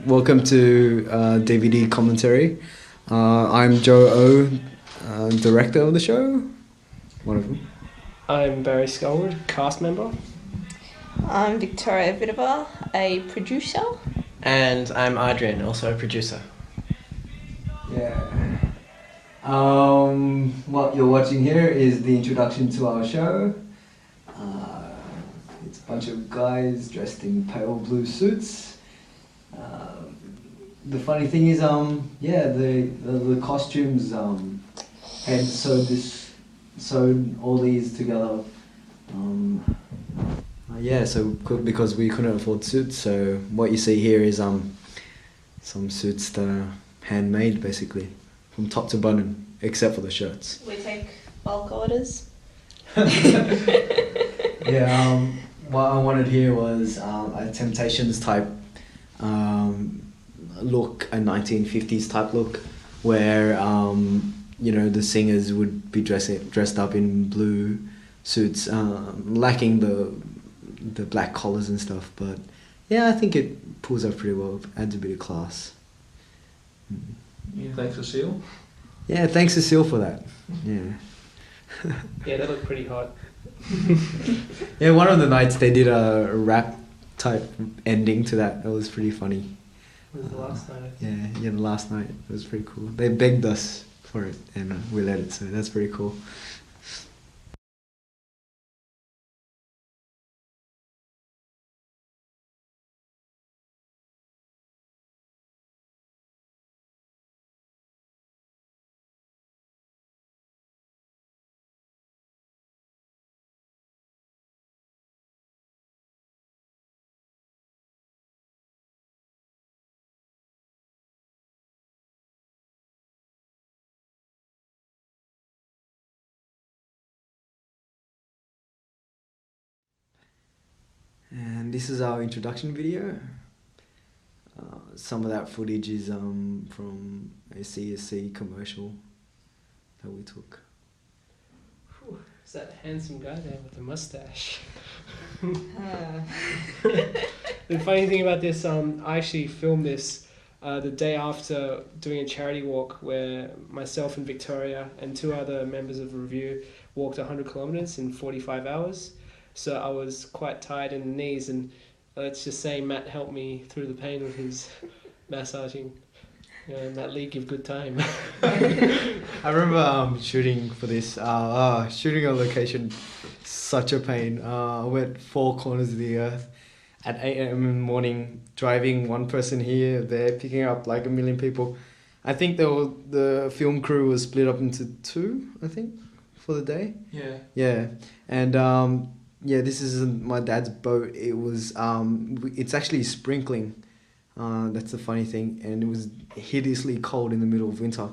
Welcome to DVD commentary. I'm Joe O, director of the show. One of them. I'm Barry Sculwood, cast member. I'm Victoria Vidova, a producer. And I'm Adrian, also a producer. Yeah. What you're watching here is the introduction to our show. It's a bunch of guys dressed in pale blue suits. The funny thing is, the costumes had sewed all these together. Because we couldn't afford suits, so what you see here is some suits that are handmade, basically, from top to bottom, except for the shirts. We take bulk orders. Yeah. What I wanted here was a Temptations type look, a 1950s type look, where the singers would be dressed up in blue suits, lacking the black collars and stuff. But yeah, I think it pulls up pretty well, adds a bit of class. Yeah, thanks, Cecile. Yeah, thanks Cecile for that. Yeah. Yeah, they look pretty hot. Yeah, one of the nights they did a rap type ending to that. That was pretty funny. It was the last night, I think. Yeah, the last night. It was pretty cool. They begged us for it and we let it, so that's pretty cool. And this is our introduction video. Some of that footage is from a CSE commercial that we took. Whew, is that handsome guy there with the mustache? The funny thing about this, I actually filmed this the day after doing a charity walk where myself and Victoria and two other members of Revue walked 100 kilometres in 45 hours. So I was quite tired in the knees, and let's just say Matt helped me through the pain with his massaging. Matt Lee give good time. I remember shooting for this, shooting on location, such a pain. I went 4 corners of the earth at 8 a.m. in the morning, driving one person here, there, picking up like 1 million people. I think the film crew was split up into 2, I think, for the day. Yeah. Yeah, and this isn't my dad's boat. It was it's actually sprinkling. That's the funny thing, and it was hideously cold in the middle of winter,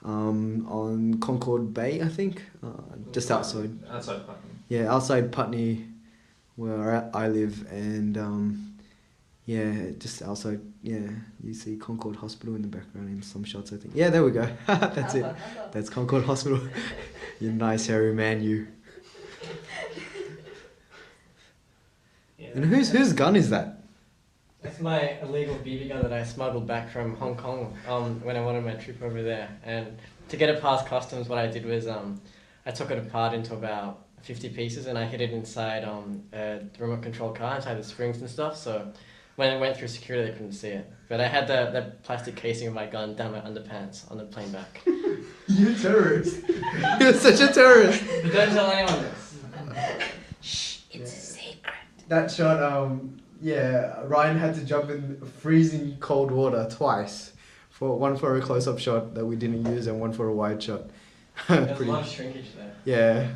on Concord Bay, I think, just outside. Outside Putney. Yeah, outside Putney, where I live, and just outside. Yeah, you see Concord Hospital in the background in some shots, I think. Yeah, there we go. That's it. That's Concord Hospital. You nice hairy man, you. And whose gun is that? It's my illegal BB gun that I smuggled back from Hong Kong when I went on my trip over there. And to get it past customs, what I did was I took it apart into about 50 pieces and I hid it inside a remote control car, inside the springs and stuff. So when it went through security, they couldn't see it. But I had the plastic casing of my gun down my underpants on the plane back. You're a terrorist. You're such a terrorist. But don't tell anyone this. Shh, it's a secret. That shot, Ryan had to jump in freezing cold water twice. One for a close-up shot that we didn't use and one for a wide shot. There's a lot of shrinkage there. Yeah.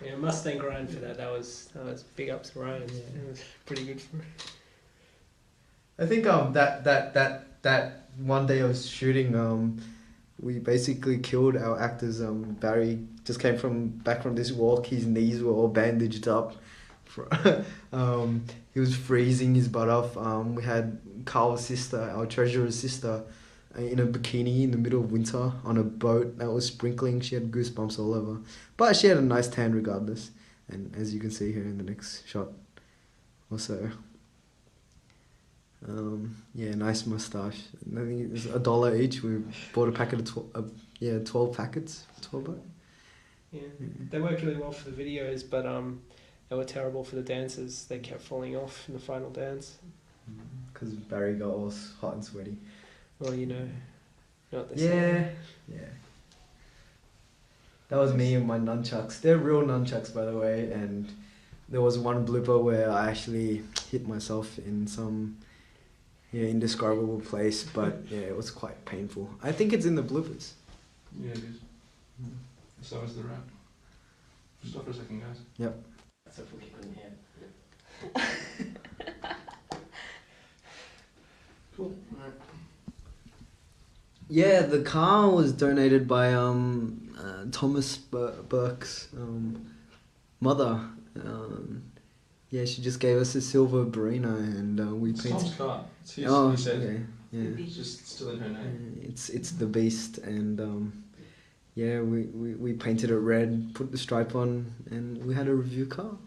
Yeah, must thank Ryan for that. That was big ups to Ryan. Yeah, it was pretty good for. I think that one day of shooting, we basically killed our actors. Barry just came back from this walk. His knees were all bandaged up. He was freezing his butt off. We had Carl's sister, our treasurer's sister, in a bikini in the middle of winter on a boat that was sprinkling. She had goosebumps all over, but she had a nice tan regardless. And as you can see here in the next shot, also. Yeah, nice mustache. I think it was $1 each. We bought a packet of 12 packets for $12. Yeah, they worked really well for the videos, but they were terrible for the dancers. They kept falling off in the final dance. Because Barry got all hot and sweaty. Well, you know what they Yeah, say. yeah. That was me and my nunchucks. They're real nunchucks, by the way. And there was one blooper where I actually hit myself in some indescribable place, but yeah, it was quite painful. I think it's in the bloopers. Yeah, it is. So is the rap. Stop for a second, guys. Yep. So if we couldn't hear. Cool. Alright. Yeah, the car was donated by Thomas Burke's mother. Yeah, she just gave us a silver Barina, and we It's painted. Tom's car. It's his, Oh, he said. okay. Yeah. It's just still in her name. It's the Beast, and yeah, we painted it red, put the stripe on, and we had a review car.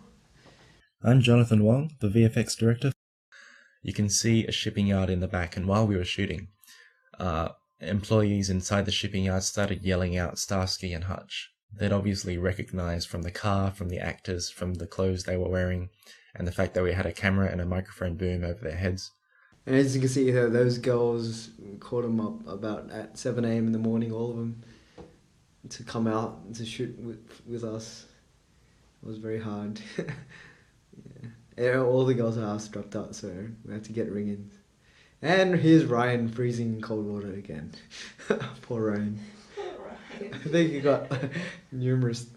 I'm Jonathan Wong, the VFX director. You can see a shipping yard in the back, and while we were shooting, employees inside the shipping yard started yelling out Starsky and Hutch. They'd obviously recognized from the car, from the actors, from the clothes they were wearing, and the fact that we had a camera and a microphone boom over their heads. And as you can see here, those girls called them up about at 7 a.m. in the morning, all of them, to come out to shoot with us. It was very hard. Yeah. All the girls' house dropped out, so we had to get ring-ins. And here's Ryan freezing in cold water again. Poor Ryan. I think he got numerous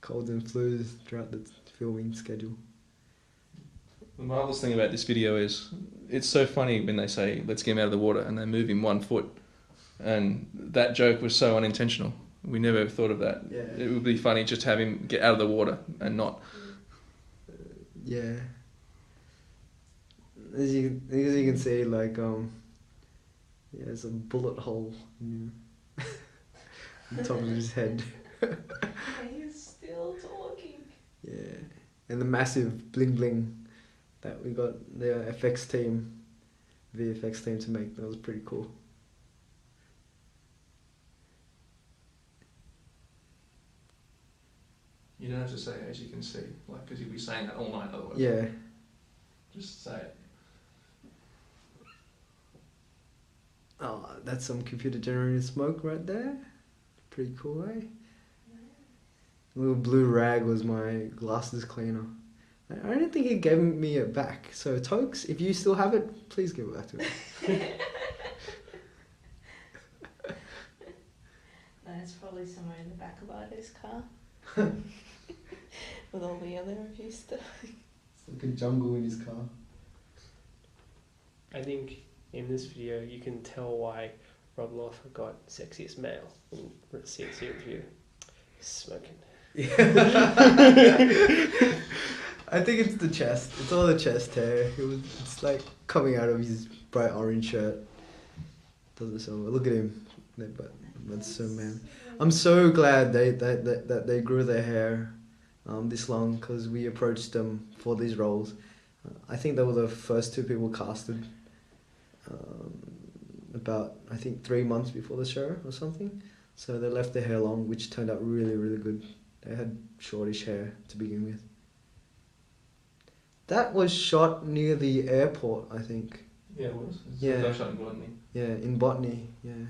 colds and flus throughout the filming schedule. The marvelous thing about this video is it's so funny when they say, let's get him out of the water, and they move him 1 foot. And that joke was so unintentional. We never thought of that. Yeah. It would be funny just to have him get out of the water and not. Yeah. As you can see, like there's a bullet hole in the top of his head. He's still talking. Yeah, and the massive bling bling that we got the VFX team to make. That was pretty cool. You don't have to say as you can see, like, because you'll be saying that all night otherwise. Yeah. Just say it. Oh, that's some computer generated smoke right there. Pretty cool, eh? Little blue rag was my glasses cleaner. I don't think he gave me it back. So Tokes, if you still have it, please give it back to me. It's probably somewhere in the back of Ido's car. With all the other review stuff. It's like a jungle in his car. I think in this video you can tell why Rob Lawfer got sexiest male in CSE Revue. Smoking. Yeah. I think it's the chest. It's all the chest hair. It's like coming out of his bright orange shirt. Doesn't so well. Look at him. That's so man. I'm so glad that they grew their hair this long, because we approached them for these roles. I think they were the first 2 people casted. About I think 3 months before the show or something. So they left their hair long, which turned out really, really good. They had shortish hair to begin with. That was shot near the airport, I think. Yeah, it was. It's Yeah. shot in Botany. Yeah, in Botany. Yeah.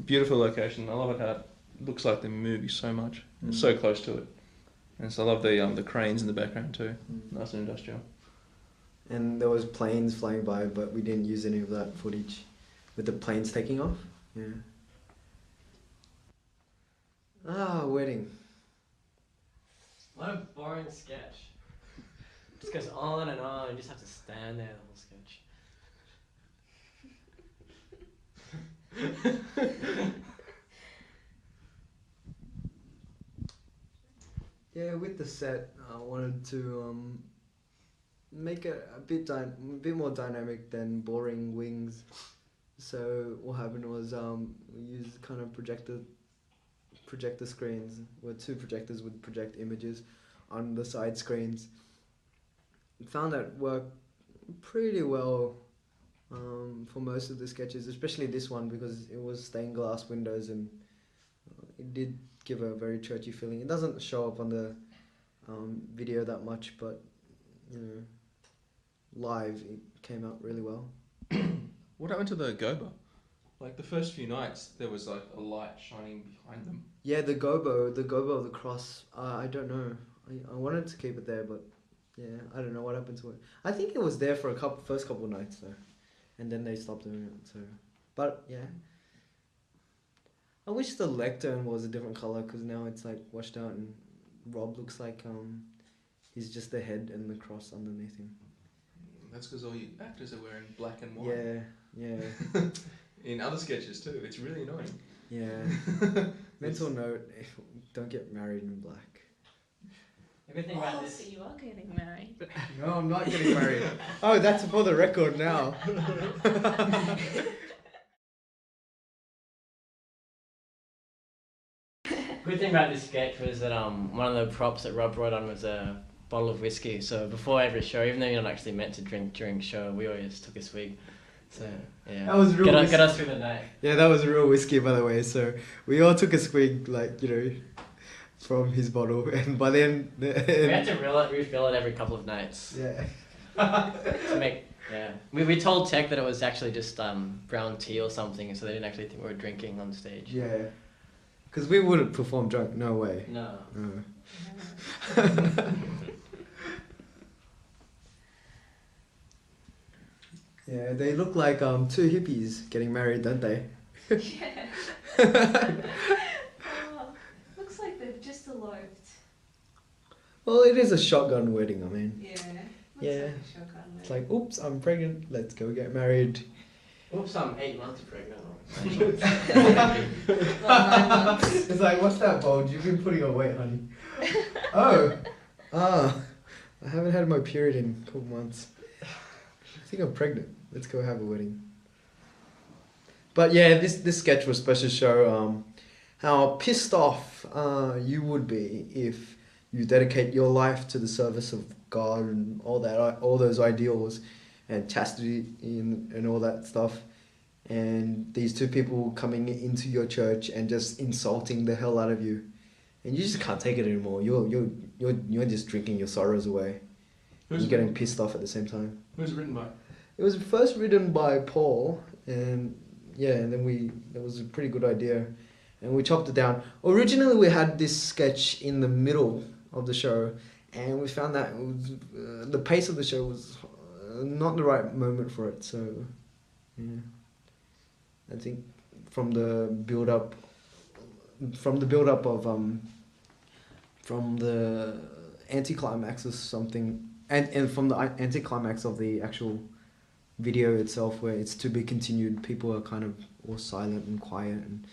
Beautiful location. I love it how it looks like the movie so much. It's so close to it. And so I love the cranes in the background too. Nice and industrial. And there was planes flying by, but we didn't use any of that footage with the planes taking off. Yeah. Ah, wedding. What a boring sketch. Just goes on and on, you just have to stand there the whole sketch. Yeah, with the set, I wanted to make it a bit more dynamic than boring wings. So what happened was we used kind of projector screens, where 2 projectors would project images on the side screens. Found that worked pretty well for most of the sketches, especially this one because it was stained glass windows and it did give a very churchy feeling. It doesn't show up on the video that much, but you know, live it came out really well. What happened to the gobo? Like the first few nights, there was like a light shining behind them. Yeah, the gobo of the cross. I don't know. I wanted to keep it there, but yeah, I don't know what happened to it. I think it was there for first couple of nights though, and then they stopped doing it. So, but yeah, I wish the lectern was a different color because now it's like washed out and Rob looks like he's just the head and the cross underneath him. That's because all you actors are wearing black and white. Yeah. In other sketches too, it's really annoying. Yeah. Mental note: don't get married in black. The good thing about Oh, this. so you are getting married. No, I'm not getting married. Oh, that's for the record now. Good thing about this sketch was that one of the props that Rob brought on was a bottle of whiskey. So before every show, even though you're not actually meant to drink during show, we always took a swig. So yeah, That was real get us through the night. Yeah, that was real whiskey, by the way. So we all took a swig, like, you know, from his bottle, and by then, We had to refill it every couple of nights. yeah, To make we told Tech that it was actually just brown tea or something, so they didn't actually think we were drinking on stage. yeah, because we wouldn't perform drunk. No way. No. No. Yeah, they look like two hippies getting married, don't they? Yeah. Oh, looks like they've just eloped. Well, it is a shotgun wedding. I mean, Yeah. Looks Yeah. like a shotgun it's wedding. like, oops, I'm pregnant. Let's go get married. Oops, I'm 8 months pregnant. 9 months. It's like, what's that bulge? You've been putting on weight, honey. I haven't had my period in a couple months. I think I'm pregnant. Let's go have a wedding. But yeah, this sketch was supposed to show how pissed off you would be if you dedicate your life to the service of God and all those ideals and chastity and all that stuff. And these two people coming into your church and just insulting the hell out of you, and you just can't take it anymore. You're just drinking your sorrows away. You're getting pissed off at the same time. Who's it written by? It was first written by Paul, and then that was a pretty good idea, and we chopped it down. Originally, we had this sketch in the middle of the show, and we found that it was, the pace of the show was not the right moment for it. So, yeah. I think from the build up of from the anticlimax or something, and from the anticlimax of the actual video itself, where it's to be continued, people are kind of all silent and quiet and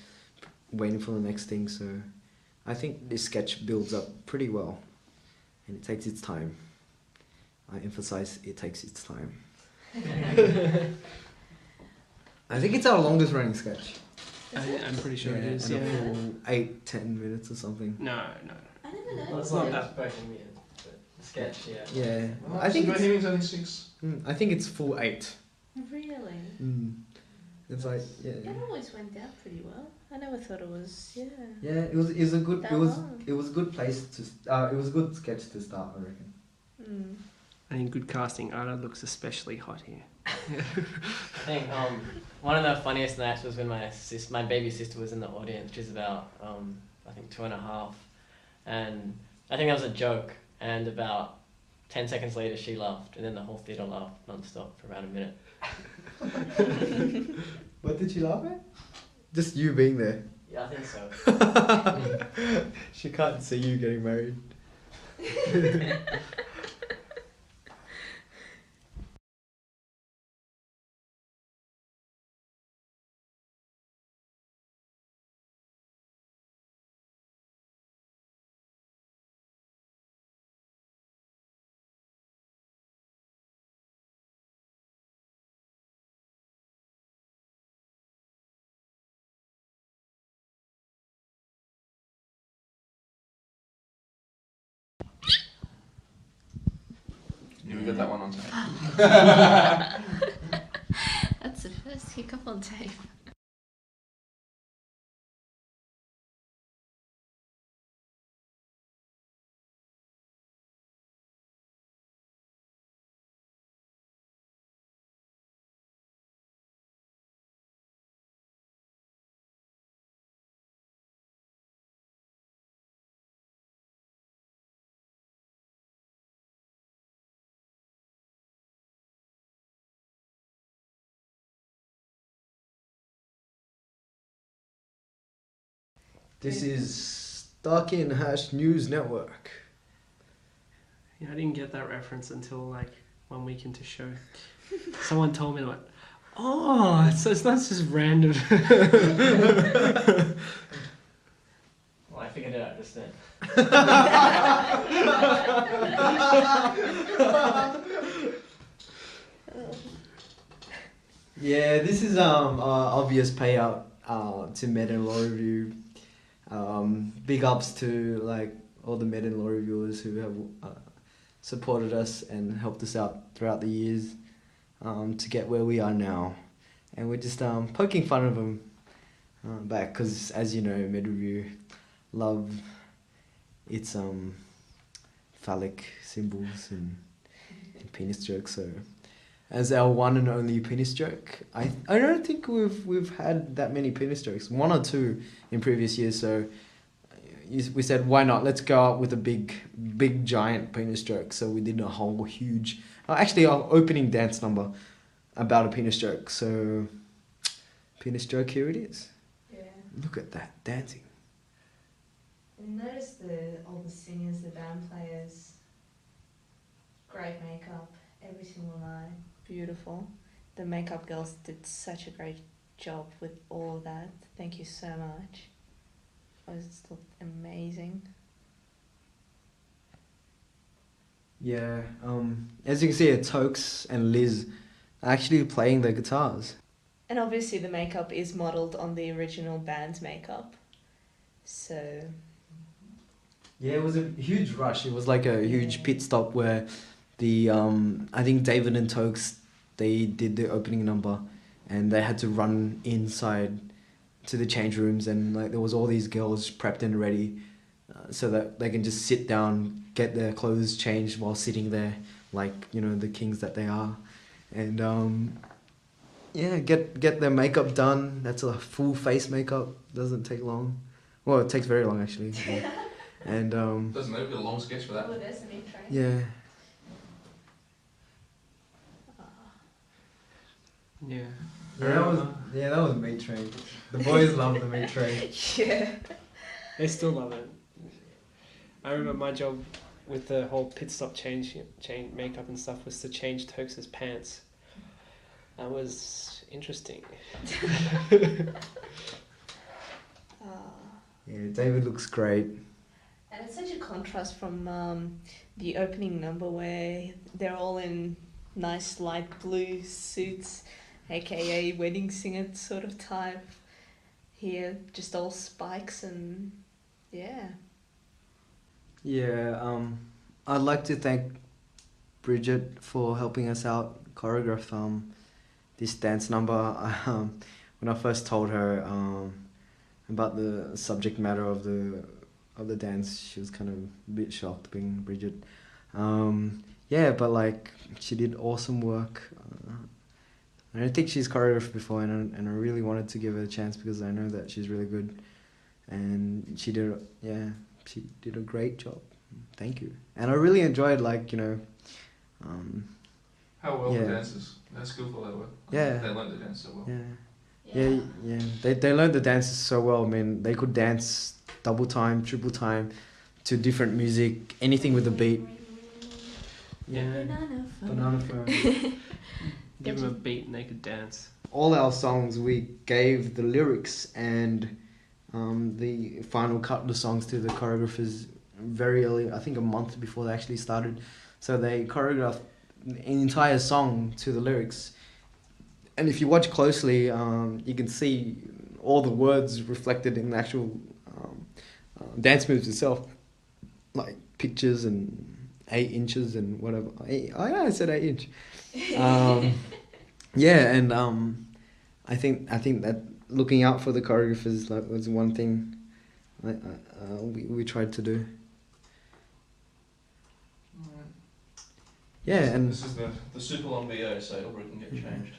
waiting for the next thing. So I think this sketch builds up pretty well, and it takes its time. I emphasize it takes its time. I think it's our longest running sketch. I'm pretty sure it is. and Yeah. a full 8-10 minutes or something. No. I never know. Well, it's not that spoken yet, but the sketch, yeah. Yeah, Oh, I think so it's, Bohemian's only 6. I think it's full 8. Really? It's like It always went down pretty well. I never thought it was. Yeah. yeah. It was a good That it was long. it was a good place to it was a good sketch to start, I reckon. Mm. I think good casting. Anna looks especially hot here. I think one of the funniest nights was when my baby sister was in the audience. She's about I think 2.5, and I think that was a joke. And about 10 seconds later, she laughed, and then the whole theatre laughed non-stop for about a minute. What did she laugh at? Just you being there. Yeah, I think so. She can't see you getting married. Yeah, we got that one on tape. Pick up on tape. This is Starkin Hash News Network. Yeah, I didn't get that reference until like 1 week into show. Someone told me like, oh, so it's not just random. Well, I figured it out just then. Yeah, this is obvious payout to Med and Law Review. Big ups to like all the Med and Law reviewers who have supported us and helped us out throughout the years to get where we are now. And we're just poking fun of them back because, as you know, Med Review love its phallic symbols and penis jokes. So, as our one and only penis joke, I don't think we've had that many penis jokes. 1 or 2 in previous years. So we said, why not? Let's go out with a big giant penis joke. So we did a whole huge, actually our opening dance number about a penis joke. So penis joke, here it is. Yeah. Look at that dancing. And notice all the singers, the band players, great makeup, every single night, beautiful. The makeup girls did such a great job with all of that. Thank you so much. It looked amazing. Yeah, as you can see, it's Hoax and Liz actually playing the guitars. And obviously the makeup is modelled on the original band's makeup. So Yeah, it was a huge rush. It was like a huge pit stop where the I think David and Tokes, they did the opening number and they had to run inside to the change rooms, and like there was all these girls prepped and ready so that they can just sit down, get their clothes changed while sitting there like, you know, the kings that they are. And yeah, get their makeup done. That's a full face makeup. Doesn't take long. Well, it takes very long actually. And Doesn't it? We've got a long sketch for that. oh, there's an intro. yeah. Yeah. That was Meat Train. The boys love the Meat Train. Yeah. They still love it. I remember my job with the whole pit stop change makeup and stuff was to change Tokes' pants. That was interesting. Yeah, David looks great. And it's such a contrast from the opening number where they're all in nice light blue suits, aka wedding singer sort of type. Here, just all spikes and yeah. Yeah, I'd like to thank Bridget for helping us out choreograph this dance number. When I first told her about the subject matter of the dance, she was kind of a bit shocked, being Bridget. Yeah, but like she did awesome work. I don't think she's choreographed before, and I really wanted to give her a chance because I know that she's really good, and she did a great job. Thank you. And I really enjoyed, like, you know, How well Yeah. the dancers, how skillful they were. Yeah. They learned the dance so well. yeah. They learned the dances so well. I mean, they could dance double time, triple time to different music, anything with a beat. Yeah. Banana phone. Give them a beat and they could dance. All our songs, we gave the lyrics and the final cut of the songs to the choreographers very early, I think a month before they actually started. So they choreographed an entire song to the lyrics. And if you watch closely, you can see all the words reflected in the actual dance moves itself, like pictures and 8 inches and whatever. I said 8 inch. Yeah, and I think that looking out for the choreographers was one thing we tried to do. Yeah, and this is the super long VO, so Ilbra can get changed.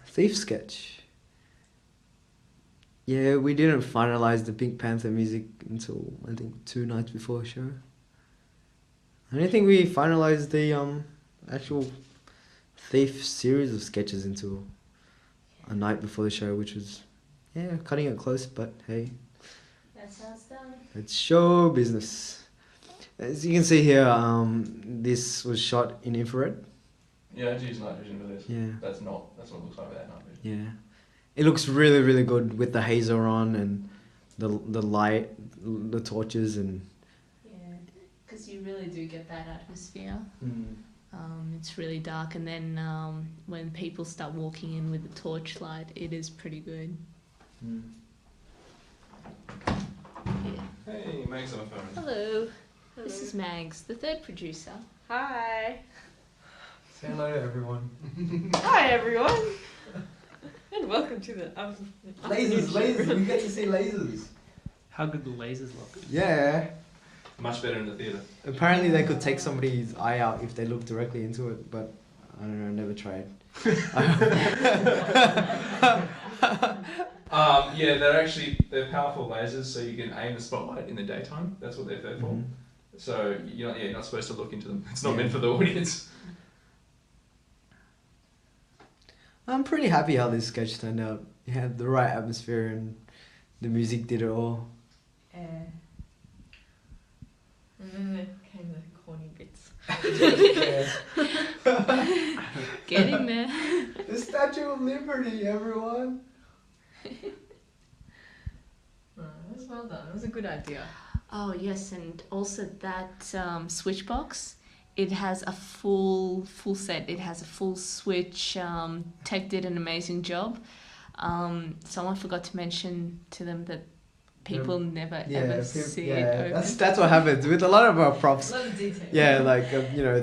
Thief sketch. Yeah, we didn't finalize the Pink Panther music until I think 2 nights before the show. I don't think we finalized the actual Thief series of sketches until a night before the show, which was cutting it close, but hey, That's how it's done. it's show business. As you can see here, this was shot in infrared. Yeah, I had to use night vision for this. Yeah. That's what it looks like without night vision. Yeah, it looks really, really good with the hazer on and the light, the torches, and Yeah, because you really do get that atmosphere. It's really dark, and then when people start walking in with the torchlight, it is pretty good. Yeah. Hey, Meg's on the phone. Hello. This is Mags, the third producer. Hi. say hello to everyone. Hi, everyone. And welcome to the Lasers, we get to see lasers. How good the lasers look. Yeah. Much better in the theatre. Apparently they could take somebody's eye out if they look directly into it, but I don't know, never tried. Yeah, they're powerful lasers, so you can aim the spotlight in the daytime. That's what they're there for. So you're not supposed to look into them. It's not meant for the audience. I'm pretty happy how this sketch turned out. It had the right atmosphere and the music did it all. And then there came the corny bits. Getting there. The Statue of Liberty, everyone. It was well done. It was a good idea. Oh yes, and also that switch box. It has a full set. It has a full switch. Tech did an amazing job. Someone forgot to mention to them that people never ever see it open. That's what happens with a lot of our props. A lot of detail. Yeah, like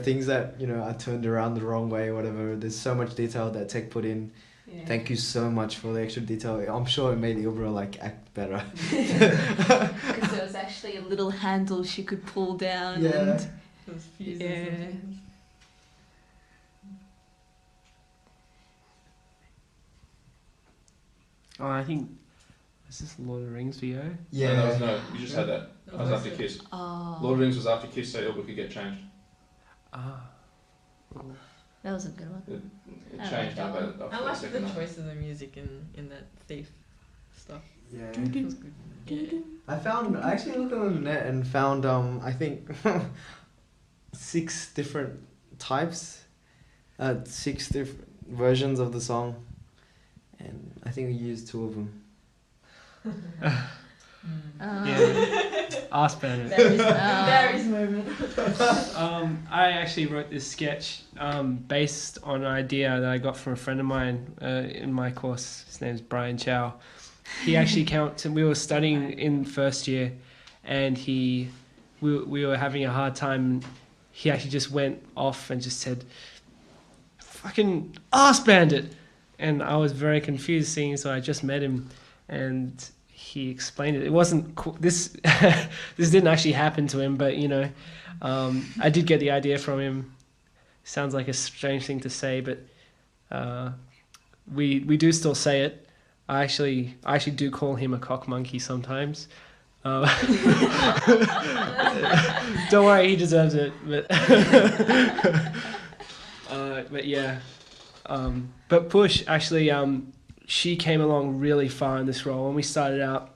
things that are turned around the wrong way, or whatever. There's so much detail that Tech put in. Yeah. Thank you so much for the extra detail. I'm sure it made Ilbra act better. Because there was actually a little handle she could pull down. Yeah. And Those fuses Yeah. and things. Oh, I think is this Lord of the Rings VO? No, you just had that. That was after Kiss. oh, Lord of the Rings was after Kiss, so Ilbra could get changed. Ah. that was a good one. It I changed like up that at I after the liked the second night. choice of the music in that thief stuff. Yeah. It was good. Yeah. I actually looked on the net and found I think 6 different types, 6 different versions of the song, and I think we used 2 of them. Yeah. Ask Bernard. Barry's moment. I actually wrote this sketch based on an idea that I got from a friend of mine in my course. His name's Brian Chow. He actually came up to, we were studying in first year, and we were having a hard time. He actually just went off and just said, "Fucking ass bandit," and I was very confused, seeing so I just met him, and he explained it. It wasn't this. This didn't actually happen to him, but I did get the idea from him. Sounds like a strange thing to say, but we do still say it. I actually do call him a cock monkey sometimes. Don't worry, he deserves it. But yeah. But Push actually, she came along really far in this role. When we started out,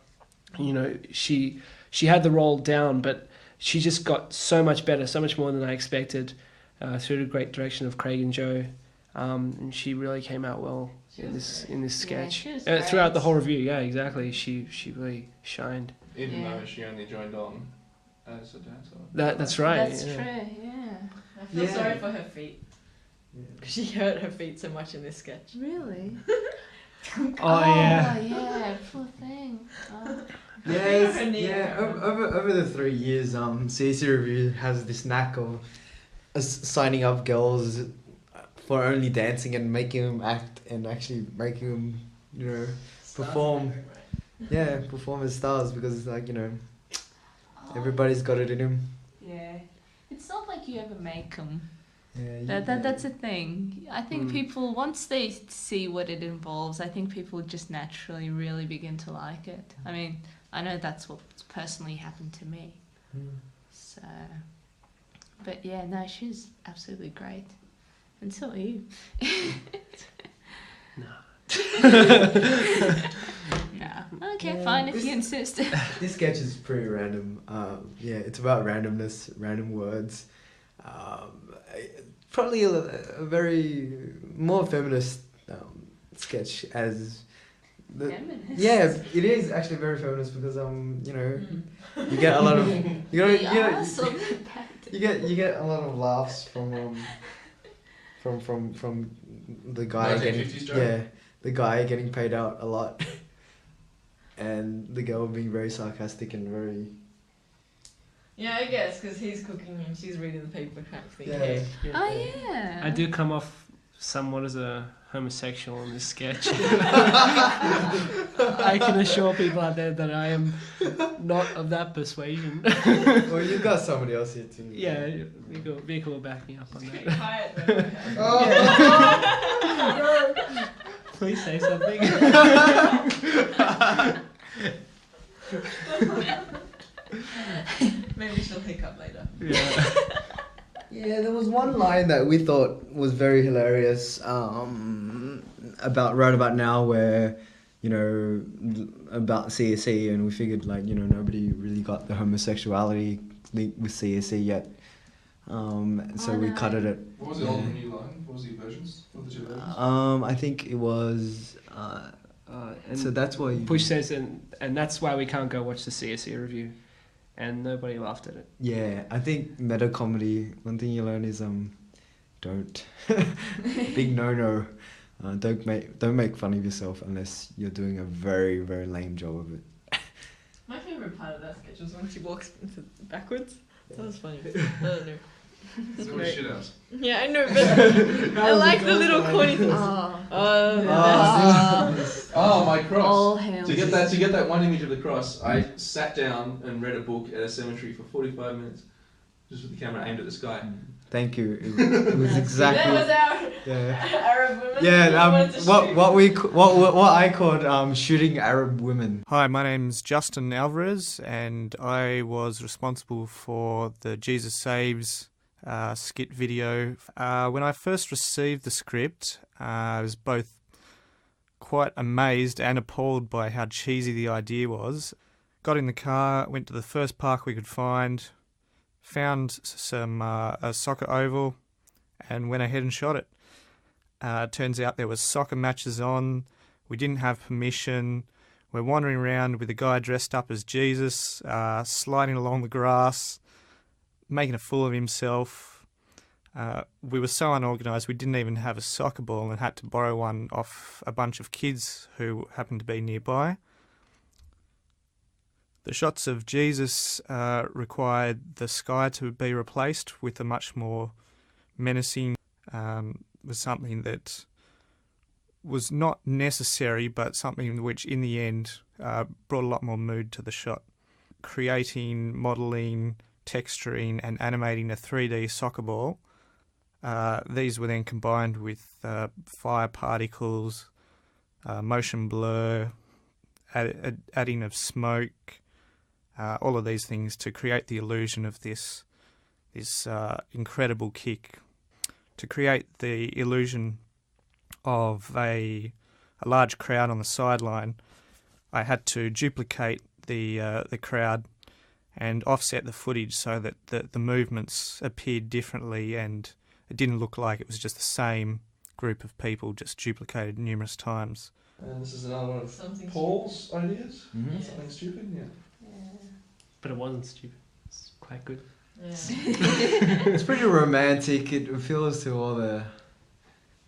she had the role down, but she just got so much better, so much more than I expected, through the great direction of Craig and Joe. And she really came out well in this sketch. Yeah, throughout the whole review. Yeah, exactly. She really shined. Even though she only joined on as a dancer. That's right. That's yeah. true, yeah. I feel sorry for her feet. Because she hurt her feet so much in this sketch. Really? Oh, yeah. Yeah, poor thing. Oh. Over the 3 years, CSE Revue has this knack of signing up girls for only dancing and making them act and actually making them, perform. Yeah, perform as stars, because everybody's got it in them. Yeah. It's not like you ever make them. Yeah, That's a thing. I think people, once they see what it involves, I think people just naturally really begin to like it. I mean, I know that's what's personally happened to me. So, but yeah, no, she's absolutely great. And so are you. No. Okay, fine, if you insist. This sketch is pretty random. It's about randomness, random words. Probably a very more feminist sketch as Feminist? Yeah, it is actually very feminist because you get a lot of you get a lot of laughs from the guy the guy getting paid out a lot, and the girl being very sarcastic and very. Yeah, I guess, because he's cooking and she's reading the paper kind of thing. Yeah. Oh, yeah. I do come off somewhat as a homosexual in this sketch. I can assure people out there that I am not of that persuasion. Well, you've got somebody else here too. Yeah, Vika will back me up on that. Quiet though. Please say something. Maybe she'll hiccup later. Yeah. Yeah, there was one line that we thought was very hilarious about now where, about CSE, and we figured nobody really got the homosexuality link with CSE yet. So we cut it at... What was the old and new line? What was the versions? What were the two versions? I think it was... so that's why... Push says, and that's why we can't go watch the CSE review. And nobody laughed at it. Yeah, I think meta comedy, one thing you learn is don't. Big no. Don't make fun of yourself unless you're doing a very, very lame job of it. My favourite part of that sketch was when she walks backwards. That was funny. I don't know. It's always shit house. Yeah, I know, but I like the little corny things. Oh, my cross. All hail To get that one image of the cross, I sat down and read a book at a cemetery for 45 minutes, just with the camera aimed at the sky. Thank you. It was exactly. That was our Arab women. Yeah. What I called shooting Arab women. Hi, my name's Justin Alvarez, and I was responsible for the Jesus Saves skit video. When I first received the script, I was both quite amazed and appalled by how cheesy the idea was. Got in the car, went to the first park we could find, found some a soccer oval, and went ahead and shot it. Turns out there was soccer matches on. We didn't have permission. We're wandering around with a guy dressed up as Jesus, sliding along the grass, making a fool of himself. We were so unorganised we didn't even have a soccer ball and had to borrow one off a bunch of kids who happened to be nearby. The shots of Jesus required the sky to be replaced with a much more menacing, was something that was not necessary, but something which in the end brought a lot more mood to the shot. Creating, modelling, texturing and animating a 3D soccer ball, these were then combined with fire particles, motion blur, adding of smoke, all of these things to create the illusion of this incredible kick, to create the illusion of a large crowd on the sideline. I had to duplicate the crowd and offset the footage so that the movements appeared differently, and it didn't look like it was just the same group of people just duplicated numerous times. And this is another one of Something Paul's ideas. Yeah. Something stupid, yeah. But it wasn't stupid. It's quite good. Yeah. It's pretty romantic. It appeals to all the,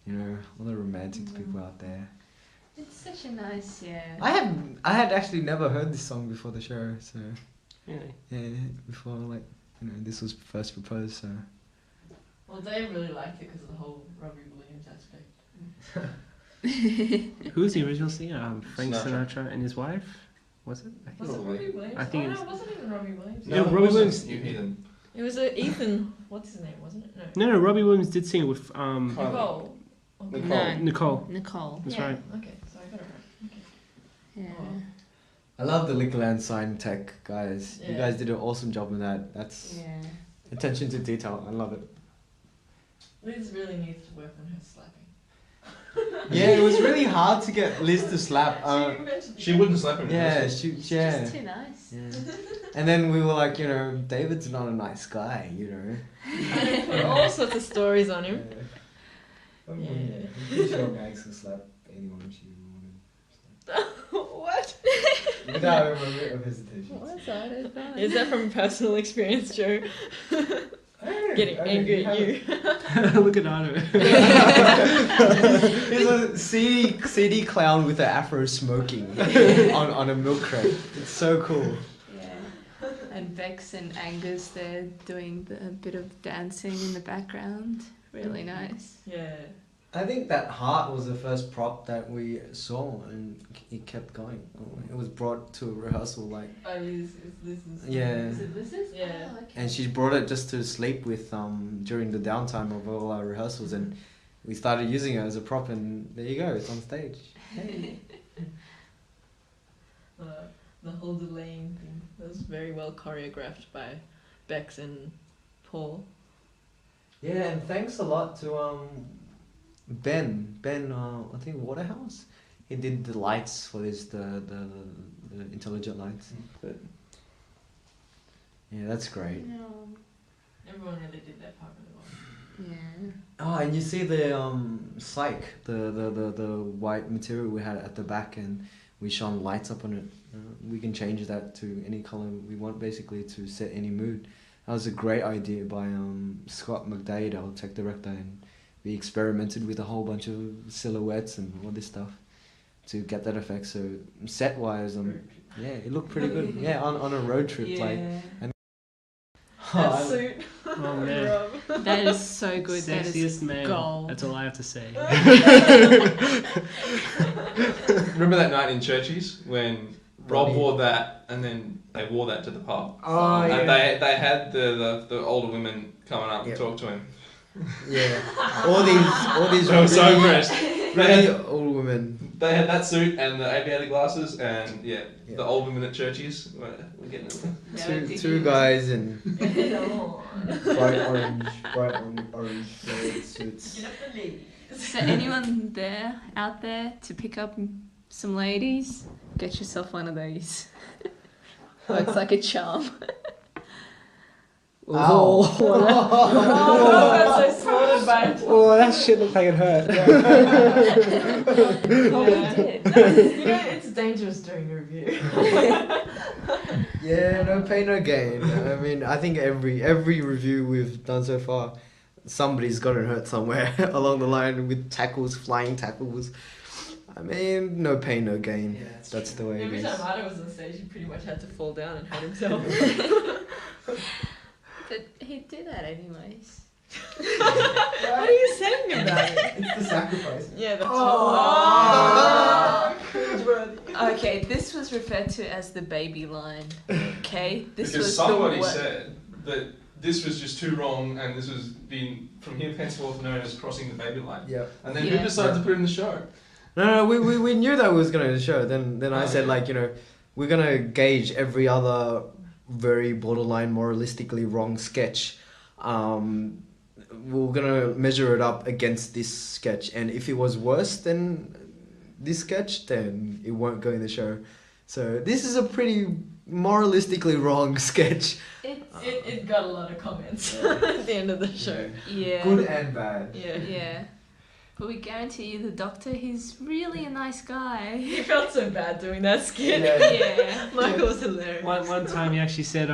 all the romantic people out there. It's such a nice, I had actually never heard this song before the show, so Really? yeah, before this was first proposed, so. Well, Dave really liked it because of the whole Robbie Williams aspect. Who was the original singer? Frank Sinatra. Sinatra and his wife? Was it? I Was it Robbie Williams? I think oh, it no, it wasn't even Robbie Williams. Yeah, Robbie Williams. You heathen. It was Ethan. What's his name? Wasn't it? No, Robbie Williams did sing it with Nicole. Okay. Nicole. Nicole. Nicole. That's yeah. right. Okay, so I got it right. Okay. Yeah. Oh. I love the Lickland sign tech, guys. You Yeah. guys did an awesome job with that. That's Yeah. attention to detail. I love it. Liz really needs to work on her slapping. Yeah, it was really hard to get Liz to slap. She wouldn't slap him. Yeah, It's yeah. just too nice. Yeah. And then we were like, David's not a nice guy, I put all sorts of stories on him. I'm Yeah. pretty sure Max can slap anyone she wanted. What? Without a moment of hesitation. What's that? Is that from personal experience, Joe? Getting angry at you. Look at Otto. He's a CD clown with an afro smoking on a milk crate. It's so cool. Yeah. And Bex and Angus, they're doing a bit of dancing in the background. Really nice. Yeah. I think that heart was the first prop that we saw, and it kept going. It was brought to a rehearsal, like, Oh, is yeah. Is it Liz's? Yeah. Oh, okay. And she brought it just to sleep with during the downtime of all our rehearsals, and we started using it as a prop, and there you go, it's on stage. Hey. The whole delaying thing was very well choreographed by Bex and Paul. Yeah, and thanks a lot to Ben, I think Waterhouse. He did the lights for this, the intelligent lights. But yeah, that's great. No. Everyone really did their part really well. Yeah. Oh, and you see the cyc, the white material we had at the back, and we shone lights up on it. We can change that to any color we want, basically, to set any mood. That was a great idea by Scott McDade, our tech director, and we experimented with a whole bunch of silhouettes and all this stuff to get that effect. So set wise, yeah, it looked pretty good. Yeah, on a road trip, That Oh, suit. Oh man. Rob. That is so good. That Sexiest is man. gold. That's all I have to say. Remember that night in Churchies when Rob Ronnie. wore that, and then they wore that to the pub, Oh, and yeah. they had the older women coming up Yeah. and talk to him. Yeah. All these I was so really, impressed. really old women. They had that suit and the aviator glasses, and Yeah. the old women at Churchies. We're getting it. Two guys in No. bright orange suits. Get up the ladies. So anyone out there to pick up some ladies, get yourself one of these. Looks like a charm. Ow. Oh, that's so swatted by it. Oh, that shit looked like it hurt. It's dangerous during a review. Yeah, no pain, no gain. I mean, I think every review we've done so far, somebody's gotten hurt somewhere along the line with tackles, flying tackles. I mean, no pain, no gain. Yeah, That's the way it Every is. time Ada was on stage, he pretty much had to fall down and hurt himself. But he did that anyways. What are you saying about it? It's the sacrifice. Yeah, that's Okay, this was referred to as the baby line. Okay, this Because was somebody the said that this was just too wrong, and this was being from here henceforth known as crossing the baby line. Yeah. And then Yeah. who decided to put it in the show? No, we knew that we was gonna show. Then I said like, you know, we're gonna gauge every other very borderline moralistically wrong sketch. We're gonna measure it up against this sketch, and if it was worse than this sketch, then it won't go in the show. So this is a pretty moralistically wrong sketch. It got a lot of comments at the end of the show. Yeah. Good and bad. Yeah. Yeah. But we guarantee you the doctor, he's really a nice guy. He felt so bad doing that skit. Yeah. Yeah. Michael was hilarious. One time he actually said,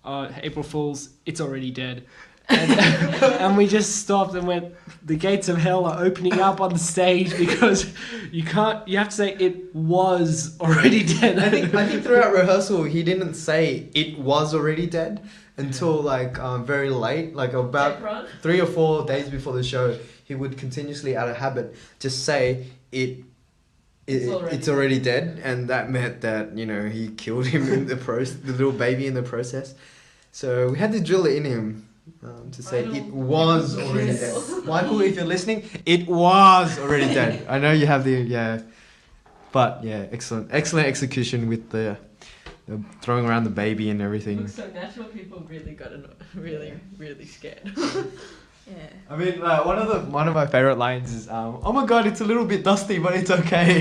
April Fools, it's already dead. And, and we just stopped and went, the gates of hell are opening up on the stage because you have to say it was already dead. I think throughout rehearsal he didn't say it was already dead until like very late, like about 3 or 4 days before the show. He would continuously, out of habit, just say it's already dead, and that meant that, you know, he killed him in the the little baby in the process. So we had to drill it in him to say it was already dead. Michael, if you're listening, it was already dead. I know you have but yeah, excellent execution with the throwing around the baby and everything. Looks so natural. People really got really scared. Yeah. I mean, one of my favorite lines is, "Oh my God, it's a little bit dusty, but it's okay."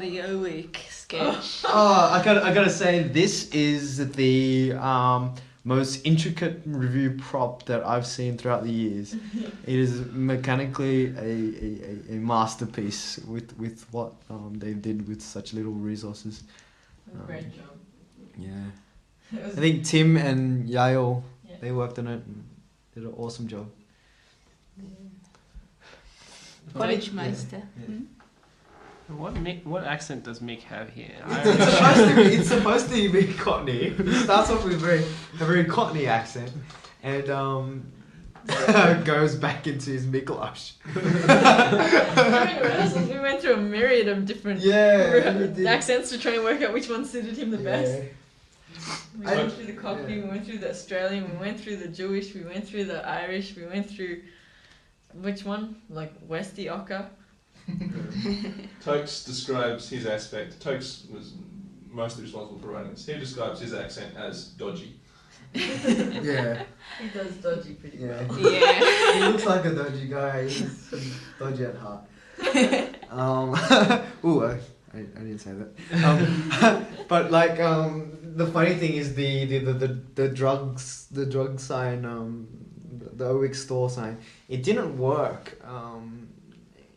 The O-Week sketch. Oh, I gotta say, this is the most intricate review prop that I've seen throughout the years. It is mechanically a masterpiece with what they did with such little resources. Great job. Yeah. It was I think Tim and Yael, Yeah. they worked on it and did an awesome job. Footage Meister. What accent does Mick have here? It's supposed to be Cockney. It starts off with a very Cockney accent, and goes back into his Mikolash. During rehearsals, we went through a myriad of different accents to try and work out which one suited him the best. We went through the Cockney, we went through the Australian, we went through the Jewish, we went through the Irish, we went through which one? Like Westy Ocker. Tokes describes his aspect. Tokes was mostly responsible for writing this. He describes his accent as dodgy. Yeah. He does dodgy pretty well. Yeah. He looks like a dodgy guy. He's dodgy at heart. I didn't say that. But like the funny thing is the drug sign, the OWIC store sign, it didn't work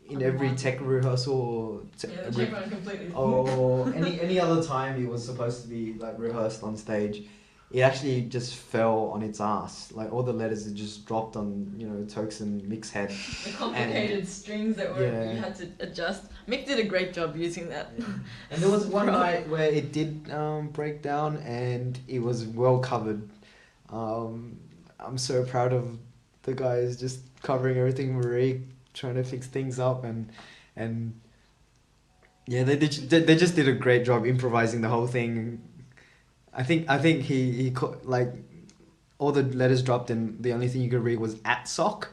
in every tech rehearsal or The check went completely. or any other time it was supposed to be like rehearsed on stage. It actually just fell on its ass. Like all the letters had just dropped on, you know, Tokes and Mick's head. The complicated strings that were you had to adjust. Mick did a great job using that. Yeah. And there was one night where it did break down, and it was well covered. I'm so proud of the guys just covering everything, Marie trying to fix things up, and yeah, they just did a great job improvising the whole thing. I think he like all the letters dropped, and the only thing you could read was @sock.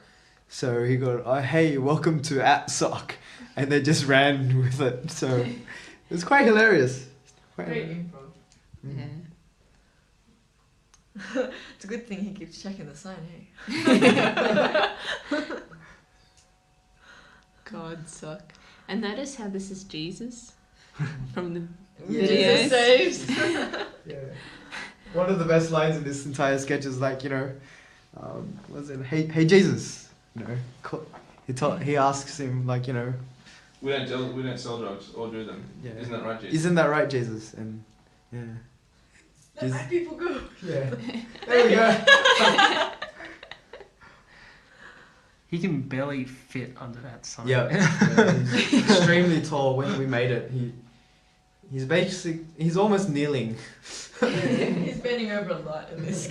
So he got, "Oh hey, welcome to @sock," and they just ran with it. So it was quite hilarious. Great improv. Yeah. It's a good thing he keeps checking the sign, hey? God suck. And notice how this is Jesus from the Jesus saves. Yeah. One of the best lines in this entire sketch is like, you know, was it hey Jesus? You know, he asks him like, you know, We don't sell drugs or do them. Yeah. Isn't that right, Jesus? Isn't that right, Jesus? And yeah. Let my people go. Yeah. There we go. He can barely fit under that sign. Yeah, he's extremely tall. When we made it, he's almost kneeling. He's bending over a lot in this.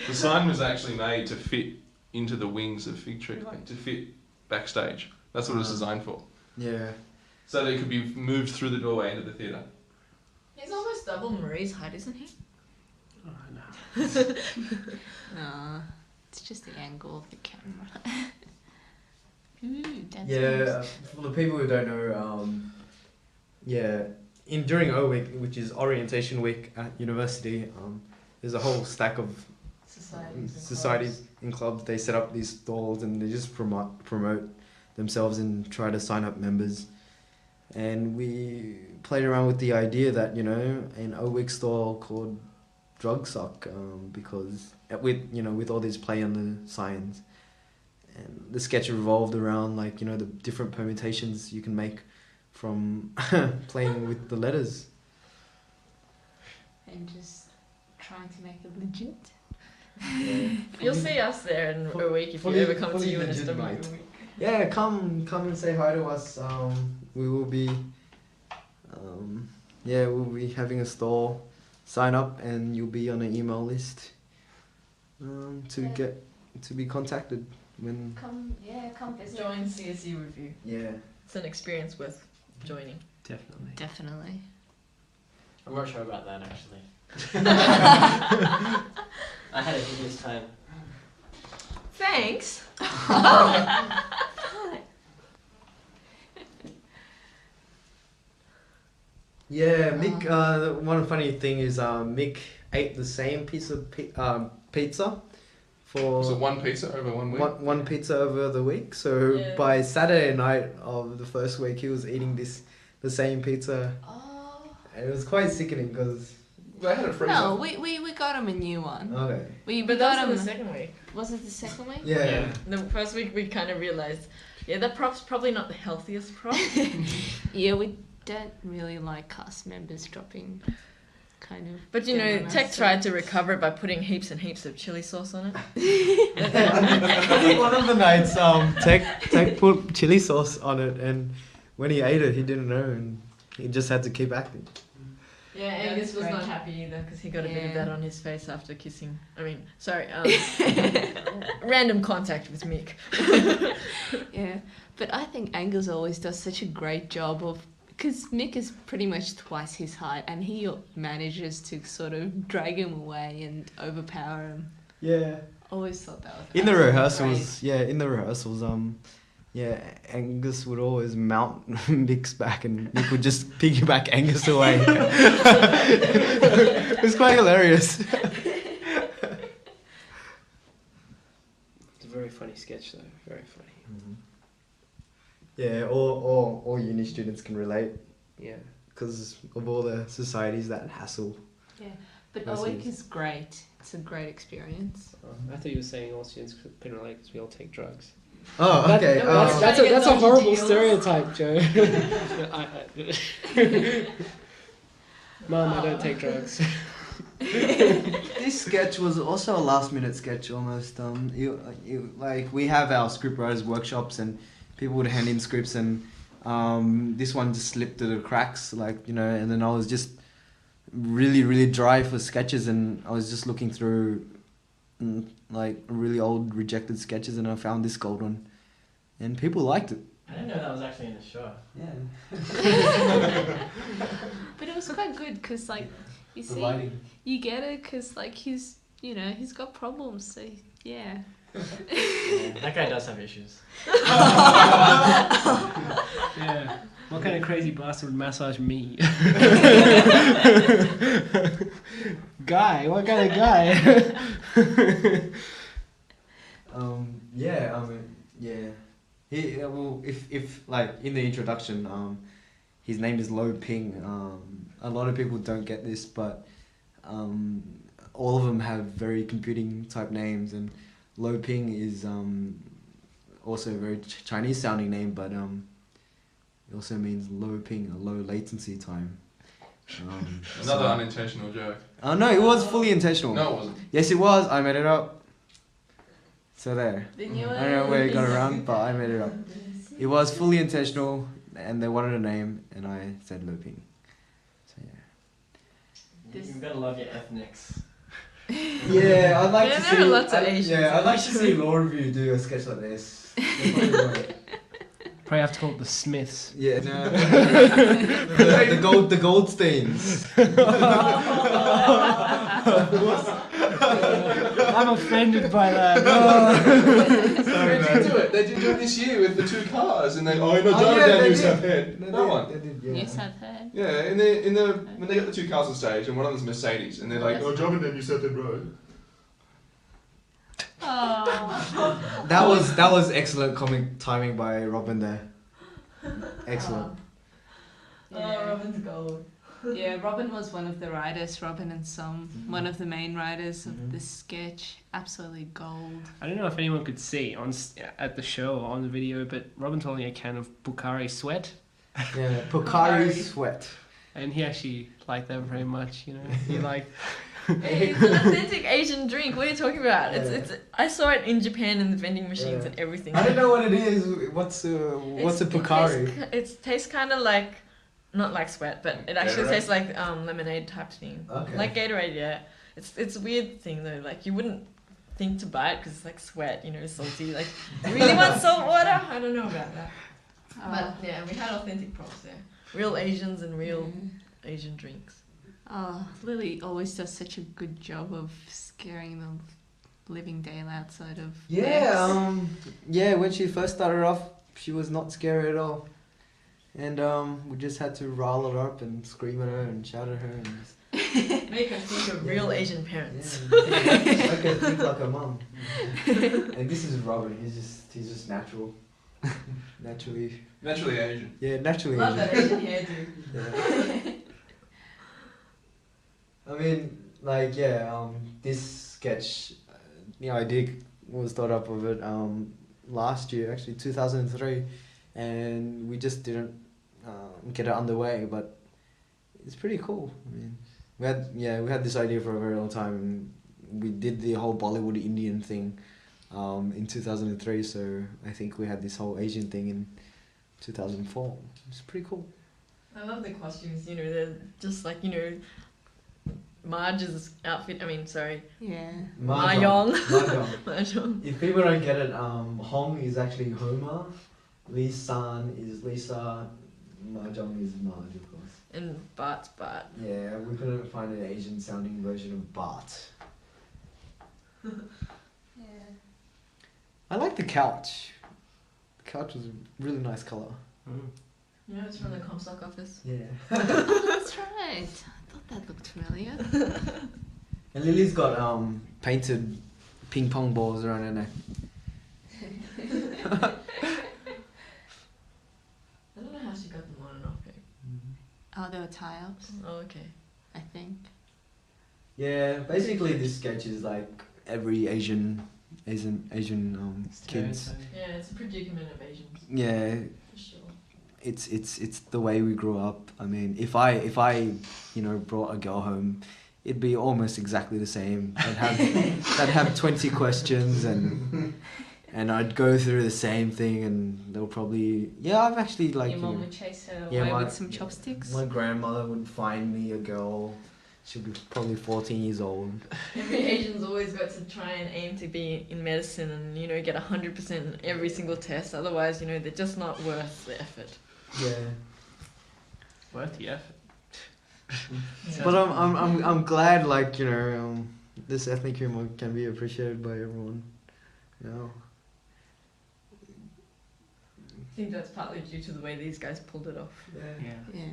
The sign was actually made to fit into the wings of Fig Tree, like to fit backstage. That's what it was designed for. Yeah. So that it could be moved through the doorway into the theatre. He's almost double Marie's height, isn't he? Oh, no. No, it's just the angle of the camera. Ooh, that's Yeah, nice. for the people who don't know, during O Week, which is orientation week at university, there's a whole stack of societies and clubs. They set up these stalls and they just promote themselves and try to sign up members. And we played around with the idea that, an O Week stall called Drug Sock, because with all this play on the signs. And the sketch revolved around the different permutations you can make from playing with the letters. And just trying to make it legit. You'll see us there in a week if you ever come to UNSW. Yeah, come and say hi to us. We will be, we'll be having a stall. Sign up and you'll be on an email list to be contacted when. Come visit. Join CSE Revue. Yeah. It's an experience worth joining. Definitely. I'm not sure about that actually. I had a hideous time. Thanks. Yeah, Mick. One funny thing is, Mick ate the same piece of pizza for. Was it one pizza over 1 week? One pizza over the week. So by Saturday night of the first week, he was eating the same pizza. Oh. And it was quite sickening because. They had a freezer. No, we got him a new one. Okay. We But got that him. was the second week. Was it the second week? Yeah. The first week we kind of realised, that prop's probably not the healthiest prop. Yeah, we don't really like cast members dropping kind of. But dead on Tech us, tried to recover it by putting heaps and heaps of chili sauce on it. I think one of the nights, Tech put chili sauce on it, and when he ate it, he didn't know, and he just had to keep acting. Yeah, Angus was great. not happy either because he got a bit of that on his face after kissing. Random contact with Mick. Yeah, but I think Angus always does such a great job of. Because Mick is pretty much twice his height, and he manages to sort of drag him away and overpower him. Yeah. Always thought that was In the absolutely rehearsals, Angus would always mount Mick's back, and Mick would just piggyback Angus away. It was quite hilarious. It's a very funny sketch, though. Very funny. Mm-hmm. Yeah, all uni students can relate. Yeah. Because of all the societies that hassle. Yeah, but OEC is great. It's a great experience. I thought you were saying all students can relate because we all take drugs. Oh, okay. That's a horrible stereotype, Joe. Mom, I don't take drugs. This sketch was also a last-minute sketch almost. We have our script writers workshops and people would hand in scripts, and this one just slipped through the cracks, and then I was just really, really dry for sketches, and I was just looking through really old rejected sketches, and I found this gold one, and people liked it. I didn't know that was actually in the show. Yeah. But it was quite good because, you see, you get it because, he's got problems, so yeah. That guy does have issues. Yeah. What kind of crazy bastard would massage me? Guy? What kind of guy? He if in the introduction, his name is Lo Ping. A lot of people don't get this, but all of them have very computing type names, and Lo Ping is also a very Chinese sounding name, but it also means low ping, a low latency time. Another unintentional joke. Oh no, it was fully intentional. No, it wasn't. Yes, it was. I made it up. So there. They knew I don't know where it got around, but I made it up. It was fully intentional, and they wanted a name, and I said looping. So yeah. You've got to love your ethnics. Yeah, I'd like Yeah, to there see. are lots of Asians. Yeah, I'd like to see Law Review do a sketch like this. Probably have to call it the Smiths. Yeah, no. the Goldsteins. I'm offended by that. Sorry, They did do it. They did do it this year with the 2 cars, and they not driving down New South Head. No one. They did, yeah. New South Head. Yeah, in the when they got the 2 cars on stage, and one of them's Mercedes, and they're like, "Oh, driving down New South Head Road." Oh. That was excellent comic timing by Robin there. Excellent. Oh, Robin's gold. Yeah, Robin was one of the writers, Robin and Som, one of the main writers of Mhm. this sketch. Absolutely gold. I don't know if anyone could see at the show or on the video, but Robin's holding a can of Bukhari Sweat, Yeah, Pocari Sweat. and he actually liked that very much. You know, he liked. Hey, it's an authentic Asian drink. What are you talking about? Yeah. It's. I saw it in Japan in the vending machines Yeah. and everything. I don't know what it is. What's a Pocari? It tastes kind of like, not like sweat, but it actually Gatorade? tastes like lemonade type thing. Okay. Like Gatorade, yeah. It's a weird thing though. Like you wouldn't think to buy it because it's like sweat, you know, salty. Like you really want salt water? I don't know about that. But yeah, we had authentic props there. Real Asians and real Asian drinks. Oh, Lily always does such a good job of scaring the living daylights out of Yeah, Lex. yeah. When she first started off, she was not scary at all, and we just had to rile her up and scream at her and shout at her and just, Make her think of real Asian parents. make her think like her mum. And this is Robin. He's just natural, naturally. Naturally Asian. Yeah, naturally. Love Asian. that Asian hairdo. Yeah. I mean, like, yeah, this sketch, idea was thought up of it last year, actually 2003, and we just didn't get it underway, but it's pretty cool. I mean, we had this idea for a very long time, and we did the whole Bollywood Indian thing in 2003, so I think we had this whole Asian thing in 2004. It's pretty cool. I love the costumes, you know, they're just like, you know, Marge's outfit, Yeah. Mahjong. Mahjong. Mahjong. If people don't get it, Hong is actually Homer, Lee San is Lisa, Mahjong is Marge, of course. And Bart's Bart. Yeah, we couldn't find an Asian sounding version of Bart. Yeah. I like the couch. The couch was a really nice colour. You know, it's from the Comstock office. Yeah. That's right. I thought that looked familiar. And Lily's got painted ping pong balls around her neck. I don't know how she got them on and off here. Oh, they were tie-ups, Oh, okay. I think. Yeah, basically this sketch is like every Asian kids. Stereotype. Yeah, it's a predicament of Asians, Yeah, for sure. it's the way we grew up. I mean, if I brought a girl home, it'd be almost exactly the same. I'd have 20 questions and I'd go through the same thing, and they'll probably I've actually Your mom would chase her Yeah, away with some chopsticks. my grandmother would find me a girl. She'll be probably 14 years old. Every Asian's always got to try and aim to be in medicine and, you know, get 100% in every single test. Otherwise, you know, they're just not worth the effort. Yeah. Worth the effort. But I'm glad, like, this ethnic humor can be appreciated by everyone. I think that's partly due to the way these guys pulled it off. Yeah. Yeah.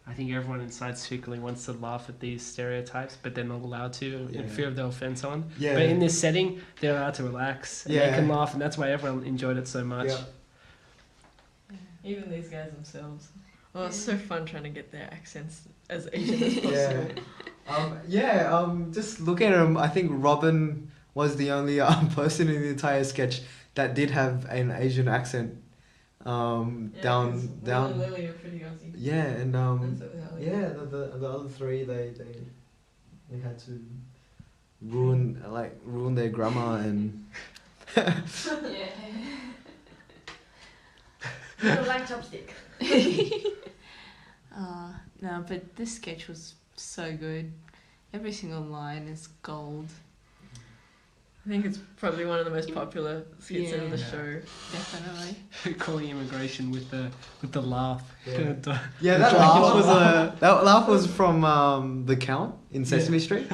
I think everyone inside secretly wants to laugh at these stereotypes, but they're not allowed to in Yeah. fear of their offense on. Yeah. But in this setting, they're allowed to relax and they Yeah. can laugh, and that's why everyone enjoyed it so much. Yeah. Even these guys themselves. Oh, it's so fun trying to get their accents as Asian as possible. Just look at him. I think Robin was the only person in the entire sketch that did have an Asian accent. Down. Will and Lily are pretty Aussie. Yeah, and And so was Ellie. the other three they had to ruin their grammar and. Yeah. Like chopstick. No, but this sketch was so good. Every single line is gold. I think it's probably one of the most popular skits Yeah. of the show. Definitely. Calling immigration with the laugh. Yeah. The- Yeah, that laugh was from The Count in Sesame Street.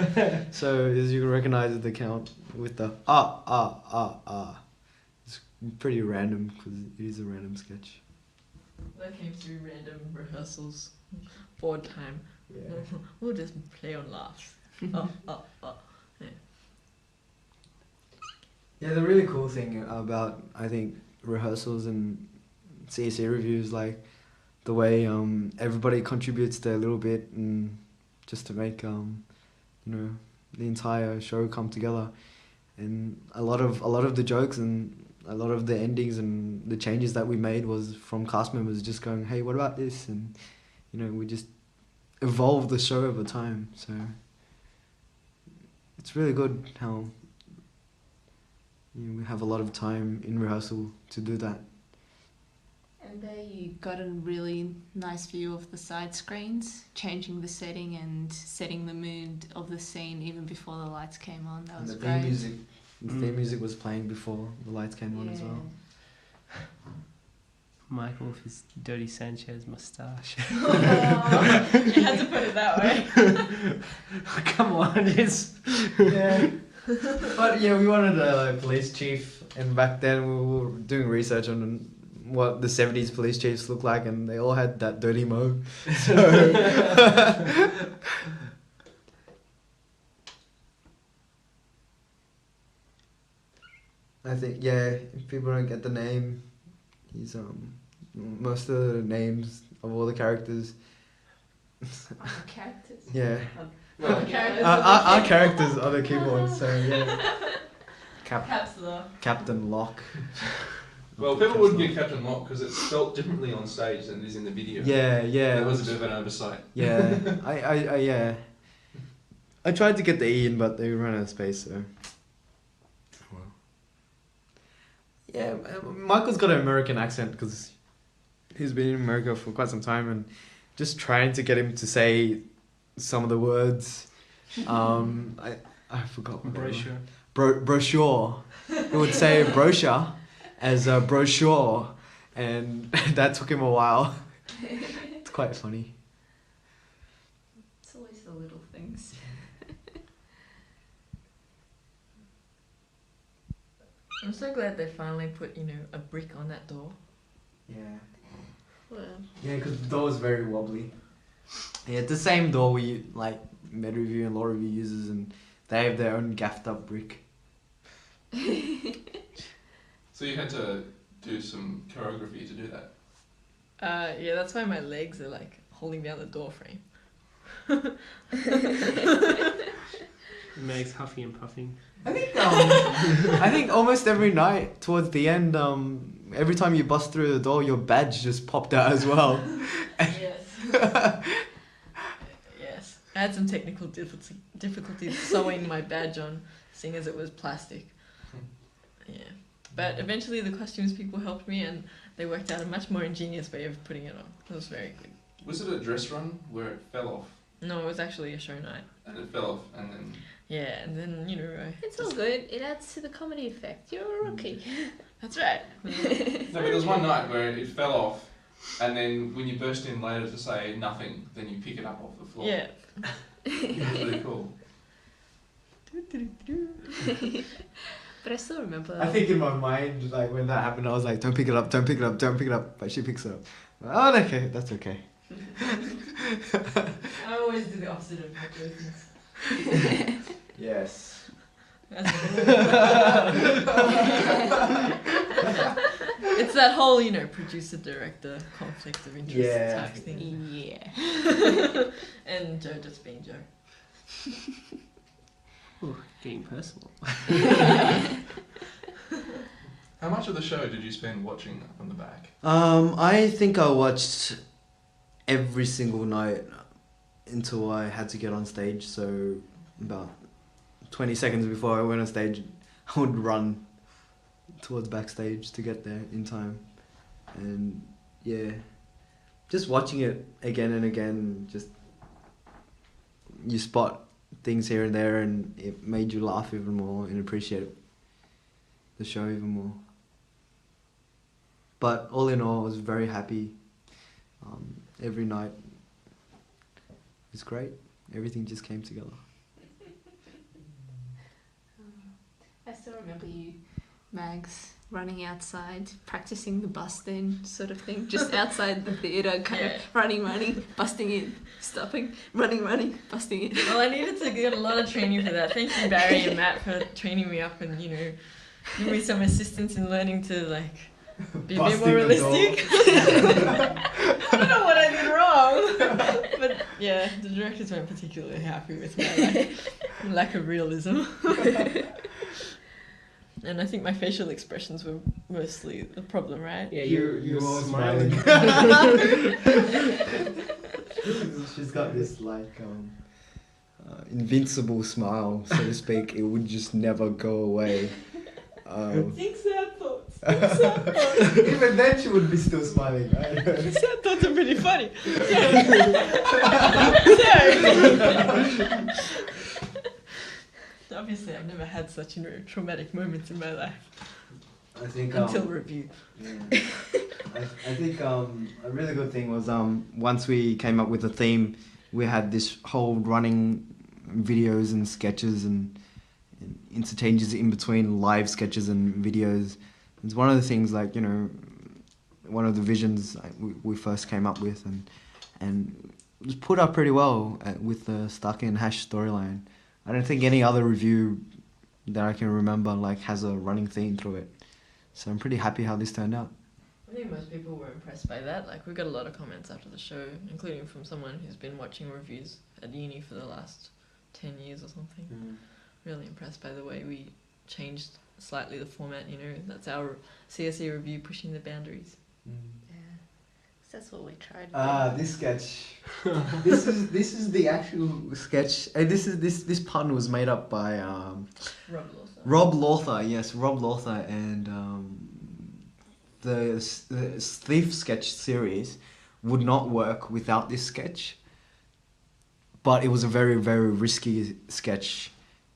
So as you can recognize the Count with the It's pretty random because it is a random sketch. That came through random rehearsals, board time. Yeah. We'll just play on laughs. Yeah, the really cool thing about I think rehearsals and CSE reviews, like the way everybody contributes their little bit and just to make the entire show come together, and a lot of the jokes and a lot of the endings and the changes that we made was from cast members just going, hey, what about this? And we just evolved the show over time. So it's really good how we have a lot of time in rehearsal to do that. And there you got a really nice view of the side screens, changing the setting and setting the mood of the scene even before the lights came on. That was great. The theme music was playing before the lights came on as well. Michael with his dirty Sanchez moustache. Oh, you had to put it that way. Come on, it's Yeah. But yeah, we wanted a police chief, and back then we were doing research on what the 70s police chiefs look like, and they all had that dirty mo. So I think, yeah, if people don't get the name, he's most of the names of all the characters. Characters. Yeah. Well, characters Our characters are the keyboards, so yeah. Caps lock. Captain Lock. Well, people wouldn't get Captain Lock because it's spelt differently on stage than it is in the video. Yeah. That was a bit of an oversight. Yeah, yeah. I tried to get the E in, but they ran out of space, so. Yeah, Michael's got an American accent because he's been in America for quite some time, and just trying to get him to say some of the words. I forgot. What brochure. Brochure. He would say brochure as a brochure, and that took him a while. It's quite funny. It's always the little things. I'm so glad they finally put, a brick on that door. Yeah. Well, Yeah, because the door is very wobbly. Yeah, it's the same door we Med Review and Law Review uses, and they have their own gaffed up brick. So you had to do some choreography to do that. yeah, that's why my legs are holding down the door frame. It makes huffy and puffing. I think almost every night towards the end, every time you bust through the door, your badge just popped out as well. Yes. Yes. I had some technical difficulties sewing my badge on, seeing as it was plastic. Yeah. But eventually the costumes people helped me, and they worked out a much more ingenious way of putting it on. It was very good. Was it a dress run where it fell off? No, it was actually a show night. And it fell off, and then... Yeah, and then, It's all good. It adds to the comedy effect. You're a rookie. That's right. No, but there was one night where it fell off, and then when you burst in later to say nothing, then you pick it up off the floor. Yeah. It was really cool. But I still remember. I think in my mind, when that happened, I was like, don't pick it up, don't pick it up, don't pick it up. But she picks it up. Oh, okay, that's okay. I always do the opposite of my business. Yes. It's that whole, producer-director conflict of interest Yeah. type thing. Yeah. And Joe just being Joe. Ooh, getting personal. How much of the show did you spend watching up on the back? I think I watched every single night until I had to get on stage, so about 20 seconds before I went on stage, I would run towards backstage to get there in time. And yeah, just watching it again and again, just you spot things here and there, and it made you laugh even more and appreciate the show even more. But all in all, I was very happy. Every night was great. Everything just came together. I still remember you, Mags, running outside, practicing the busting sort of thing, just outside the theatre, kind of running, busting in, stopping, running, busting in. Well, I needed to get a lot of training for that. Thank you, Barry and Matt, for training me up and, give me some assistance in learning to, be a bit more realistic. I don't know what I did wrong. But, yeah, the directors weren't particularly happy with my lack of realism. And I think my facial expressions were mostly the problem, right? Yeah, you're smiling. She's got this invincible smile, so to speak. It would just never go away. Think sad thoughts. Even then, she would be still smiling. Right? Sad thoughts are pretty funny. Obviously, I've never had such traumatic moments in my life. I think until review. Yeah. I think a really good thing was once we came up with a theme, we had this whole running videos and sketches and interchanges in between live sketches and videos. It's one of the things one of the visions we first came up with and it was put up pretty well with the Stuck in Hash storyline. I don't think any other review that I can remember has a running theme through it. So I'm pretty happy how this turned out. I think most people were impressed by that. We got a lot of comments after the show, including from someone who's been watching reviews at uni for the last 10 years or something. Really impressed by the way we changed slightly the format, That's our CSE Revue pushing the boundaries. Yeah, that's what we tried. This sketch. this is the actual sketch. This pun was made up by Rob Lawther. Yes, Rob Lawther, and the Thief sketch series would not work without this sketch. But it was a very, very risky sketch.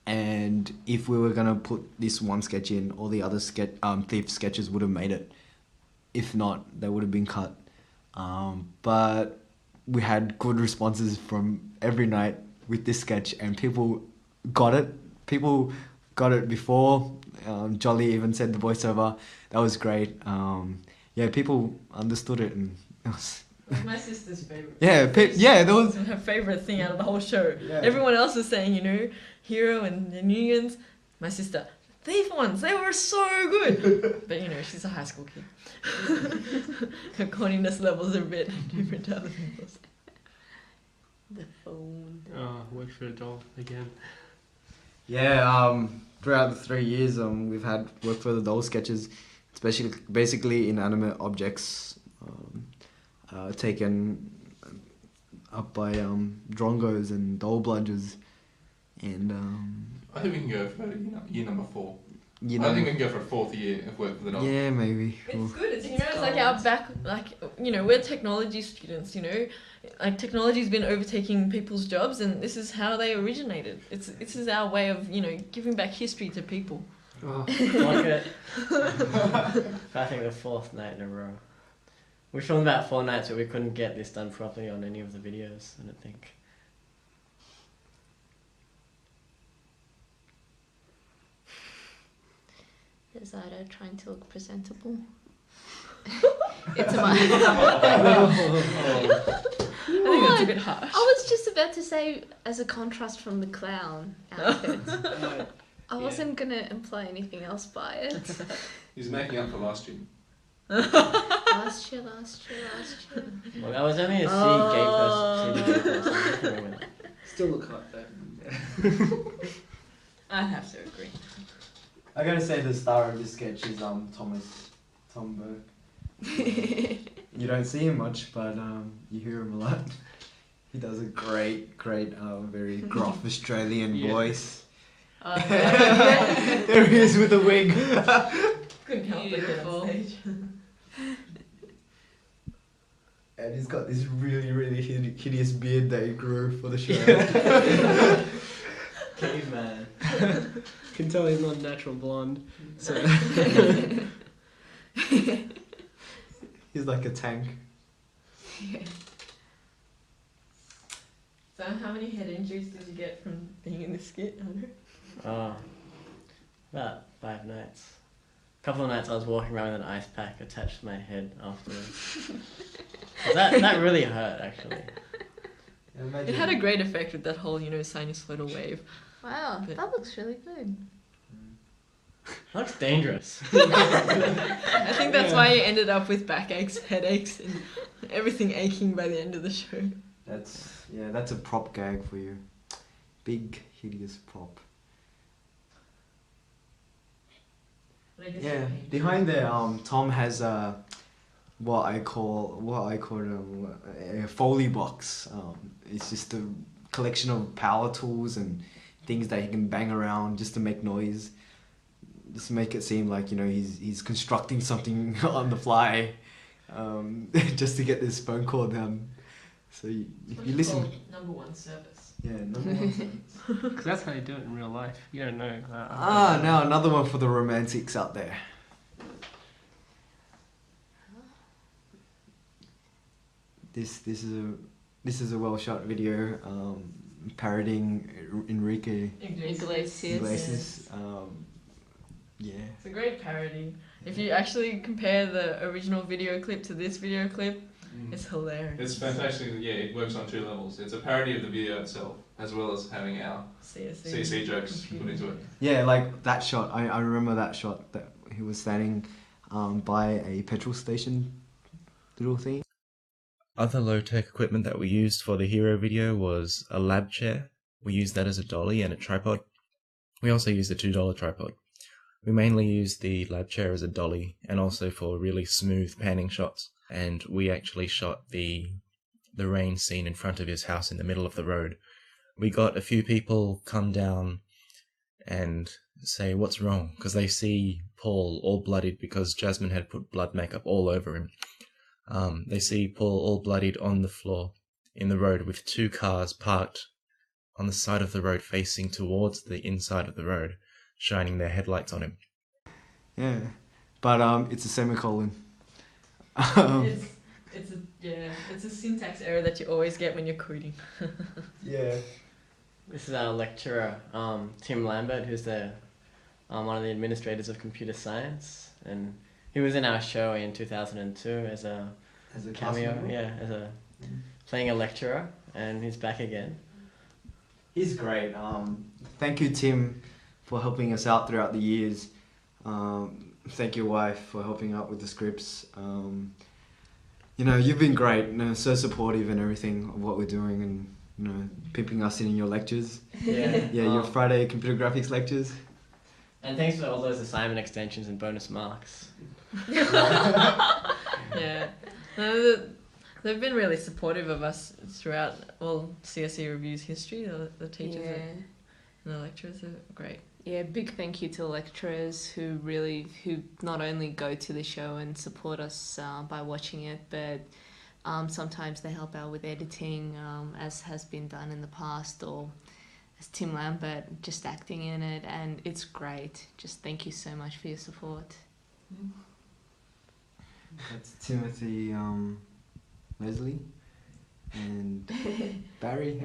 And if we were going to put this one sketch in, all the other Thief sketches would have made it. If not, they would have been cut. But we had good responses from every night with this sketch, and people got it. People got it before. Jolly even said the voiceover. That was great. People understood it, and it was... my sister's favourite. That was her favourite thing out of the whole show. Yeah. Everyone else was saying, Hero and the Unions. My sister, Thief ones, they were so good. But she's a high school kid. Her corniness levels are a bit different to other people's. The phone. Oh, work for a doll again. Yeah, throughout the 3 years, we've had work for the doll sketches, especially basically inanimate objects taken up by drongos and doll bludgers, and I think we can go for year number 4. I think we can go for a 4th year of work for the doll. Yeah, maybe. It's good. It's our back. We're technology students. Technology's been overtaking people's jobs, and this is how they originated. This is our way of giving back history to people. Oh. I think the 4th night in a row. We filmed about 4 nights, but we couldn't get this done properly on any of the videos, I don't think. Is Ida trying to look presentable? It's a I think that's a bit harsh. I was just about to say, as a contrast from the clown outfit. I wasn't going to imply anything else by it. He's making up for last year. Last year. Well, that was only a gay person. Still look hot though. I have to agree. I gotta say the star of this sketch is Tom Burke. You don't see him much, but you hear him a lot. He does a great, very gruff Australian voice. There he is with the wig. Couldn't help but get on stage. And he's got this really, really hideous beard that he grew for the show. Caveman. Can tell he's not a natural blonde. So He's like a tank. So how many head injuries did you get from being in this skit, Andrew? About 5 nights. A couple of nights I was walking around with an ice pack attached to my head afterwards. that really hurt, actually. It had a great effect with that whole, sinusoidal wave. Wow, But- that looks really good. Looks dangerous. I think that's why you ended up with backaches, headaches, and everything aching by the end of the show. That's a prop gag for you. Big hideous prop. Yeah, behind there, Tom has what I call a Foley box. It's just a collection of power tools and things that he can bang around just to make noise, just to make it seem like he's constructing something on the fly, just to get this phone call done. So if you listen, Number one service. yeah, number one sentence. because that's how you do it in real life. You don't know. Now another one for the romantics out there. This is a well shot video parodying Enrique Iglesias. Yeah. It's a great parody. If you actually compare the original video clip to this video clip, it's hilarious. It's fantastic. Yeah, it works on 2 levels. It's a parody of the video itself, as well as having our CSE jokes put into it. Yeah, like that shot. I remember that shot that he was standing by a petrol station little thing. Other low-tech equipment that we used for the hero video was a lab chair. We used that as a dolly and a tripod. We also used a $2 tripod. We mainly used the lab chair as a dolly and also for really smooth panning shots. And we actually shot the rain scene in front of his house in the middle of the road. We got a few people come down and say, "What's wrong?" because they see Paul all bloodied because Jasmine had put blood makeup all over him. They see Paul all bloodied on the floor in the road with 2 cars parked on the side of the road facing towards the inside of the road, shining their headlights on him. Yeah, but it's a semicolon. It's a syntax error that you always get when you're coding. Yeah. This is our lecturer, Tim Lambert, who's the one of the administrators of computer science, and he was in our show in 2002 as a cameo, playing a lecturer, and he's back again. He's great. Thank you, Tim, for helping us out throughout the years. Thank your wife for helping out with the scripts. You've been great, so supportive and everything of what we're doing, and pimping us in your lectures. Yeah. Your Friday computer graphics lectures. And thanks for all those assignment extensions and bonus marks. Yeah. No, they've been really supportive of us throughout all CSE Revue's history. The teachers and the lecturers are great. Yeah, big thank you to the lecturers who not only go to the show and support us by watching it, but sometimes they help out with editing, as has been done in the past, or as Tim Lambert just acting in it, and it's great. Just thank you so much for your support. That's Timothy, Leslie, and Barry.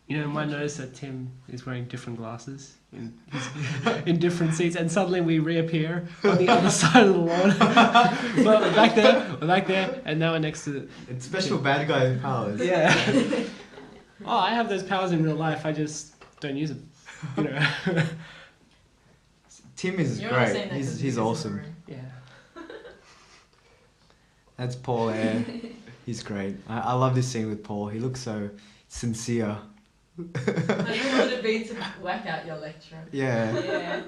You might notice that Tim is wearing different glasses in different seats, and suddenly we reappear on the other side of the lawn. But we're back there, and now we're next to. It's special bad guy powers. Yeah. Oh, I have those powers in real life. I just don't use them. Tim is great. He's awesome. Yeah. That's Paul Air. He's great. I love this scene with Paul. He looks so sincere. How would it be to whack out your lecturer? Yeah.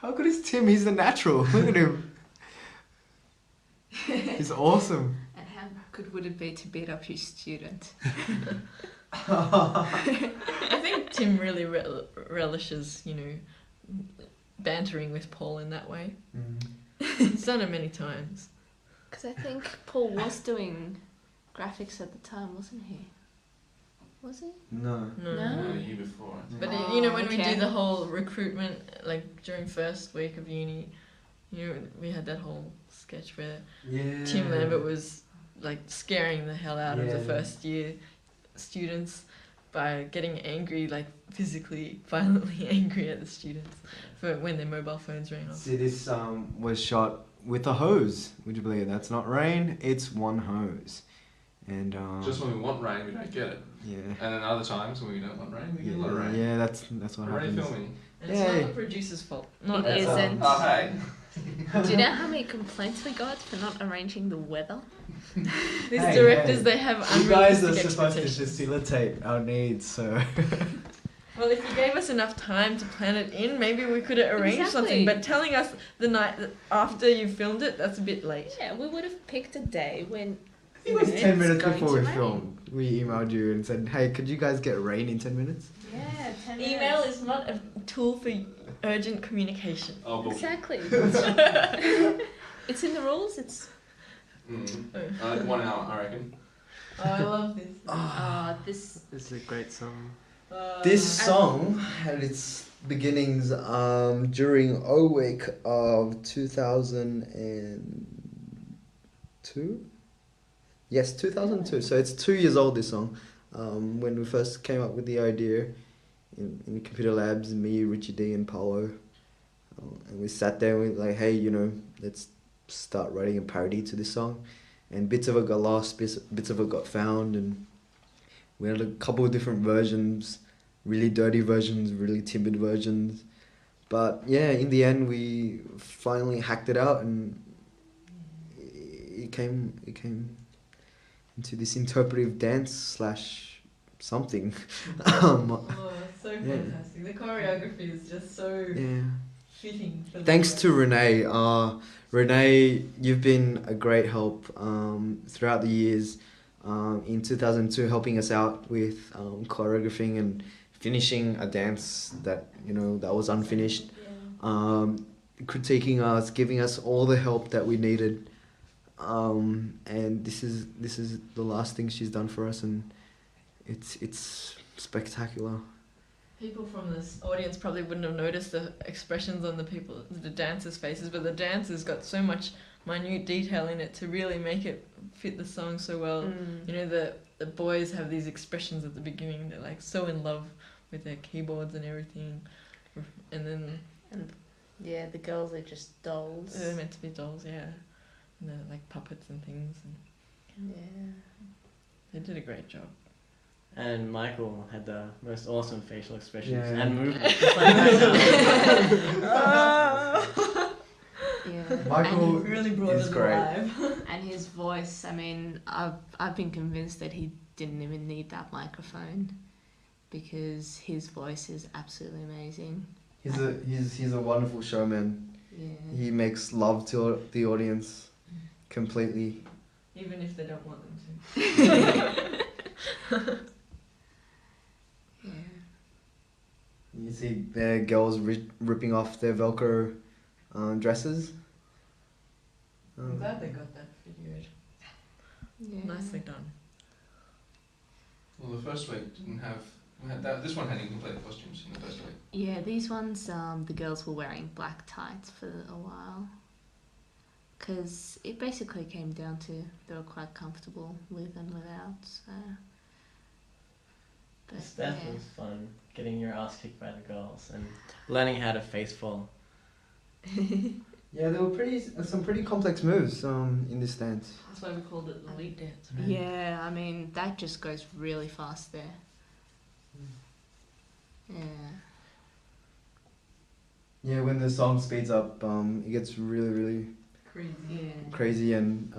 How good is Tim? He's the natural. Look at him. He's awesome. And how good would it be to beat up your student? I think Tim really relishes, bantering with Paul in that way. He's done it many times. Because I think Paul was doing graphics at the time, wasn't he? Was he? No. No. The year before. I think. But when we do the whole recruitment, like during first week of uni, we had that whole sketch where Tim Lambert was like scaring the hell out of the first year students by getting angry, like physically, violently angry at the students for when their mobile phones rang off. See, this was shot with a hose. Would you believe that's not rain? It's one hose. And just when we want rain, we don't get it. Yeah. And then other times when we don't want rain, we get a lot of rain. Yeah, that's what happens. Filming. And it's not the producer's fault. It isn't. Oh, hey. Do you know how many complaints we got for not arranging the weather? These directors, they have unrealistic. You guys are supposed to expectations. facilitate our needs, so. Well, if you gave us enough time to plan it in, maybe we could have arranged something. But telling us the night after you filmed it, that's a bit late. Yeah, we would have picked a day when. It was 10 minutes before we filmed. We emailed you and said, hey, could you guys get rain in 10 minutes? Yeah, 10 minutes. Email is not a tool for urgent communication. Oh, exactly. It's in the rules. It's. 1 hour, I reckon. Oh, I love this. This is a great song. This song had its beginnings during O Week of 2002. Yes, 2002. So it's 2 years old, this song. When we first came up with the idea in computer labs, me, Richie D, and Paolo. And we sat there and we were like, hey, let's start writing a parody to this song. And bits of it got lost, bits of it got found, and we had a couple of different versions, really dirty versions, really timid versions. But yeah, in the end, we finally hacked it out, and it came into this interpretive dance / something. Oh, it's so fantastic. The choreography is just so fitting for Thanks to Renee. Renee, you've been a great help throughout the years. In 2002, helping us out with choreographing and finishing a dance that that was unfinished. Critiquing us, giving us all the help that we needed. And this is the last thing she's done for us, and it's spectacular. People from this audience probably wouldn't have noticed the expressions on the dancers' faces, but the dancers got so much minute detail in it to really make it fit the song so well. The boys have these expressions at the beginning. They're like so in love with their keyboards and everything, and the girls are just dolls. They're meant to be dolls, yeah. And they're like puppets and things. And they did a great job. And Michael had the most awesome facial expressions Yeah. and movements. Michael really brought is it great. alive. And his voice, I mean, I've been convinced that he didn't even need that microphone because his voice is absolutely amazing. He's a wonderful showman. Yeah. He makes love to the audience completely. Even if they don't want them to. You see the girls ripping off their Velcro dresses. I'm glad they got that videoed. Yeah. Nicely done. Well, the first week didn't have. We had that. This one had incomplete costumes in the first week. Yeah, these ones, the girls were wearing black tights for a while. Because it basically came down to they were quite comfortable with and without. So. But, That was fun, getting your ass kicked by the girls and learning how to face fall. Yeah, there were some pretty complex moves in this dance. That's why we called it the lead dance, right? Yeah, I mean, that just goes really fast there. Yeah. Yeah, when the song speeds up, it gets really, really crazy, and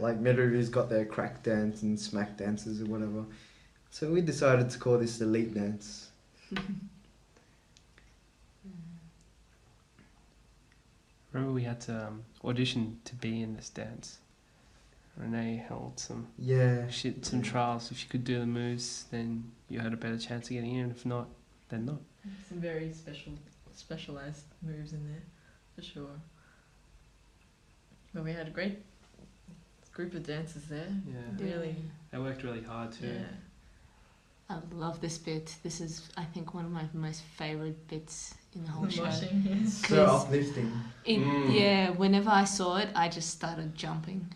like Meadows got their crack dance and smack dances or whatever. So we decided to call this the lead dance. Remember we had to audition to be in this dance. Renee held some Yeah. trials. If you could do the moves, then you had a better chance of getting in. If not, than not. Some very specialized moves in there, for sure. But we had a great group of dancers there. Yeah. Really. They worked really hard too. Yeah. I love this bit. This is, I think, one of my most favourite bits in the whole show. Moshing, yeah. So uplifting. Yeah, whenever I saw it, I just started jumping.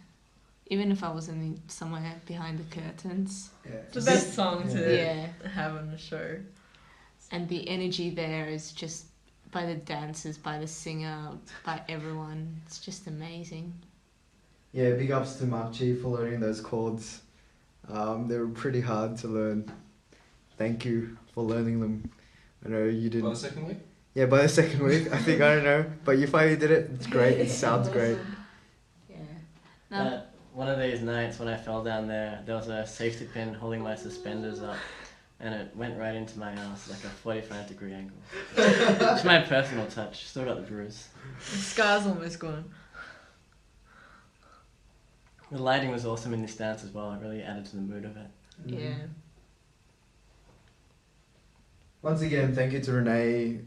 Even if I was somewhere behind the curtains. Yeah. It's the best song to Yeah. have on the show. And the energy there is just by the dancers, by the singer, by everyone. It's just amazing. Yeah, big ups to Marchi for learning those chords. They were pretty hard to learn. Thank you for learning them. I know you didn't. By the second week? Yeah, by the second week. I think, I don't know. But you finally did it. It's great. It sounds great. Yeah. Now, One of these nights when I fell down there was a safety pin holding my suspenders up, and it went right into my ass like a 45-degree angle. It's my personal touch. Still got the bruise. The scar's almost gone. The lighting was awesome in this dance as well. It really added to the mood of it. yeah. Once again, thank you to Renee,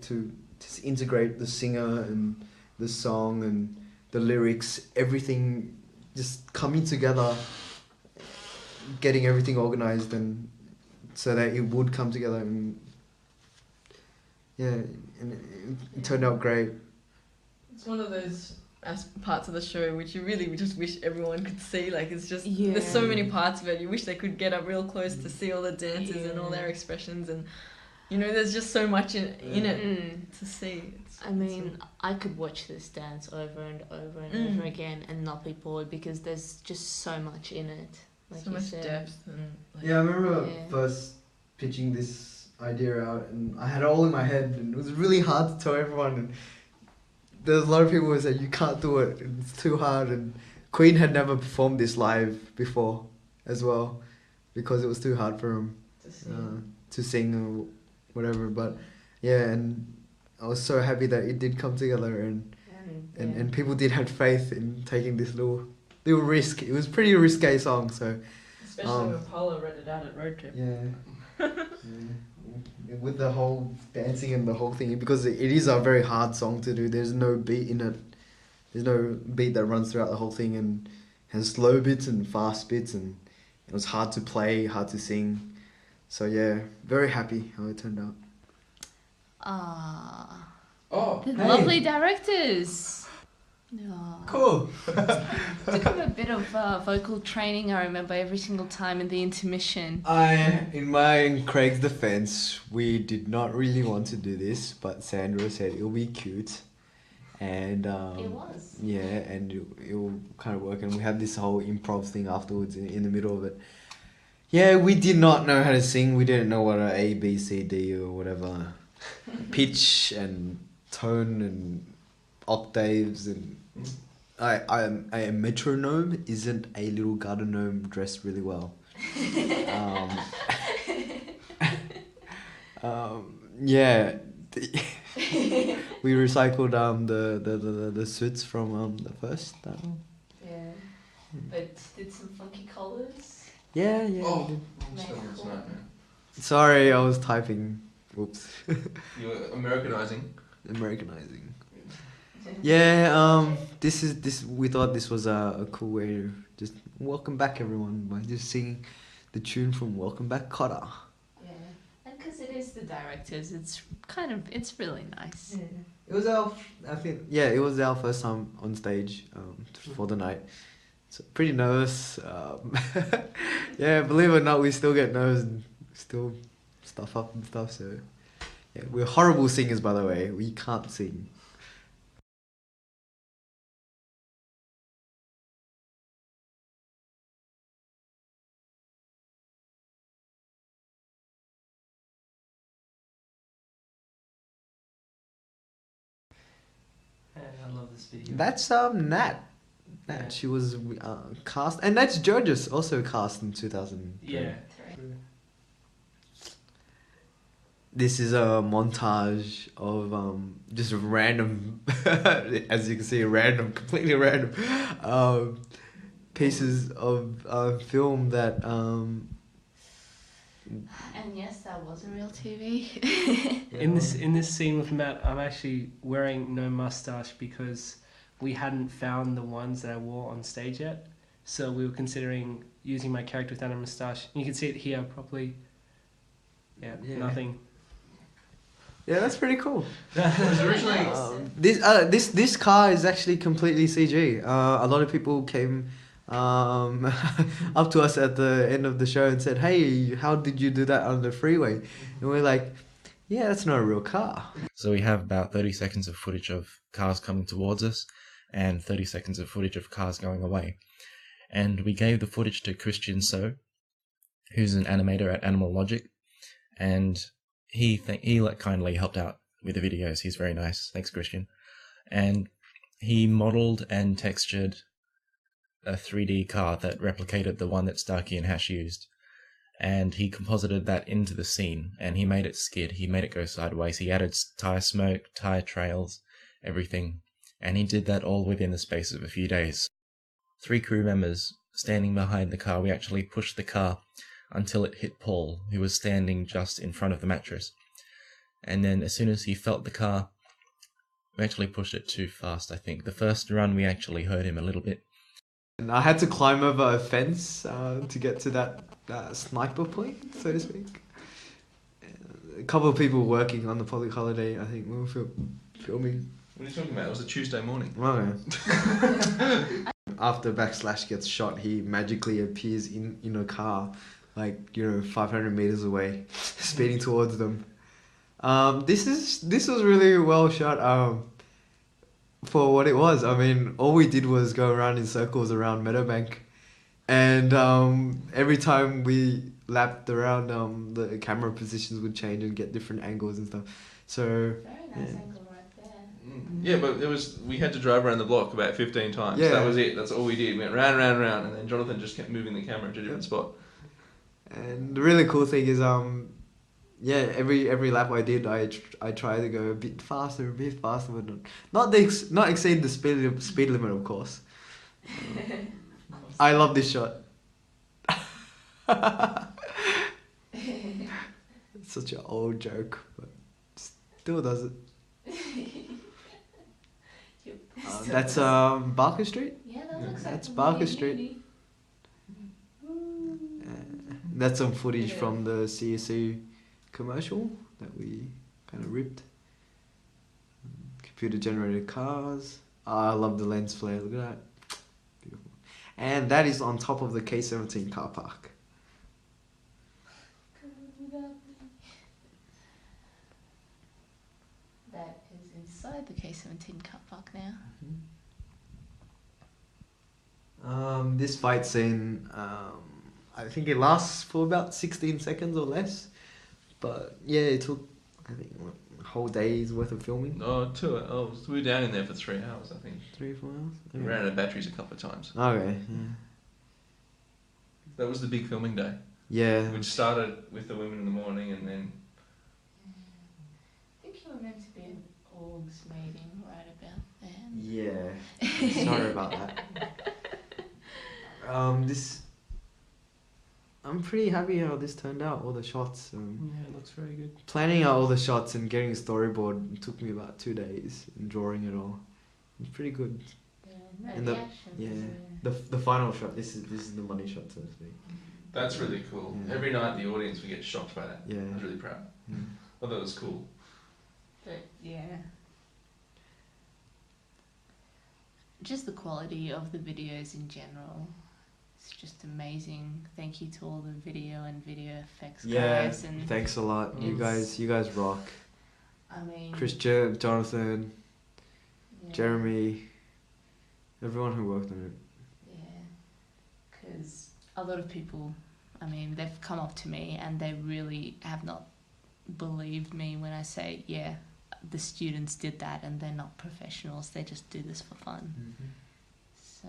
to just integrate the singer and the song and the lyrics, everything just coming together, getting everything organized and so that it would come together and it turned out great. It's one of those parts of the show which you really just wish everyone could see. It's just there's so many parts of it. You wish they could get up real close to see all the dances and all their expressions, and there's just so much in it to see. I could watch this dance over and over and over again and not be bored because there's just so much in it. So much depth. And I remember first pitching this idea out and I had it all in my head and it was really hard to tell everyone, and there's a lot of people who said you can't do it, it's too hard, and Queen had never performed this live before as well because it was too hard for him to sing or whatever, but and I was so happy that it did come together and people did have faith in taking this little risk. It was a pretty risque song, so especially when Paula read it out at Road Trip. With the whole dancing and the whole thing, because it is a very hard song to do. There's no beat in it. There's no beat that runs throughout the whole thing, and has slow bits and fast bits, and it was hard to play, hard to sing. So very happy how it turned out. Lovely directors. Oh. Cool. Took him a bit of vocal training, I remember, every single time in the intermission. In Craig's defense, we did not really want to do this, but Sandra said it'll be cute. And it was. Yeah, and it'll kind of work. And we had this whole improv thing afterwards in the middle of it. Yeah, we did not know how to sing. We didn't know what an A, B, C, D or whatever pitch and tone and octaves and a metronome isn't a little garden gnome dressed really well. We recycled the suits from the first. But did some funky colours. Yeah. Oh, We did. I'm spelling this night, man. Sorry, I was typing. Whoops. You were Americanizing. Yeah, we thought this was a cool way to just welcome back everyone by just singing the tune from Welcome Back Kotter. Yeah, and because it is the directors, it's really nice. Yeah. It was our first time on stage for the night. So pretty nervous. Believe it or not, we still get nervous and still stuff up and stuff. So we're horrible singers, by the way. We can't sing. I love this video. That's Nat. She was cast, and that's Georges also cast in 2000. Yeah. This is a montage of just random, as you can see, completely random pieces of film that And yes, that was a real TV. In this scene with Matt, I'm actually wearing no mustache because we hadn't found the ones that I wore on stage yet. So we were considering using my character without a mustache. You can see it here properly. Yeah. Nothing. Yeah, that's pretty cool. It was originally This car is actually completely CG. A lot of people came up to us at the end of the show and said, "Hey, how did you do that on the freeway?" And we're like, "Yeah, that's not a real car." So we have about 30 seconds of footage of cars coming towards us and 30 seconds of footage of cars going away. And we gave the footage to Christian So, who's an animator at Animal Logic, and he kindly helped out with the videos. He's very nice. Thanks, Christian. And he modeled and textured a 3D car that replicated the one that Starkey and Hash used. And he composited that into the scene, and he made it skid. He made it go sideways. He added tire smoke, tire trails, everything. And he did that all within the space of a few days. 3 crew members standing behind the car. We actually pushed the car until it hit Paul, who was standing just in front of the mattress. And then as soon as he felt the car, we actually pushed it too fast, I think. The first run, we actually hurt him a little bit. And I had to climb over a fence to get to that sniper point, so to speak. A couple of people working on the public holiday, I think, we were filming. What are you talking about? It was a Tuesday morning. Okay. After Backslash gets shot, he magically appears in a car, 500 meters away, speeding towards them. This was really well shot. For what it was. I mean, all we did was go around in circles around Meadowbank, and every time we lapped around, the camera positions would change and get different angles and stuff. So Very nice angle right there. Yeah, but we had to drive around the block about 15 times. Yeah. That was it. That's all we did. We went round, and then Jonathan just kept moving the camera to a different spot. And the really cool thing is, every lap I did, I tried to go a bit faster, but not exceed the speed limit, of course. I love this shot. It's such an old joke, but still does it. That's Barker Street. Yeah, that looks like That's a Barker really Street. beauty. That's some footage from the CSE commercial that we kind of ripped. Computer generated cars. I love the lens flare. Look at that. Beautiful. And that is on top of the K17 car park. That is inside the K17 car park now. This fight scene, I think it lasts for about 16 seconds or less. But yeah, it took, I think, a whole day's worth of filming. Oh, 2 hours. We were down in there for 3 hours, I think. 3 or 4 hours? We ran out of batteries a couple of times. Okay, yeah. That was the big filming day. Yeah. Which started with the women in the morning, and then... I think you were meant to be an orgs meeting right about then. Yeah. Sorry about that. I'm pretty happy how this turned out, all the shots. Yeah, it looks very good. Planning out all the shots and getting a storyboard took me about 2 days, and drawing it all. It's pretty good. Yeah, no, And the the- action yeah. was really... The final shot, this is the money shot, so to speak. That's really cool. Yeah. Every night the audience would get shocked by that. Yeah. I was really proud. Mm. I thought it was cool. But yeah. Just the quality of the videos in general. It's just amazing. Thank you to all the video and video effects guys. And Thanks a lot. You guys rock. I mean, Christian, Jonathan, yeah, Jeremy, everyone who worked on it. Yeah, because a lot of people, I mean, they've come up to me and they really have not believed me when I say, yeah, the students did that and they're not professionals. They just do this for fun. Mm-hmm. So,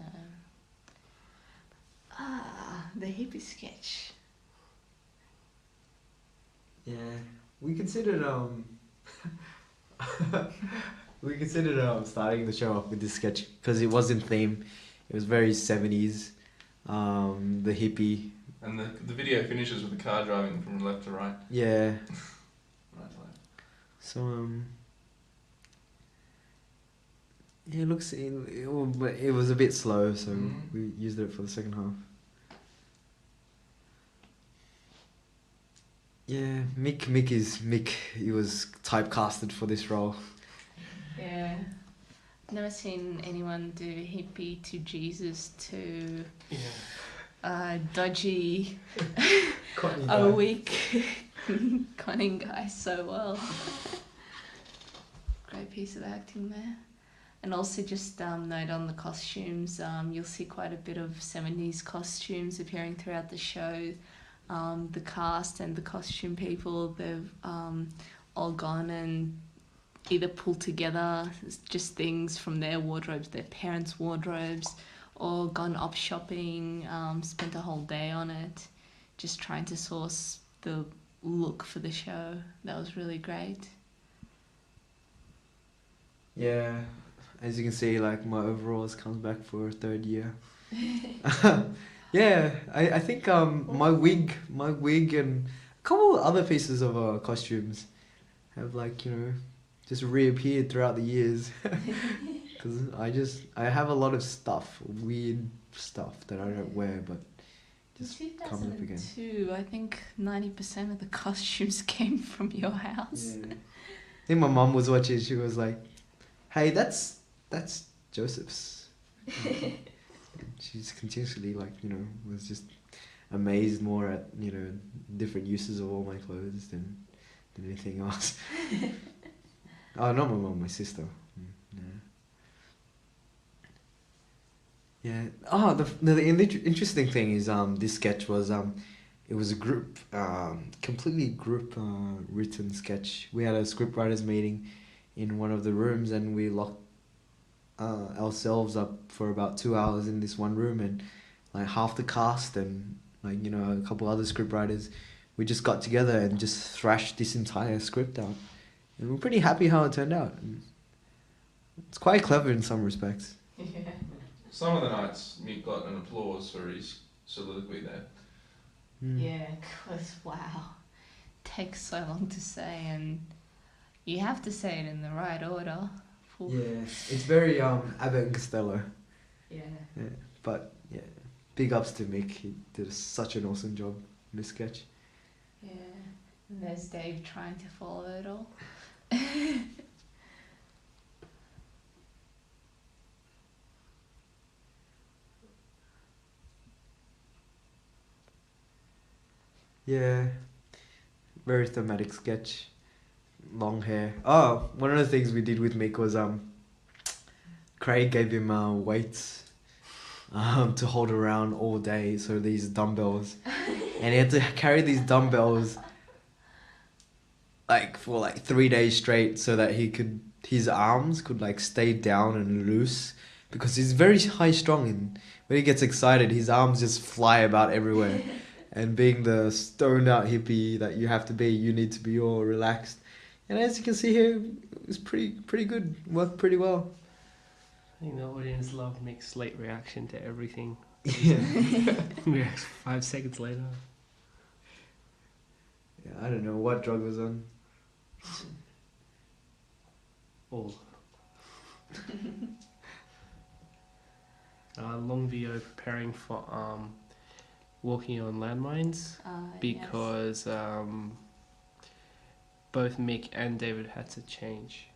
the hippie sketch. Yeah, we considered starting the show off with this sketch because it was in theme. It was very 70s, the hippie And the video finishes with the car driving from left to right. Yeah. Right to left. So yeah, it looks it was a bit slow, so we used it for the second half. Yeah, Mick. He was typecasted for this role. Yeah. Never seen anyone do hippie to Jesus to dodgy a weak conning guy so well. Great piece of acting there. And also just note on the costumes, you'll see quite a bit of 70s costumes appearing throughout the show. The cast and the costume people, they've all gone and either pulled together just things from their wardrobes, their parents' wardrobes, or gone op shopping, spent a whole day on it, just trying to source the look for the show. That was really great. Yeah, as you can see, like my overalls comes back for a third year. Yeah, I think my wig and a couple of other pieces of costumes have like, you know, just reappeared throughout the years. Because I have a lot of stuff, weird stuff that I don't wear, but just comes up again. 2002, I think 90% of the costumes came from your house. Yeah. I think my mum was watching. She was like, "Hey, that's Joseph's." She's continuously like, you know, was just amazed more at, you know, different uses of all my clothes than anything else. Oh, not my mum, my sister. Yeah. Oh, the interesting thing is this sketch was it was a group completely group written sketch. We had a scriptwriters meeting in one of the rooms, and we locked ourselves up for about 2 hours in this one room, and like half the cast and like, you know, a couple other scriptwriters, we just got together and just thrashed this entire script out, and we're pretty happy how it turned out. It's quite clever in some respects. Yeah. Some of the nights Mick got an applause for his soliloquy there. Yeah, because wow, takes so long to say, and you have to say it in the right order. Yeah, it's very Abbott and Costello. Yeah. But yeah, big ups to Mick. He did such an awesome job in this sketch. Yeah, and there's Dave trying to follow it all. Yeah, very thematic sketch. Long hair. Oh, one of the things we did with Mick was Craig gave him weights to hold around all day. So these dumbbells, and he had to carry these dumbbells like for like 3 days straight, so that his arms could like stay down and loose, because he's very high strung, and when he gets excited, his arms just fly about everywhere. And being the stoned out hippie that you have to be, you need to be all relaxed. And as you can see here, it was pretty good. Worked pretty well. I think the audience loved Mick's late reaction to everything. Yeah. Reacts 5 seconds later. Yeah, I don't know what drug was on. All. Long video preparing for walking on landmines, because both Mick and David had to change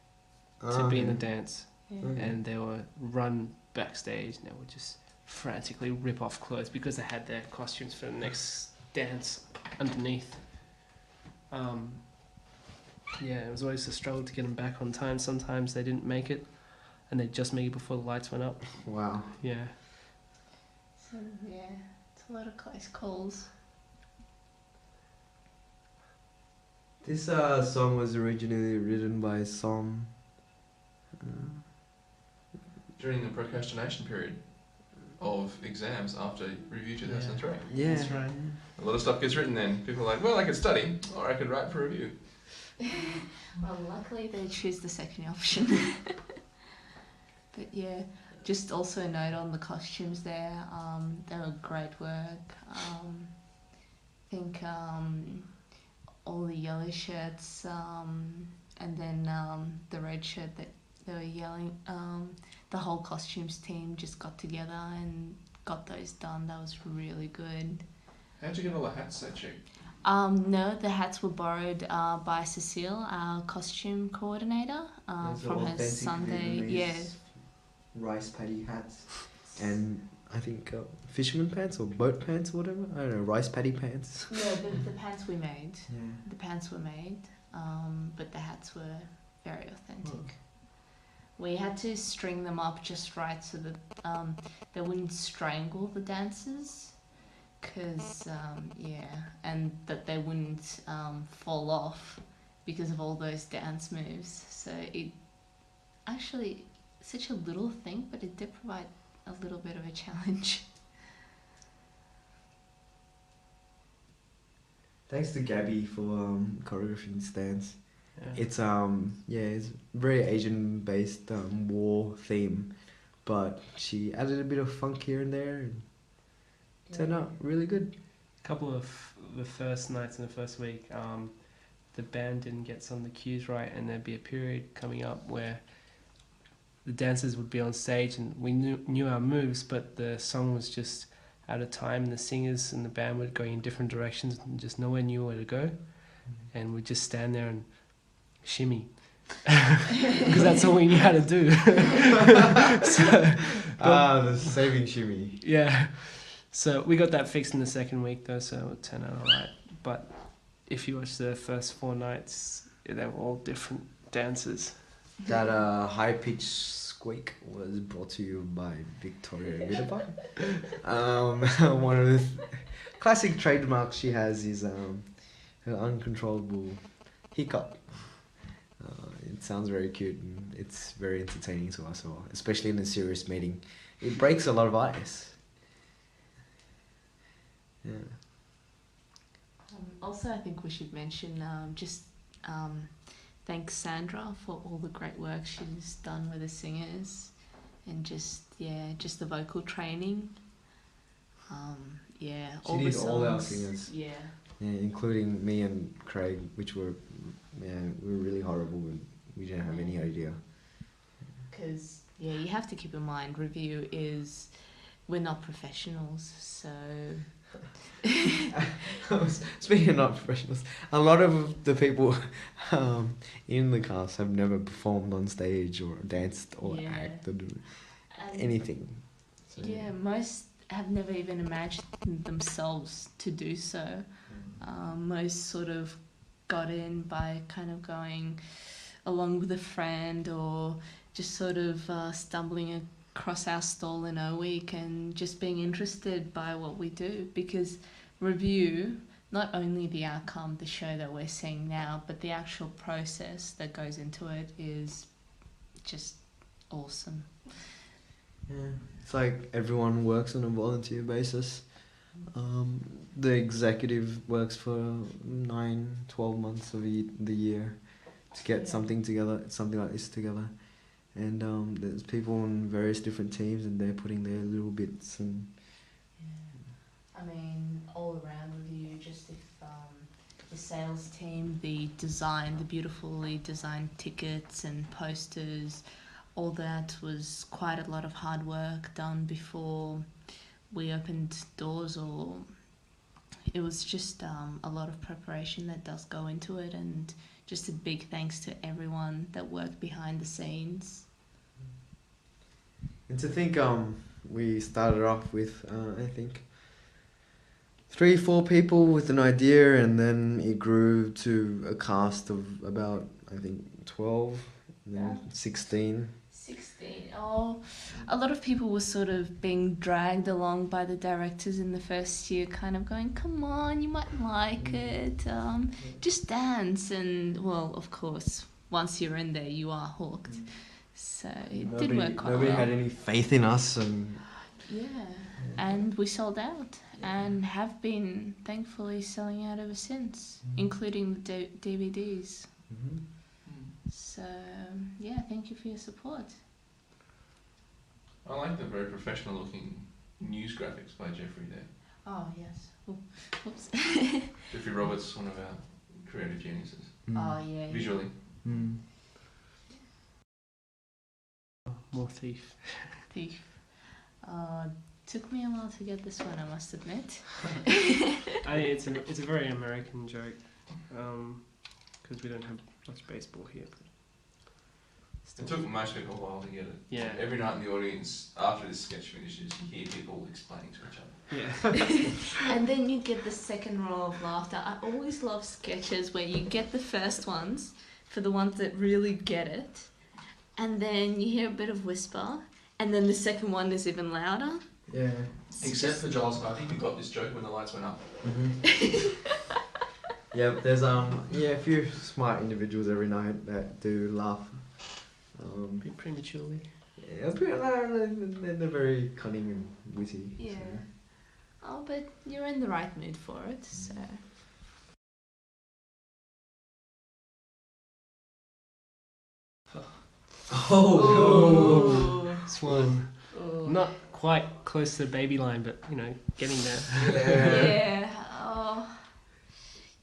to be in the dance, and they were run backstage, and they would just frantically rip off clothes because they had their costumes for the next dance underneath. Yeah, it was always a struggle to get them back on time. Sometimes they didn't make it, and they'd just make it before the lights went up. Wow. Yeah. So yeah, it's a lot of close calls. This song was originally written by Som. During the procrastination period of exams after Revue 2003. Yeah. That's right. A lot of stuff gets written then. People are like, well, I could study, or I could write for Revue. Well, luckily they choose the second option. But yeah, just also a note on the costumes there. They were great work. think all the yellow shirts and then the red shirt that they were yelling. The whole costumes team just got together and got those done. That was really good. How'd you get all the hats so cheap? No, the hats were borrowed by Cecile, our costume coordinator, from her Sunday. Yeah. Rice paddy hats, and I think fisherman pants or boat pants or whatever. I don't know, rice paddy pants. Yeah, the pants we made. Yeah. The pants were made, but the hats were very authentic. We had to string them up just right so that they wouldn't strangle the dancers. Because, and that they wouldn't fall off because of all those dance moves. So it actually, such a little thing, but it did provide a little bit of a challenge. Thanks to Gabby for choreographing this dance. Yeah. It's very Asian based war theme, but she added a bit of funk here and there. And turned out really good. A couple of the first nights in the first week, the band didn't get some of the cues right, and there'd be a period coming up where the dancers would be on stage and we knew our moves, but the song was just out of time, and the singers and the band were going in different directions and just nowhere knew where to go, and we'd just stand there and shimmy because that's all we knew how to do. The saving shimmy. Yeah. So we got that fixed in the second week though, so it turned out alright. But if you watch the first 4 nights, they were all different dances. That high-pitched squeak was brought to you by Victoria Ritterbuck. One of the classic trademarks she has is her uncontrollable hiccup. It sounds very cute and it's very entertaining to us all, especially in a serious meeting. It breaks a lot of ice. Yeah. Also, I think we should mention thank Sandra for all the great work she's done with the singers, and just the vocal training. She all did the all our songs. singers. Yeah, including me and Craig, which were really horrible. We didn't have any idea. because you have to keep in mind, Revue is, we're not professionals, so. Speaking of not professionals, a lot of the people in the cast have never performed on stage or danced or acted anything. So, most have never even imagined themselves to do so. Most sort of got in by kind of going along with a friend or just sort of stumbling across our stall in a week and just being interested by what we do, because Revue, not only the outcome, the show that we're seeing now, but the actual process that goes into it is just awesome. It's like everyone works on a volunteer basis. The executive works for 9-12 months of the year to get something like this together. And there's people on various different teams and they're putting their little bits and... I mean, all around Revue, just if the sales team, the beautifully designed tickets and posters, all that was quite a lot of hard work done before we opened doors, or it was just a lot of preparation that does go into it, and just a big thanks to everyone that worked behind the scenes. And to think we started off with, I think, 3-4 people with an idea, and then it grew to a cast of about, I think, 12, and then 16. 16. Oh, a lot of people were sort of being dragged along by the directors in the first year, kind of going, come on, you might like it, just dance. And, well, of course, once you're in there, you are hooked. So it did work quite well. Nobody had any faith in us. And we sold out and have been, thankfully, selling out ever since, including the DVDs. Mm-hmm. So, thank you for your support. I like the very professional looking news graphics by Jeffrey there. Oh, yes. Oops. Jeffrey Roberts, one of our creative geniuses. Oh, yeah. Visually. More thief. Thief. Took me a while to get this one, I must admit. It's a very American joke, because we don't have much baseball here. It took most people a while to get it. Yeah. Every night in the audience, after this sketch finishes, you hear people explaining to each other. Yeah. And then you get the second row of laughter. I always love sketches where you get the first ones for the ones that really get it, and then you hear a bit of whisper, and then the second one is even louder. Yeah. Except for Giles, I think we got this joke when the lights went up. Yeah, but there's a few smart individuals every night that do laugh. A bit prematurely. Yeah, they're very cunning and witty. Yeah. Oh, but you're in the right mood for it, so. Oh, this one. Oh. Not quite close to the baby line, but getting there. Yeah. Oh.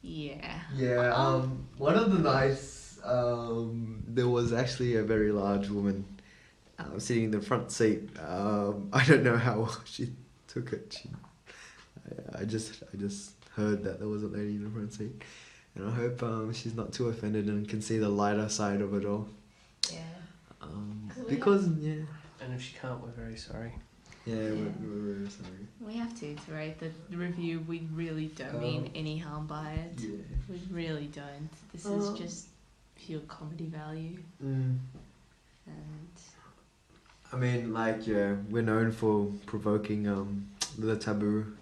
Yeah. Yeah. One of the nights, there was actually a very large woman sitting in the front seat. I don't know how she took it. I just heard that there was a lady in the front seat, and I hope she's not too offended and can see the lighter side of it all. Yeah. Because And if she can't, we're very sorry. yeah, we're really sorry. We have to iterate the review. We really don't mean any harm by it. Yeah. We really don't. This is just pure comedy value. Mm. And I mean, like, yeah, we're known for provoking the taboo.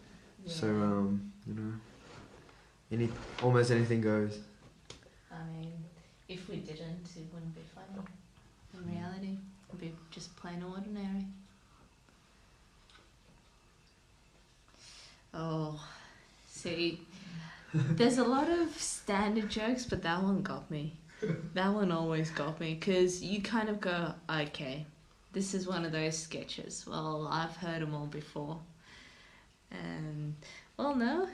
yeah. So almost anything goes. I mean, if we didn't, it wouldn't be funny. In reality, it'd be just plain ordinary. Oh, see, there's a lot of standard jokes, but that one got me. That one always got me, because you kind of go, okay, this is one of those sketches. Well, I've heard them all before. And, well, no,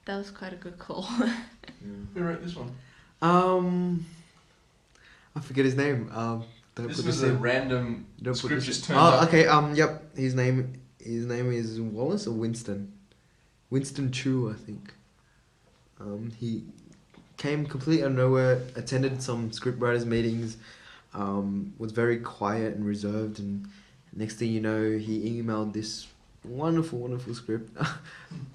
that was quite a good call. Who wrote this one? I forget his name. Don't This put was this a in. random Don't put script this just in. turned up. Okay. Yep. His name is Wallace or Winston. Winston Chu, I think. He came completely out of nowhere. Attended some scriptwriters meetings. Was very quiet and reserved, and next thing you know, he emailed this wonderful script.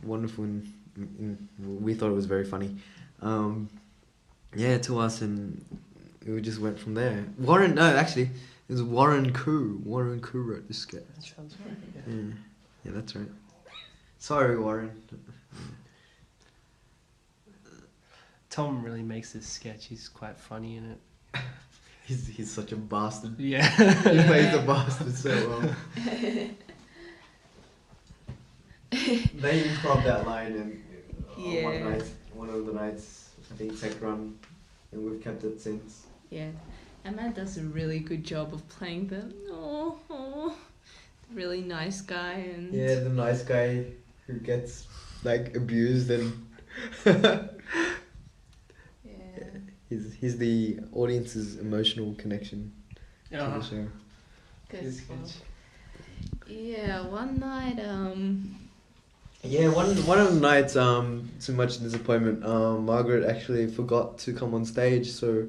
Wonderful, and we thought it was very funny. To us, and we just went from there. Actually, it was Warren Koo. Warren Koo wrote this sketch. That sounds right. Yeah, that's right. Sorry, Warren. Tom really makes this sketch. He's quite funny in it. He's such a bastard. Yeah. He plays the bastard so well. They improv that line in one of the nights, I think second run, and we've kept it since. Yeah, and Matt does a really good job of playing the really nice guy and the nice guy who gets like abused and he's the audience's emotional connection to the show. Good. Yeah, one night one of the nights, to much disappointment, Margaret actually forgot to come on stage, so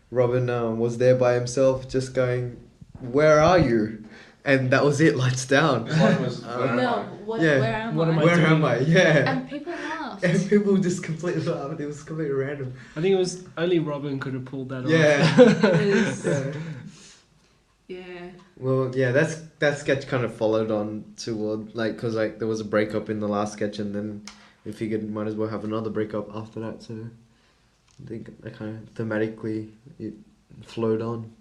Robin was there by himself, just going, "Where are you?" And that was it. Lights down. This one was where am I? Where am I? Yeah. And people laughed. And people just completely laughed. It was completely random. I think it was only Robin could have pulled that off. Yeah. Yeah. Well, yeah, that sketch kind of followed on toward, because there was a breakup in the last sketch, and then we figured might as well have another breakup after that, so I think that kind of thematically it flowed on.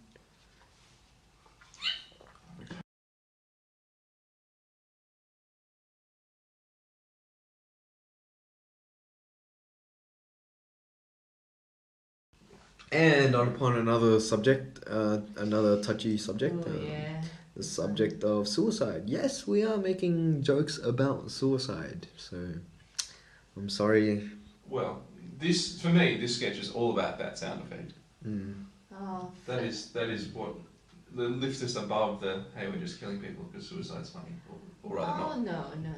And upon another subject, another touchy subject. Oh, yeah. the subject of suicide. Yes, we are making jokes about suicide. So, I'm sorry. Well, for me, this sketch is all about that sound effect. Oh, That is what lifts us above the hey, we're just killing people because suicide's funny, or rather not. no.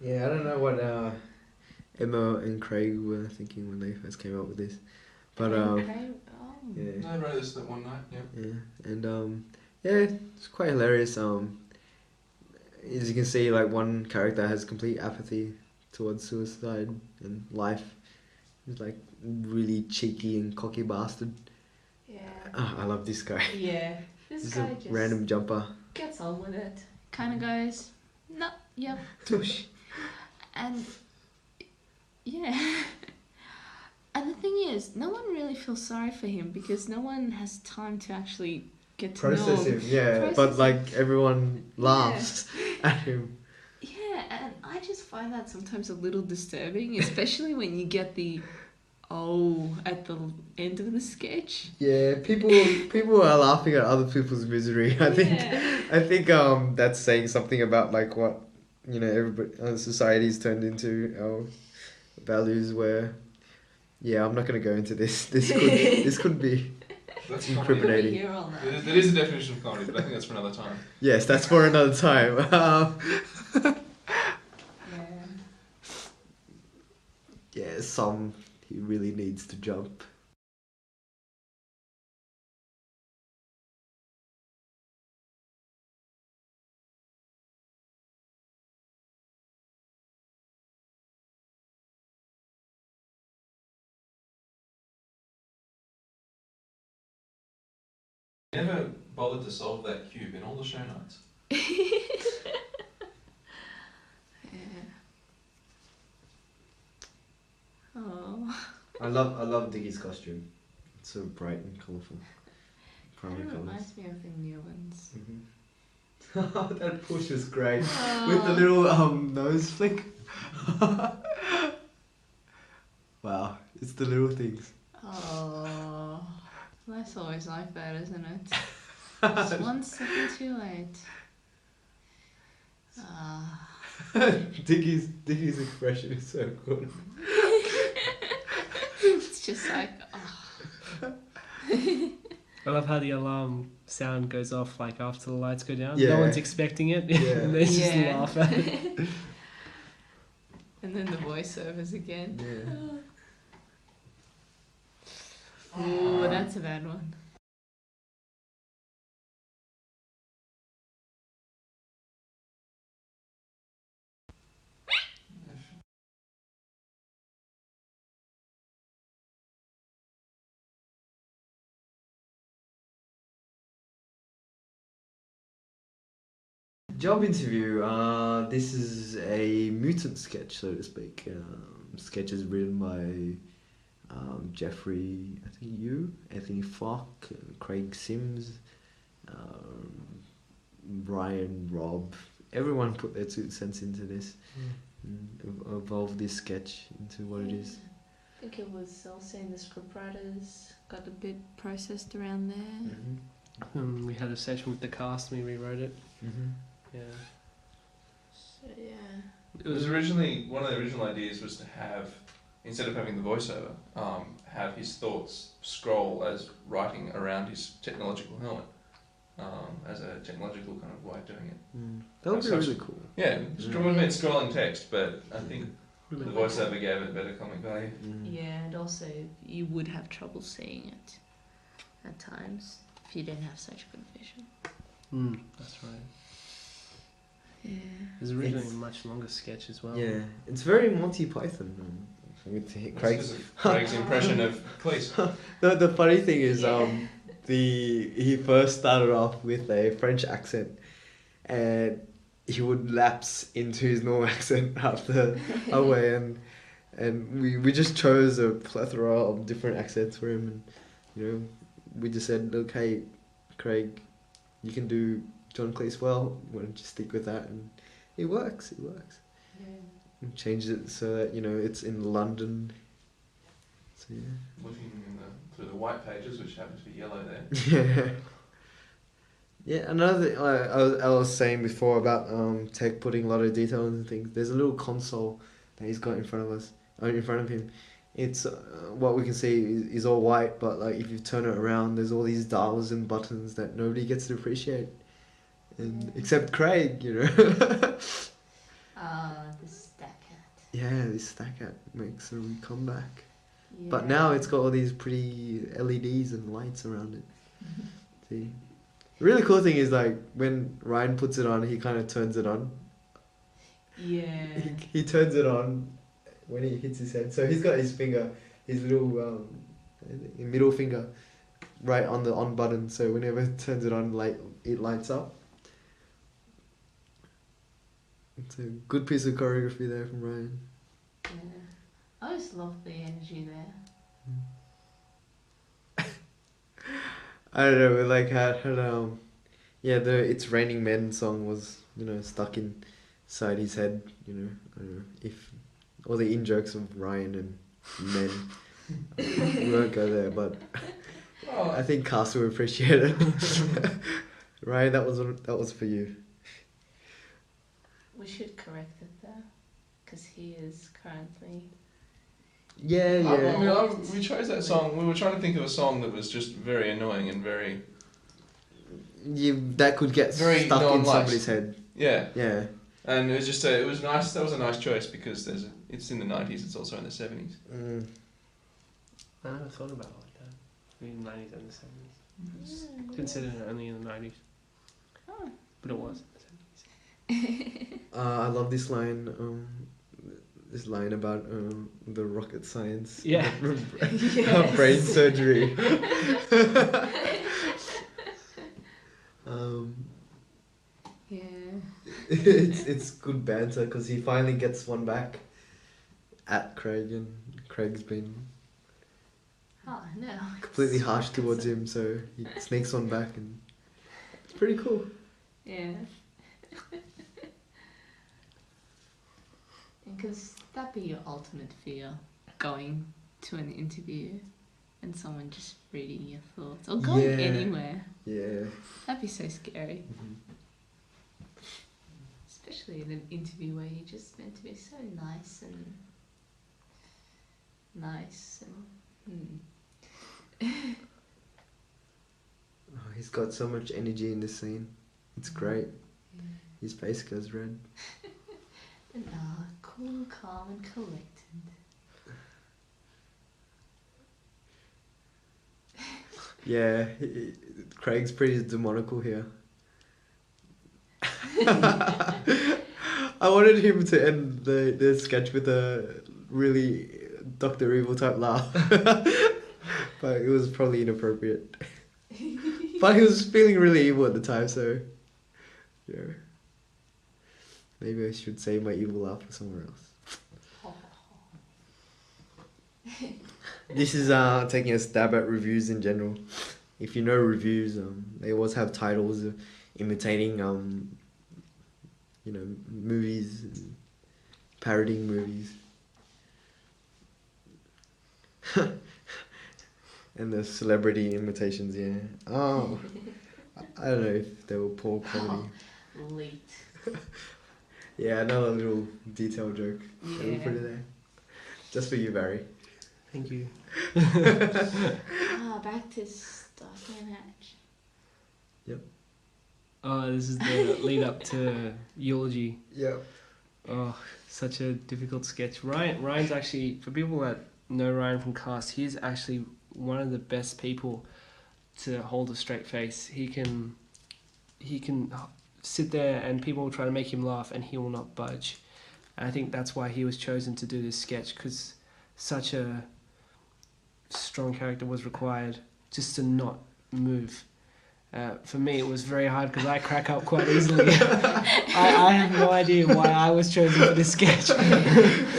Yeah, I don't know what Emma and Craig were thinking when they first came up with this, but yeah. I wrote this that one night. Yeah. Yeah, and yeah, it's quite hilarious. As you can see, like one character has complete apathy towards suicide and life. He's like really cheeky and cocky bastard. Yeah. I love this guy. Yeah. This He's guy a just random jumper. gets on with it. Kind of goes, no, yep. And yeah. And the thing is, no one really feels sorry for him because no one has time to actually get to Process know him, yeah. Process But him. like everyone laughs at him. Yeah, and I just find that sometimes a little disturbing, especially when you get the at the end of the sketch. Yeah, people are laughing at other people's misery. I think that's saying something about like what everybody society's turned into our values. Where I'm not gonna go into this. This could be That's incriminating. There is a definition of comedy, but I think that's for another time. Yes, that's for another time. Yeah, he really needs to jump. Never bothered to solve that cube in all the show notes. Oh. I love Diggy's costume. It's so bright and colourful. Primary It colours. reminds me of the new ones. Mm-hmm. That push was great. With the little nose flick. Wow, it's the little things. Oh, that's always like that, isn't it? Just 1 second too late. Diggy's expression is so good. It's just like, I love how the alarm sound goes off like after the lights go down. Yeah. No one's expecting it. Yeah. And they just laugh at it. And then the voiceovers again. Yeah. Ooh, that's a bad one. Job interview. This is a mutant sketch, so to speak. Sketch is written by Jeffrey, I think Anthony Falk, Craig Sims, Brian, Rob. Everyone put their 2 cents into this and evolved this sketch into what it is. I think it was also in the scriptwriters got a bit processed around there. We had a session with the cast and we rewrote it. Yeah. So yeah. It was originally, one of the original ideas was to have, instead of having the voiceover, have his thoughts scroll as writing around his technological helmet, as a technological kind of way of doing it. That would be really cool. Yeah, it would have been scrolling text, but I think the voiceover gave it better comic value. Yeah, and also you would have trouble seeing it at times if you didn't have such good vision. That's right. Yeah. It was originally a much longer sketch as well. Yeah, it's very Monty Python. With Craig's impression of police. No, the funny thing is, he first started off with a French accent, and he would lapse into his normal accent after a way, And we just chose a plethora of different accents for him, and you know, we just said, look, hey, Craig, you can do John Cleese well. Why don't you stick with that? And it works. It works. Yeah. And changed it so that it's in London. So yeah. Looking through the white pages, which happen to be yellow there. Yeah. Yeah, another thing I was saying before about Tech putting a lot of detail into things. There's a little console that he's got in front of him. It's what we can see is all white, but like if you turn it around, there's all these dials and buttons that nobody gets to appreciate, and except Craig, The stack hat. Yeah, this stack hat makes a comeback. Yeah. But now it's got all these pretty LEDs and lights around it. See, the really cool thing is like when Ryan puts it on, he kind of turns it on. Yeah. He turns it on when he hits his head. So he's got his finger, his little middle finger, right on the on button. So whenever he turns it on, like it lights up. It's a good piece of choreography there from Ryan. Yeah. I just love the energy there. I don't know, like had the "It's Raining Men" song was stuck inside his head. I don't know if all the in jokes of Ryan and men. We won't go there, but I think Cast will appreciate it. Ryan, that was for you. We should correct it though, because he is currently. Yeah. We chose that song. We were trying to think of a song that was just very annoying and very. That could get very stuck in non-liked. somebody's head. Yeah. Yeah. And it was just it was nice. That was a nice choice because it's in the 90s. It's also in the 70s. I never thought about it like that. In the 90s and the 70s. Considered it only in the 90s. Oh. But it was in the 70s. I love this line. This line about the rocket science. Yeah. Brain surgery. Yeah. It's good banter because he finally gets one back at Craig, and Craig's been completely harsh towards him, so he sneaks one back, and it's pretty cool. Yeah. Because that'd be your ultimate fear, going to an interview and someone just reading your thoughts, or going anywhere. Yeah. That'd be so scary. Mm-hmm. Especially in an interview where you're just meant to be so nice and Oh, he's got so much energy in this scene. It's great. His face goes red. And cool, calm, and collected. Yeah, Craig's pretty demonical here. I wanted him to end the sketch with a really Dr. Evil type laugh. But it was probably inappropriate. But he was feeling really evil at the time, so yeah. Maybe I should save my evil laugh for somewhere else. This is taking a stab at reviews in general. If you know reviews, they always have titles imitating movies, and parodying movies. And the celebrity imitations, yeah. Oh, I don't know if they were poor quality. Late. Yeah, another little detail joke. Yeah. We'll put it there. Just for you, Barry. Thank you. Back to Starsky and Hatch. Yep. Oh, this is the lead up to Eulogy. Yep. Oh, such a difficult sketch. Ryan's actually, for people that know Ryan from Cast, he's actually one of the best people to hold a straight face. He can sit there and people will try to make him laugh and he will not budge. And I think that's why he was chosen to do this sketch, because such a strong character was required just to not move. For me, it was very hard because I crack up quite easily. I have no idea why I was chosen for this sketch.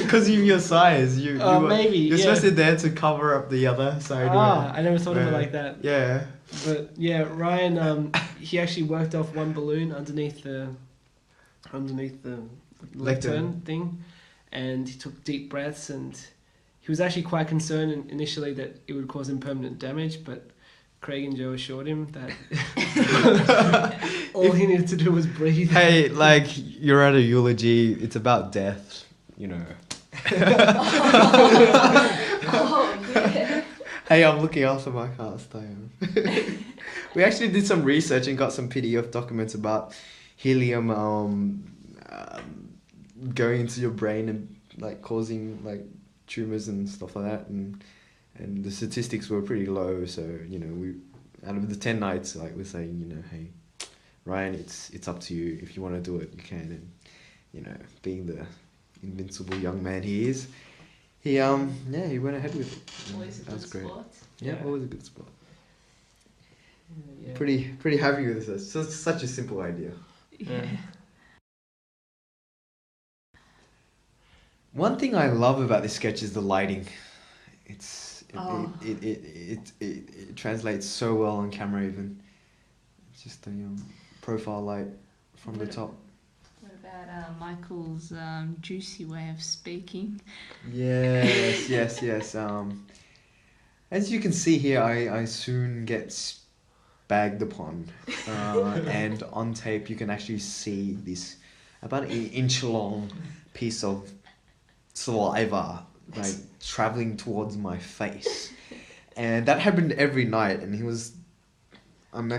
Because of your size, maybe you're yeah. supposed to there to cover up the other side. I never thought of it like that. Yeah. But yeah, Ryan, he actually worked off one balloon underneath the lectern thing, and he took deep breaths, and he was actually quite concerned initially that it would cause him permanent damage, but Craig and Joe assured him that all he needed to do was breathe. Hey, like, you're at a eulogy, it's about death, you know. Oh, yeah. Hey, I'm looking after my cast, I am. We actually did some research and got some PDF documents about helium going into your brain and like causing like tumors and stuff like that, and the statistics were pretty low. So you know, we out of the 10 nights, like we're saying, you know, hey, Ryan, it's up to you. If you want to do it, you can. And you know, being the invincible young man he is, he went ahead with it. Always a that was good great. sport. Yeah, always a good sport. Yeah. Pretty happy with this. So it's such a simple idea. Yeah. One thing I love about this sketch is the lighting. It translates so well on camera even. It's just a profile light from the top. What about Michael's juicy way of speaking? Yes. As you can see here, I soon get bagged upon. And on tape you can actually see this about an inch long piece of saliva like traveling towards my face, and that happened every night. And I'm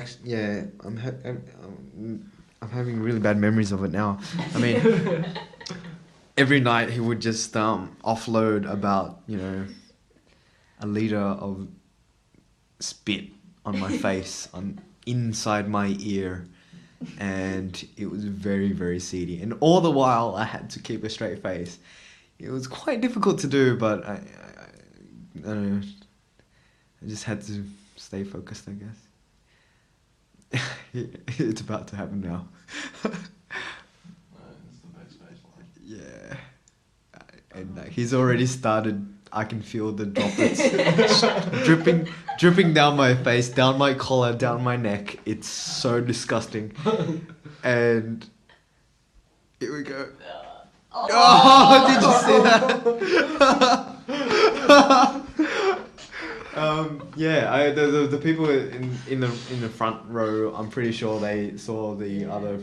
having really bad memories of it now. I mean, every night he would just offload about a liter of spit on my face, on inside my ear, and it was very, very seedy. And all the while I had to keep a straight face. It was quite difficult to do, but I don't know. I just had to stay focused, I guess. It's about to happen now. Yeah. And he's already started. I can feel the droplets dripping down my face, down my collar, down my neck. It's so disgusting. And here we go. Oh, did you see that? The people in the front row, I'm pretty sure they saw the other.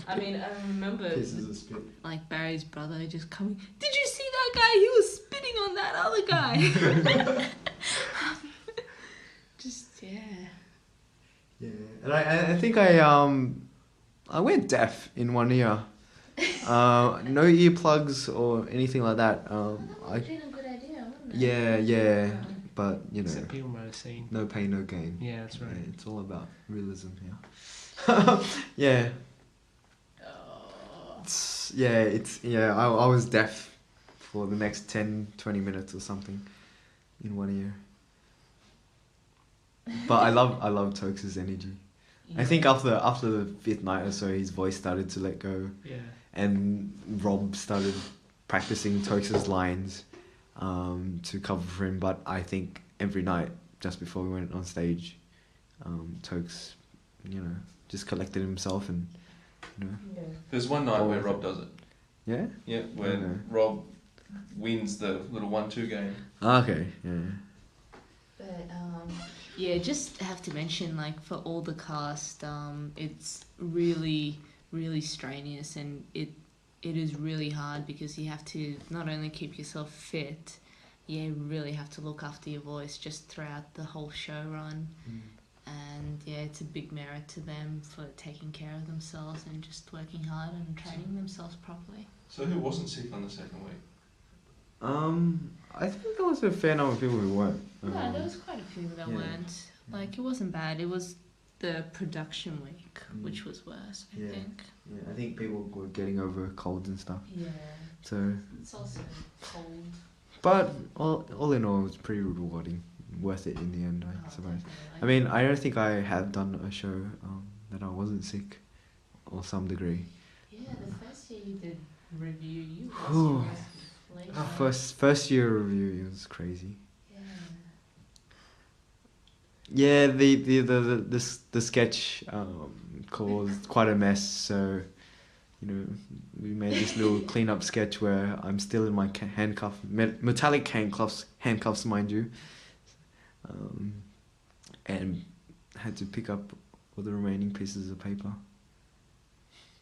I mean, I remember pieces of spit. Like Barry's brother just coming. Did you see that guy? He was spitting on that other guy. Yeah, and I think I went deaf in one ear. No earplugs or anything like that. Would been a good idea, wouldn't it? Yeah, but Except people might have seen. no pain, no gain. Yeah, that's right. Yeah, it's all about realism here. Yeah. I was deaf for the next 10-20 minutes or something in one ear. But I love Tokes' energy. I think after the 5th night or so, his voice started to let go. Yeah. And Rob started practicing Tokes' lines to cover for him. But I think every night, just before we went on stage, Tokes, just collected himself and, Yeah. There's one night where Rob does it. Yeah? Yeah, where Okay. Rob wins the little 1-2 game. Okay, yeah. But Yeah, just have to mention, like, for all the cast, it's really, really strenuous, and it is really hard because you have to not only keep yourself fit, you really have to look after your voice just throughout the whole show run. And yeah, it's a big merit to them for taking care of themselves and just working hard and training themselves properly. So who wasn't sick on the second week? I think there was a fair number of people who weren't. No, there was quite a few that weren't. Like, it wasn't bad. It was the production week, which was worse, I think. Yeah, I think people were getting over colds and stuff. Yeah. So, It's also cold. but all in all, it was pretty rewarding. worth it in the end, I suppose. Definitely. I mean, I don't think I have done a show that I wasn't sick, or some degree. Yeah, the first year you did review, you Whew. lost your respect. First year review, it was crazy. Yeah. Yeah, the sketch caused quite a mess. So, we made this little cleanup sketch where I'm still in my metallic handcuffs, mind you, and had to pick up all the remaining pieces of paper.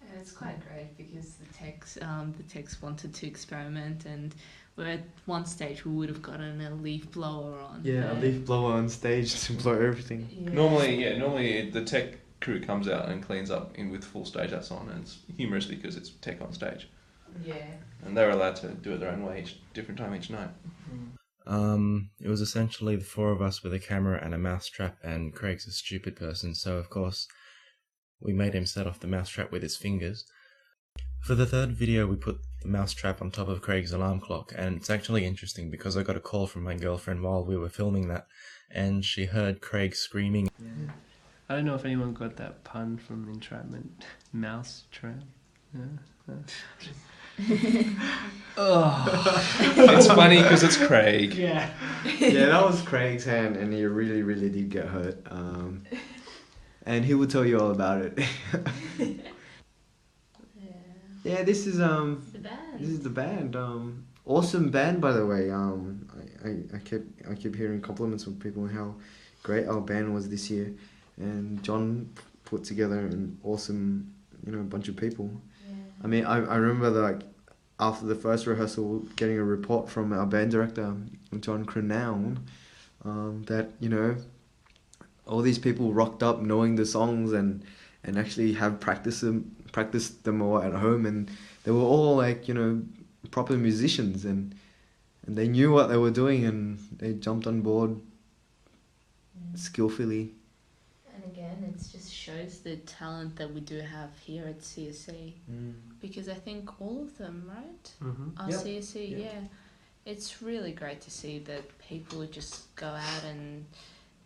And it's quite great because the techs wanted to experiment, and we're at one stage we would have gotten a leaf blower on. Yeah, a leaf blower on stage to blow everything. Yeah. Normally the tech crew comes out and cleans up with full stage hats on, and it's humorous because it's tech on stage. Yeah. And they're allowed to do it their own way, different time each night. It was essentially the four of us with a camera and a mousetrap, and Craig's a stupid person, so of course we made him set off the mousetrap with his fingers. For the third video, we put the mousetrap on top of Craig's alarm clock, and it's actually interesting because I got a call from my girlfriend while we were filming that, and she heard Craig screaming. Yeah. I don't know if anyone got that pun from Entrapment. Mouse trap. Yeah. It's funny because it's Craig. Yeah. Yeah, that was Craig's hand, and he really, really did get hurt. And he will tell you all about it. Yeah, this is The band. This is the band. Awesome band, by the way. I kept hearing compliments from people on how great our band was this year, and John put together an awesome, bunch of people. Yeah. I mean, I remember after the first rehearsal, getting a report from our band director, John Cronown, that all these people rocked up knowing the songs and actually have practiced them all at home, and they were all proper musicians, and they knew what they were doing, and they jumped on board skillfully. And again, it just shows the talent that we do have here at CSE. Because I think all of them, right? Mm-hmm. Our Yep. CSE, Yep. yeah. It's really great to see that people just go out and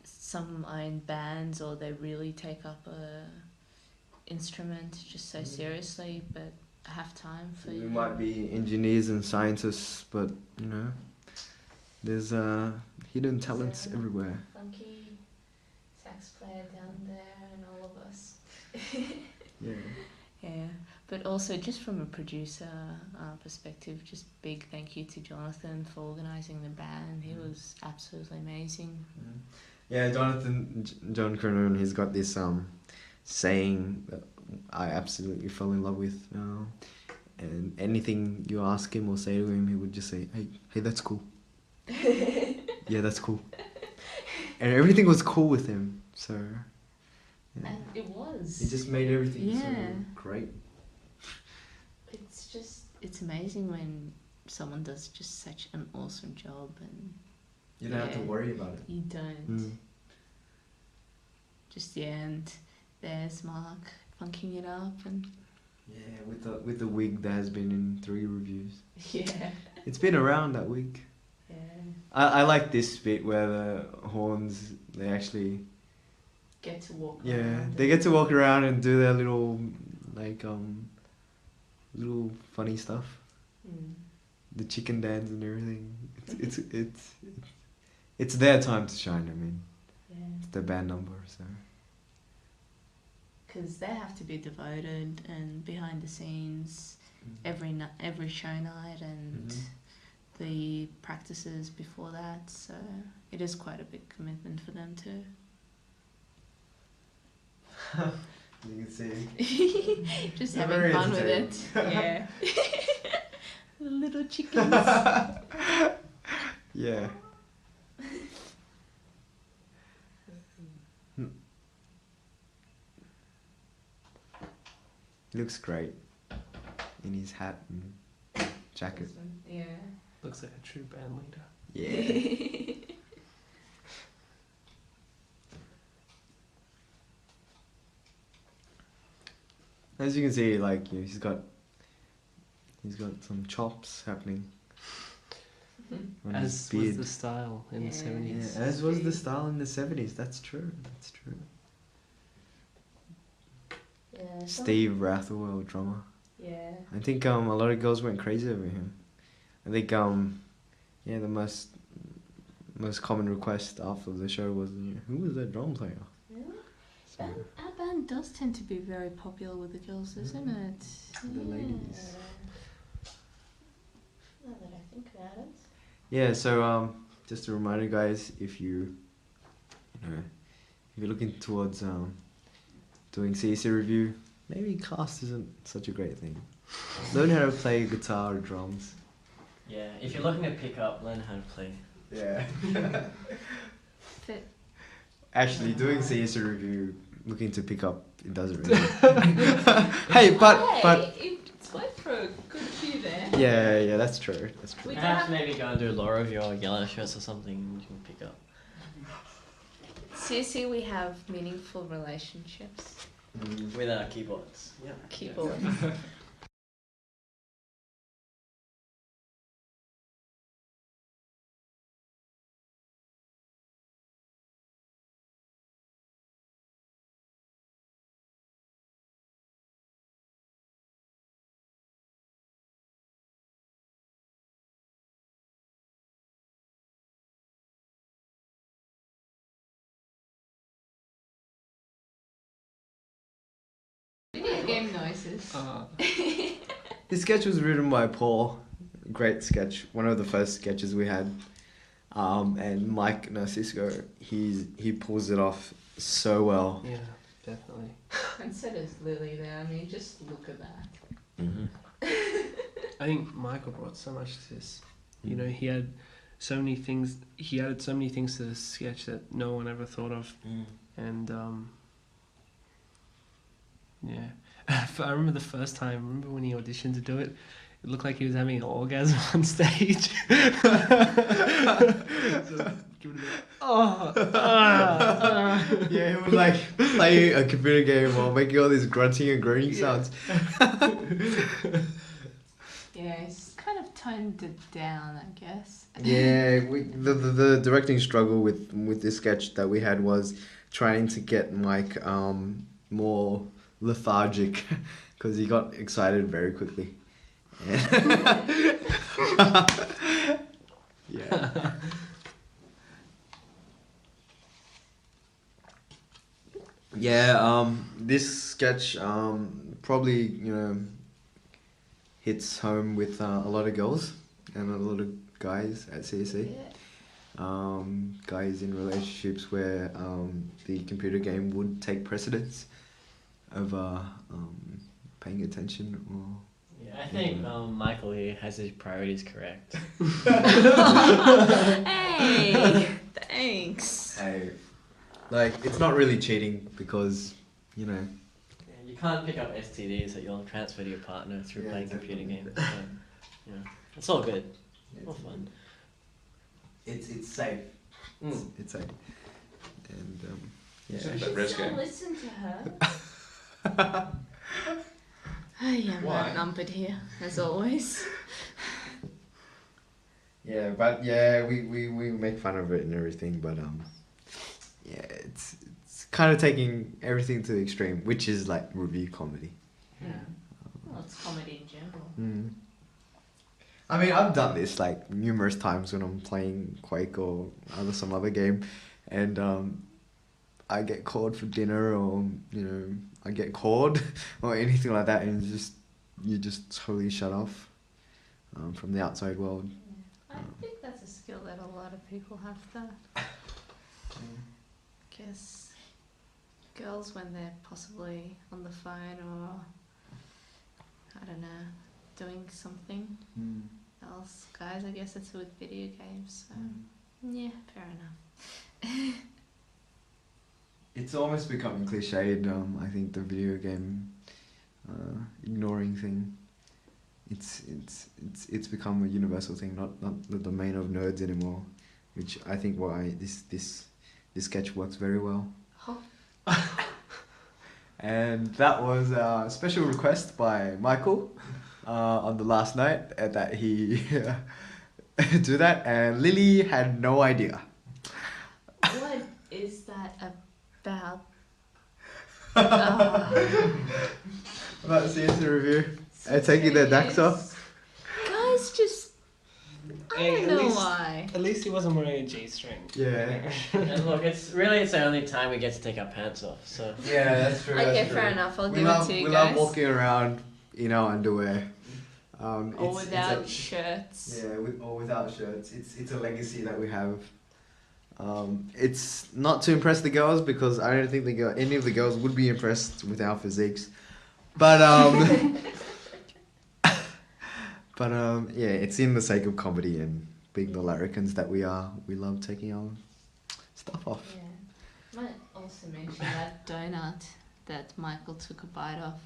some are in bands, or they really take up a instrument just so seriously, but have time for We might be engineers and scientists, but there's hidden talents everywhere. funky sax player down there and all of us. Yeah. Yeah, but also just from a producer perspective, just big thank you to Jonathan for organising the band. He was absolutely amazing. Yeah, John Cronin, he's got this saying that I absolutely fell in love with. And anything you ask him or say to him, he would just say, hey, that's cool. Yeah, that's cool. And everything was cool with him, so... Yeah. And it was. He just made everything so Yeah. great. It's amazing when someone does just such an awesome job, and You don't have to Yeah. worry about it. you don't. Just and there's Mark funking it up, and Yeah, with the wig that has been in 3 reviews. yeah, It's been around that wig. yeah. I like this bit where the horns, they actually... Get to walk. Yeah, around they get to walk around and do their little, little funny stuff. The chicken dance and everything. It's their time to shine. I mean, Yeah, it's their band number, so... because they have to be devoted and behind the scenes every show night, and the practices before that. So it is quite a big commitment for them too. You can see. Just They're having very fun with it. Yeah. The little chickens. Yeah. He looks great in his hat and jacket. Yeah. Looks like a true band leader. Yeah. As you can see, he's got some chops happening. On As his beard. was the style in the 70s. Yeah, as was the style in the 70s. That's true. That's true. Yeah. Steve Rathwell, drummer. Yeah. I think a lot of girls went crazy over him. I think yeah, the most common request after the show was, who was that drum player? Really? So, Our band does tend to be very popular with the girls, isn't it? the ladies. Now that I think about it. Yeah, so just a reminder, guys, if if you're looking towards doing CSE Revue, maybe cast isn't such a great thing. Learn how to play guitar or drums. Yeah, if you're looking to pick up, learn how to play. Yeah. But Actually, doing CSE Revue, looking to pick up, it doesn't really. Hey, but it's went for a good few there. yeah, that's true. That's true. We Perhaps have- maybe go and do a law review or yellow shirts or something and you can pick up. CSE, we have meaningful relationships. With our keyboards. Yeah. Keyboard. Video game noises. This sketch was written by Paul. Great sketch. One of the first sketches we had. And Mike Narcisco, he pulls it off so well. Yeah, definitely. And so does Lily there. I mean, just look at that. I think Michael brought so much to this. You know, he had so many things. He added so many things to this sketch that no one ever thought of. And yeah, I remember the first time. Remember when he auditioned to do it? It looked like he was having an orgasm on stage. Yeah, he would like play a computer game while making all these grunting and groaning sounds. Yeah, he's kind of toned it down, I guess. Yeah, the directing struggle with this sketch that we had was trying to get Mike more lethargic because he got excited very quickly. Yeah. Yeah, this sketch probably, hits home with a lot of girls and a lot of guys at CSE. Guys in relationships where the computer game would take precedence over paying attention or... Yeah, I think Michael here has his priorities correct. Hey, thanks. Hey, like, it's not really cheating because, Yeah, you can't pick up STDs that you'll transfer to your partner through playing computer games. So, yeah, it's all good. All fun. It's safe. Mm. It's safe. And, You That should res still game. listen to her. I am Why? outnumbered here, as always. yeah, but yeah, we make fun of it and everything, but yeah, it's kind of taking everything to the extreme, which is like review comedy. Yeah. Well, it's comedy in general. I mean, I've done this like numerous times when I'm playing Quake or some other game, and I get called for dinner or I get called or anything like that, and you just totally shut off from the outside world. I think that's a skill that a lot of people have, though. Because girls, when they're possibly on the phone or, I don't know, doing something else. Guys, I guess it's with video games, so yeah, fair enough. It's almost becoming cliched. I think the video game ignoring thing. It's become a universal thing, not the domain of nerds anymore, which I think why this sketch works very well. And that was a special request by Michael on the last night that he do that, and Lily had no idea. What is that about? About CSE Revue. I take it that Dax off. Guys, just I Hey, don't know why. At least he wasn't wearing a G-string. Yeah. And look, it's the only time we get to take our pants off. So Yeah, that's true. Okay, that's true. fair enough. I'll We give love it to you we guys. love walking around in our underwear. Or It's without a- shirts. Yeah, or without shirts. It's a legacy that we have. It's not to impress the girls because I don't think any of the girls would be impressed with our physiques, but yeah, it's in the sake of comedy and being the larrikins that we are. We love taking our stuff off. Yeah. Might also mention that donut that Michael took a bite of.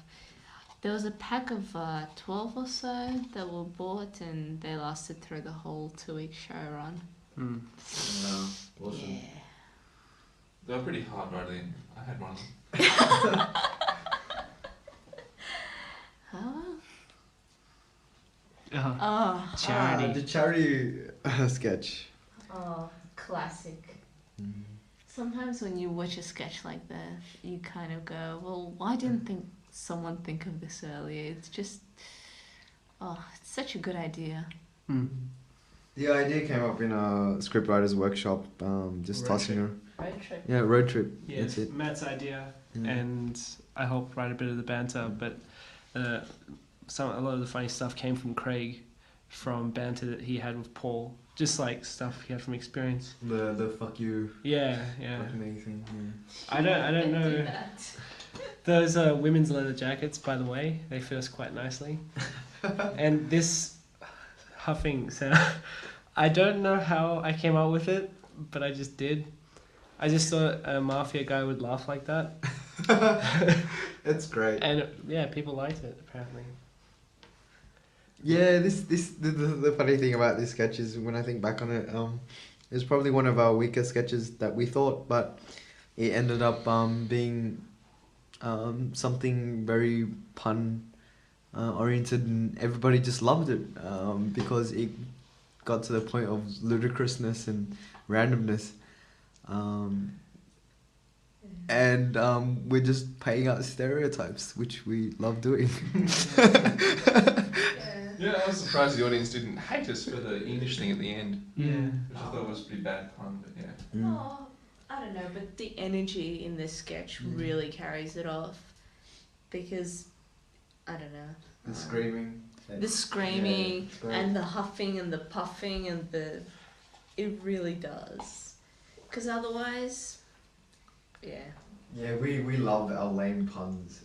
There was a pack of 12 or so that were bought, and they lasted through the whole 2-week show run. Awesome. Yeah. They were pretty hard right then. I had one of them. Oh, Charity. The charity sketch. oh, classic. Sometimes when you watch a sketch like that, you kind of go, well, why didn't someone think of this earlier? It's just, it's such a good idea. The idea came up in a scriptwriters workshop. Just Road tossing trip. her. Road trip. Yeah, road trip. Yeah, That's it. Matt's idea, Yeah. and I helped write a bit of the banter, but a lot of the funny stuff came from Craig, from banter that he had with Paul, just like stuff he had from experience. The fuck you. Yeah. Fucking thing. I don't know. Those are women's leather jackets, by the way. They fit us quite nicely. And this huffing sound, I don't know how I came up with it, but I just did. I just thought a mafia guy would laugh like that. That's great. And yeah, people liked it, apparently. Yeah, the funny thing about this sketch is when I think back on it, it's probably one of our weaker sketches that we thought, but it ended up being something very pun oriented, and everybody just loved it because it got to the point of ludicrousness and randomness. And we're just paying out stereotypes, which we love doing. Yeah, I was surprised the audience didn't hate us for the English thing at the end. Yeah. Which I thought was a pretty bad pun, but yeah. Oh, I don't know, but the energy in this sketch really carries it off. Because, I don't know. The screaming. The screaming Yeah, it's great. and the huffing and the puffing and it really does. Because otherwise, yeah. Yeah, we love our lame puns.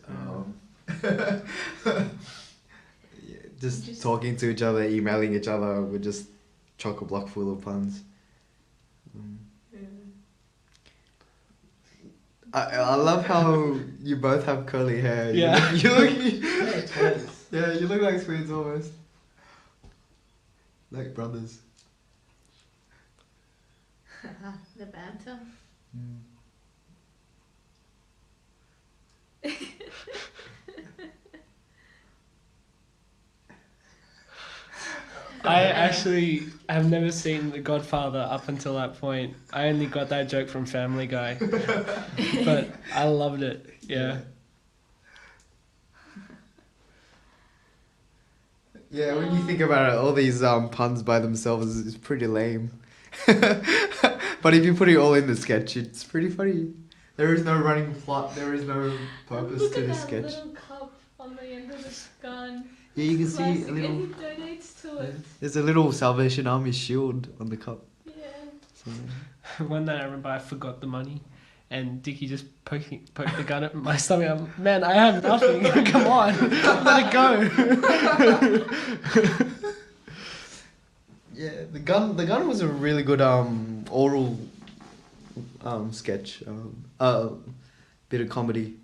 Yeah, just talking to each other, emailing each other with just chock-a-block full of puns. I love how you both have curly hair. Yeah. You look like twins almost. Like brothers. The banter. I actually have never seen The Godfather up until that point. I only got that joke from Family Guy. But I loved it, yeah. Yeah, when you think about it, all these puns by themselves is pretty lame. But if you put it all in the sketch, it's pretty funny. There is no running plot. There is no purpose Look to at the that sketch. little cup on the end of the gun. Yeah, you can see Classic, a little. and he donates to it. There's a little Salvation Army shield on the cup. Yeah. So, One night I remember I forgot the money, and Dickie just poked the gun at my stomach. I'm, man, I have nothing. Come on, let it go. yeah, the gun was a really good oral sketch. Bit of comedy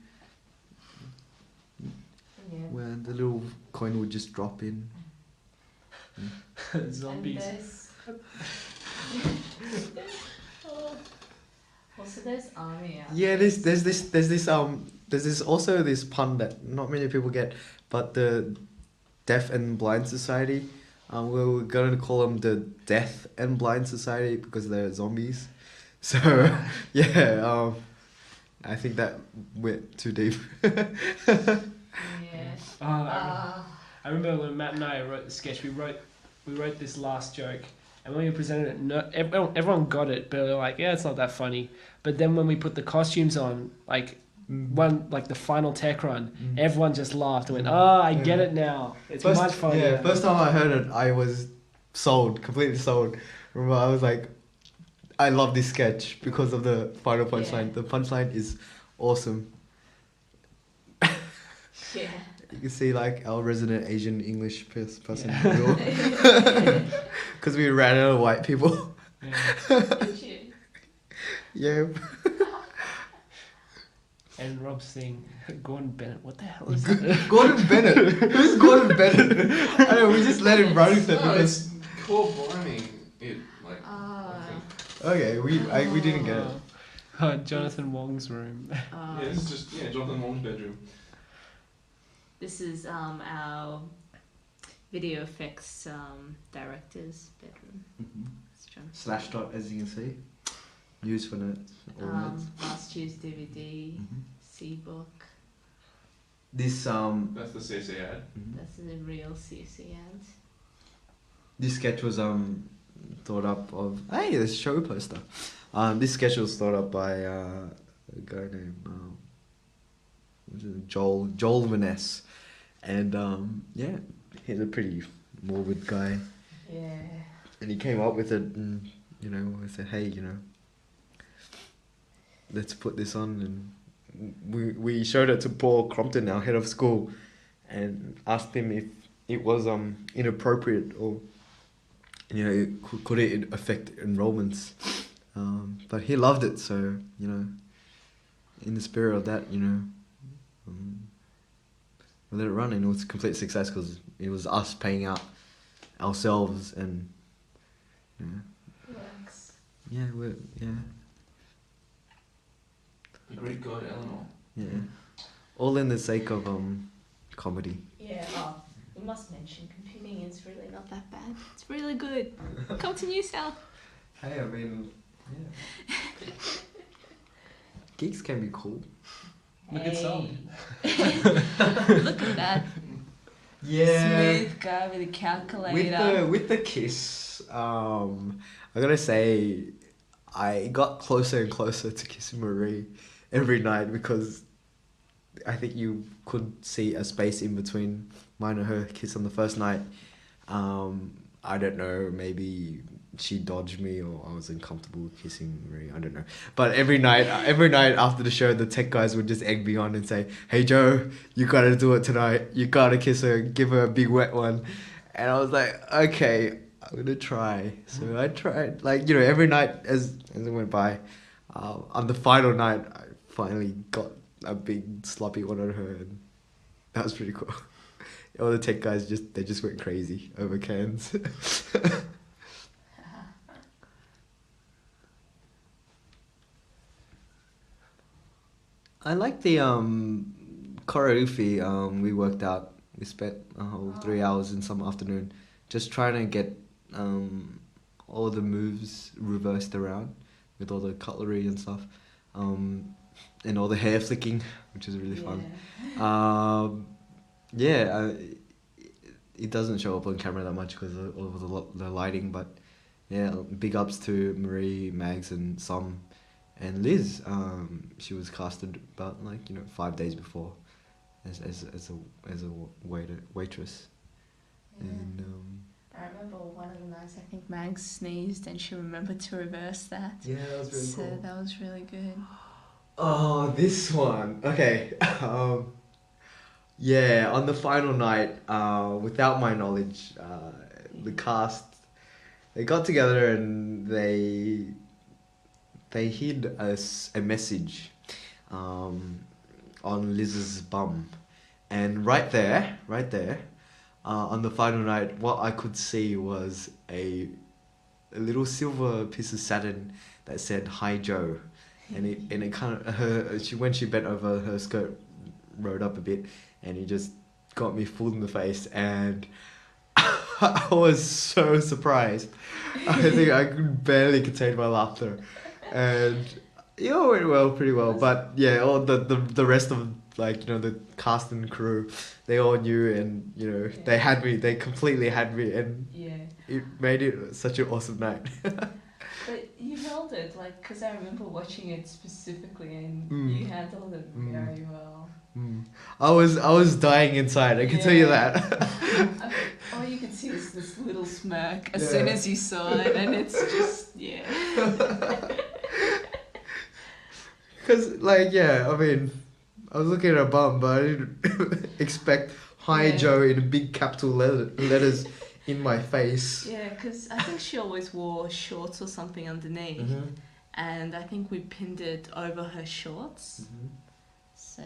Yeah. where the little coin would just drop in. Zombies. Also, there's army out. Yeah, there's this also this pun that not many people get, but the Deaf and Blind Society, We were going to call them the Death and Blind Society because they're zombies. So, yeah, I think that went too deep. Yeah. I remember when Matt and I wrote the sketch. We wrote this last joke, and when we presented it, everyone got it, but they were like, "Yeah, it's not that funny." But then when we put the costumes on, like the final tech run, everyone just laughed and went, "Oh, I get it now. It's much funnier." Yeah, first time I heard it, I was sold, completely sold. Remember, I was like, I love this sketch because of the final punchline. Yeah. The punchline is awesome. Yeah. You can see like our resident Asian English person. Yeah. Because we ran out of white people. Yeah. And Rob's saying, Gordon Bennett, what the hell is that? Gordon Bennett? Who's Gordon Bennett? I don't know, we just let him run with it No, because... it's core blimey. It, like, Okay, we didn't get it. Jonathan Wong's room. yeah, this is just, Jonathan Wong's bedroom. This is our video effects director's bedroom. It's Jonathan. Slashdot, as you can see. Used for notes. Last year's DVD, C-book. This That's the CSE ad. That's the real CSE ad. This sketch was thought up of there's a show poster. This sketch was thought up by a guy named Joel Vaness, and he's a pretty morbid guy. Yeah. And he came up with it, and I said, hey, let's put this on, and we showed it to Paul Crompton, our head of school, and asked him if it was inappropriate or could it affect enrollments. But he loved it, so in the spirit of that, we let it run, and it was a complete success because it was us paying out ourselves, and Works. The Greek god Eleanor. Yeah, all in the sake of comedy. Yeah. We must mention computing is really not that bad. It's really good. Come to New South. Hey, I mean, geeks can be cool. Look at Solomon. Look at that. Yeah. Smooth guy with a calculator. With the kiss, I gotta say, I got closer and closer to kissing Marie every night because I think you could see a space in between mine and her kiss on the first night. I don't know, maybe she dodged me or I was uncomfortable kissing Marie, I don't know. But every night after the show, the tech guys would just egg me on and say, hey Joe, you gotta do it tonight. You gotta kiss her, give her a big wet one. And I was like, okay, I'm gonna try. So I tried, every night as it went by. On the final night, I finally got a big sloppy one on her, and that was pretty cool. All the tech guys just went crazy over cans. I like the choreography we worked out. We spent a whole 3 hours in some afternoon just trying to get all the moves reversed around with all the cutlery and stuff, and all the hair flicking, which is really fun. It doesn't show up on camera that much because of the lighting, but yeah, big ups to Marie, Mags, and Som, and Liz. She was casted about 5 days before as a waitress, and I remember one of the nights I think Mags sneezed and she remembered to reverse that. yeah, that was really cool. So that was really good. Oh, this one. Okay. Yeah, on the final night, without my knowledge, the cast, they got together and they hid a message on Liz's bum. And right there, on the final night, what I could see was a little silver piece of satin that said "Hi Joe," and it kind of when she bent over, her skirt rode up a bit, and it just got me full in the face, and I was so surprised. I think I could barely contain my laughter, and it all went well, pretty well. But yeah, all the rest of like the cast and crew, they all knew, and they had me. They completely had me, and it made it such an awesome night. But you held it, like, because I remember watching it specifically, and you handled it very well. I was dying inside. I can tell you that. All you could see is this little smirk as soon as you saw it, and it's just Because I mean, I was looking at a bum, but I didn't expect "Hi Joe" in big capital letters in my face. Yeah, because I think she always wore shorts or something underneath, and I think we pinned it over her shorts. So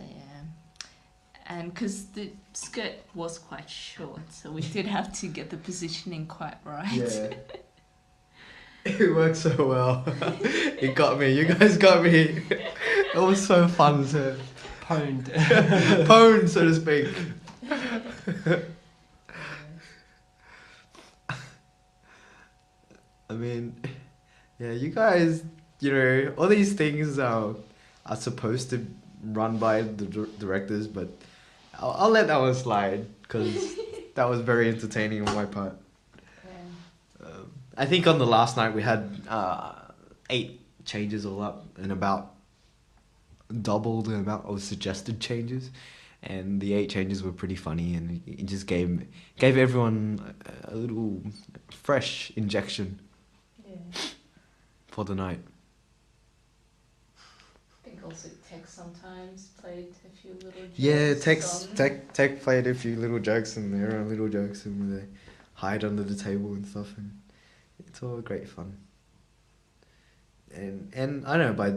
and because the skirt was quite short, so we did have to get the positioning quite right. Yeah. It worked so well. It got me. You guys got me. It was so fun to pwned, so to speak. I mean, you guys, all these things are supposed to run by the directors, but I'll let that one slide because that was very entertaining on my part. I think on the last night we had 8 changes all up and about double the amount of suggested changes, and the 8 changes were pretty funny, and it just gave everyone a little fresh injection for the night. I think also Tech sometimes played a few little jokes. Yeah, Tech played a few little jokes, and there are little jokes, and they hide under the table and stuff, and it's all great fun. And I don't know, by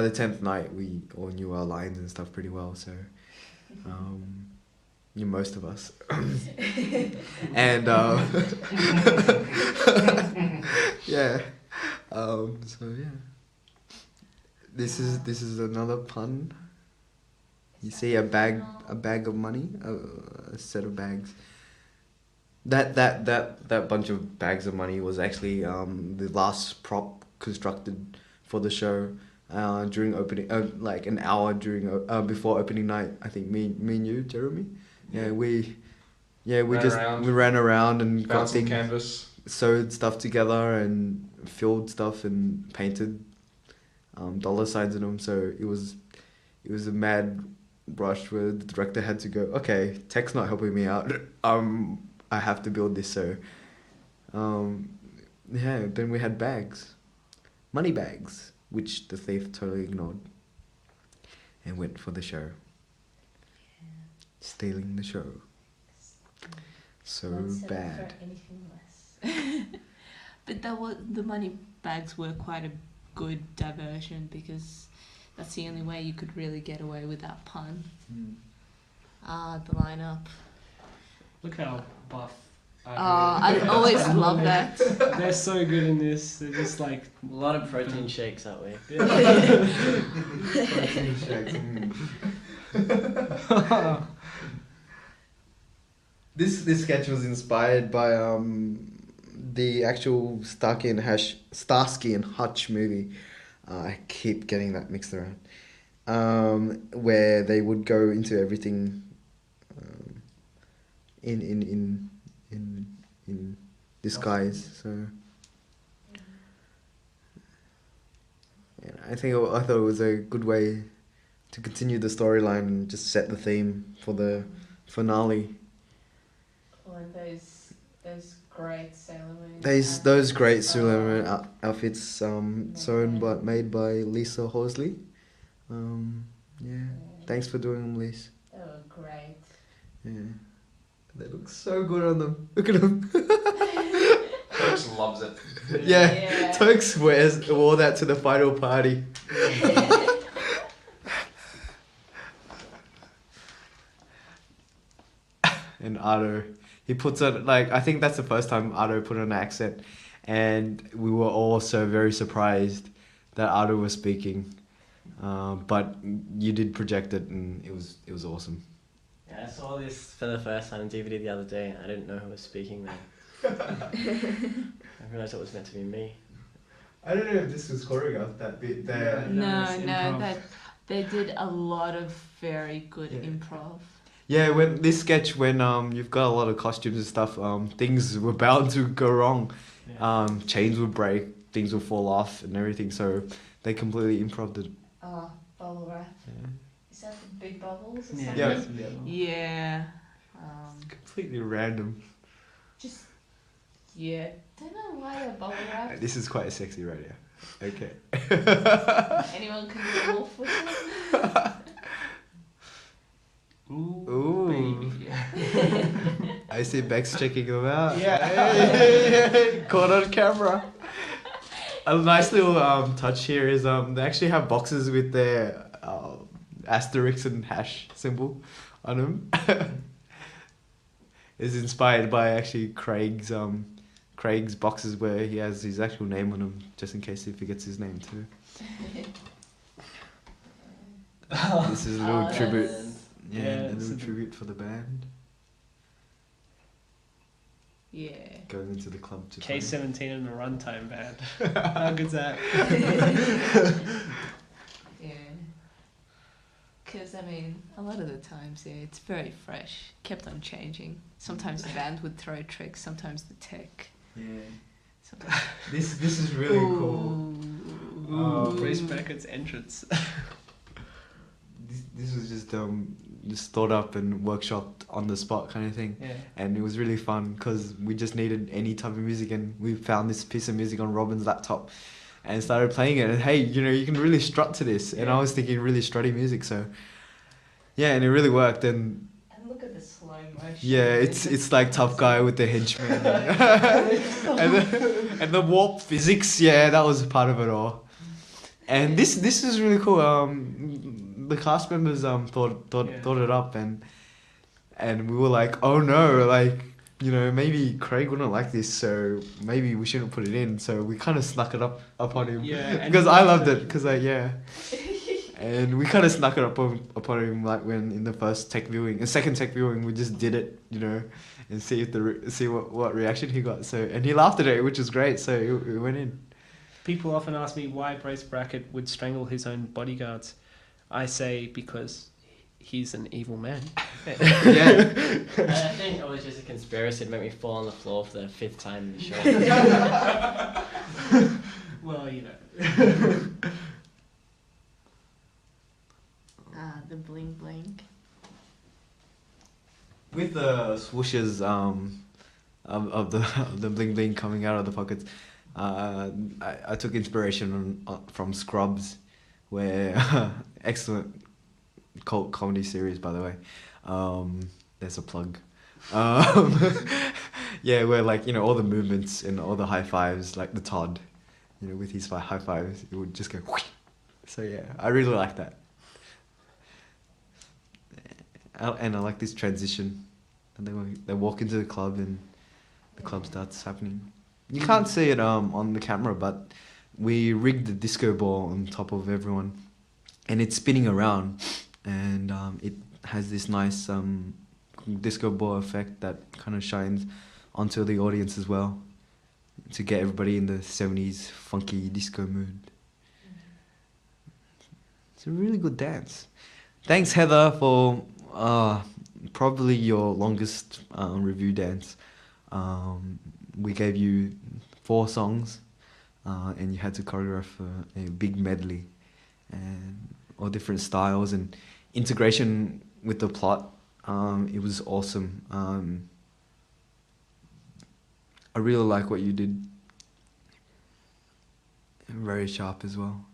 the 10th night we all knew our lines and stuff pretty well, so most of us. And this is another pun. You see a bag of money, a set of bags. That bunch of bags of money was actually the last prop constructed for the show during opening, like an hour before opening night. I think me and you, Jeremy. We ran around and got some canvas, sewed stuff together and filled stuff and painted dollar signs in them. So it was a mad rush where the director had to go, okay, Tech's not helping me out. I have to build this. So then we had bags, money bags, which the thief totally ignored and went for the show. Stealing the show. So bad. But the money bags were quite a good diversion, because that's the only way you could really get away with that pun. The lineup. Look how buff. I always love that. They're so good in this. They're just like a lot of protein shakes that way. Protein shakes. This sketch was inspired by the actual Starsky and Hutch movie. I keep getting that mixed around. Where they would go into everything in disguise. So I thought it was a good way to continue the storyline and just set the theme for the finale. Or those great Sailor Moon. Those great Sailor Moon outfits made by Lisa Horsley. Thanks for doing them, Lisa. They were great. Yeah. They look so good on them. Look at them. Turks loves it. Yeah. Turks wore that to the final party. And Otto, he puts on, I think that's the first time Otto put on an accent, and we were all so very surprised that Otto was speaking. But you did project it, and it was awesome. Yeah, I saw this for the first time on DVD the other day, and I didn't know who was speaking then. I realised it was meant to be me. I don't know if this was choreographed, that bit there. No, it's improv. that they did a lot of very good Yeah. improv. Yeah, when this sketch, when you've got a lot of costumes and stuff, things were bound to go wrong. Yeah. Chains would break, things would fall off, and everything. So they completely improvised it. Oh, bubble wrap. Yeah. Is that the big bubbles or Yeah. something? Yeah. Completely random. Just, yeah. Don't know why they're bubble wrap. This is quite a sexy radio. Okay. Anyone can do a wolf with it. Ooh. I see Bex checking them out. Yeah. Hey, caught on camera. A nice little touch here is they actually have boxes with their asterisk and hash symbol on them. It's inspired by actually Craig's boxes where he has his actual name on them, just in case he forgets his name too. This is a little tribute. Yeah, Yeah, a little it's- tribute for the band. Yeah. Going into the club to play. K17 and a runtime band. How good's that? Yeah. Because, I mean, a lot of the times, yeah, it's very fresh. Kept on changing. Sometimes the band would throw tricks, sometimes the tech. Yeah. Sometimes... This is really cool. Ooh, Brace Brackett's entrance. This was just thought up and workshopped on the spot kind of thing. Yeah. And it was really fun because we just needed any type of music, and we found this piece of music on Robin's laptop and started playing it, and hey, you can really strut to this. And I was thinking really strutty music, so yeah, and it really worked. And look at the slow motion. yeah, it's like Tough Guy with the henchman. and the warp physics, yeah, that was part of it all. And this is really cool. The cast members thought it up, and we were like, oh no, like, maybe Craig wouldn't like this, so maybe we shouldn't put it in. So we kind of snuck it up on him. Yeah, because I loved it. Because and we kind of snuck it upon him, like when in the first tech viewing, and second tech viewing, we just did it, and see what reaction he got. So, and he laughed at it, which was great. So it went in. People often ask me why Brace Brackett would strangle his own bodyguards. I say because he's an evil man. Yeah. I think it was just a conspiracy to make me fall on the floor for the 5th time in the show. Well, The bling bling. With the swooshes of the bling bling coming out of the pockets, I took inspiration from Scrubs, where excellent cult comedy series, by the way. There's a plug. Yeah, where all the movements and all the high fives, like the Todd, with his high fives, it would just go. Whoosh. So yeah, I really like that. And I like this transition. And they walk into the club and the club starts happening. You can't see it on the camera, but we rigged the disco ball on top of everyone, and it's spinning around, and it has this nice disco ball effect that kind of shines onto the audience as well, to get everybody in the 70s funky disco mood. It's a really good dance. Thanks, Heather, for probably your longest review dance. We gave you 4 songs, and you had to choreograph a big medley, and all different styles and integration with the plot. It was awesome. I really like what you did. Very sharp as well.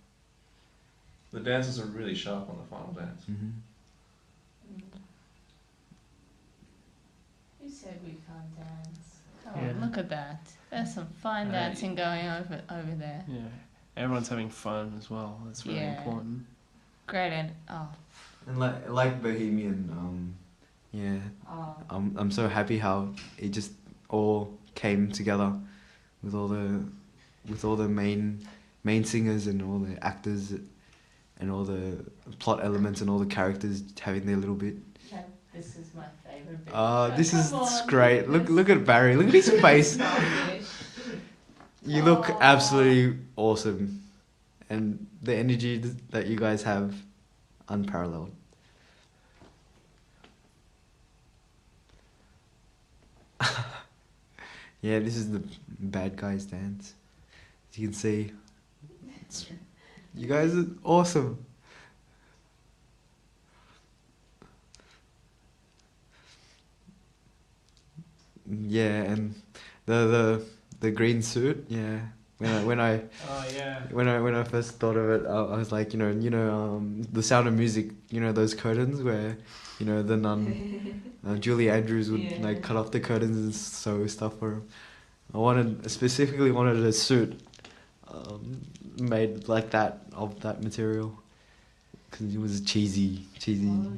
The dancers are really sharp on the final dance. Mm-hmm. Who said we can't dance? Come Yeah. on, look at that. There's some fine dancing going over there. Yeah. Everyone's having fun as well. That's really Yeah. important. Great, and And like Bohemian, yeah. oh, I'm so happy how it just all came together with all the main singers and all the actors and all the plot elements and all the characters having their little bit. This is my favourite bit. This is Come on. great. Look at Barry. Look at his face. Starfish. You look Aw. absolutely awesome, and the energy that you guys have, unparalleled. Yeah, this is the bad guys dance. As you can see, you guys are awesome. Yeah, and the green suit. Yeah, Oh yeah. when I first thought of it, I was like, The Sound of Music. You know those curtains where, the nun, Julie Andrews would Yeah. like cut off the curtains and sew stuff for him. Specifically wanted a suit, made like that of that material, because he was a cheesy,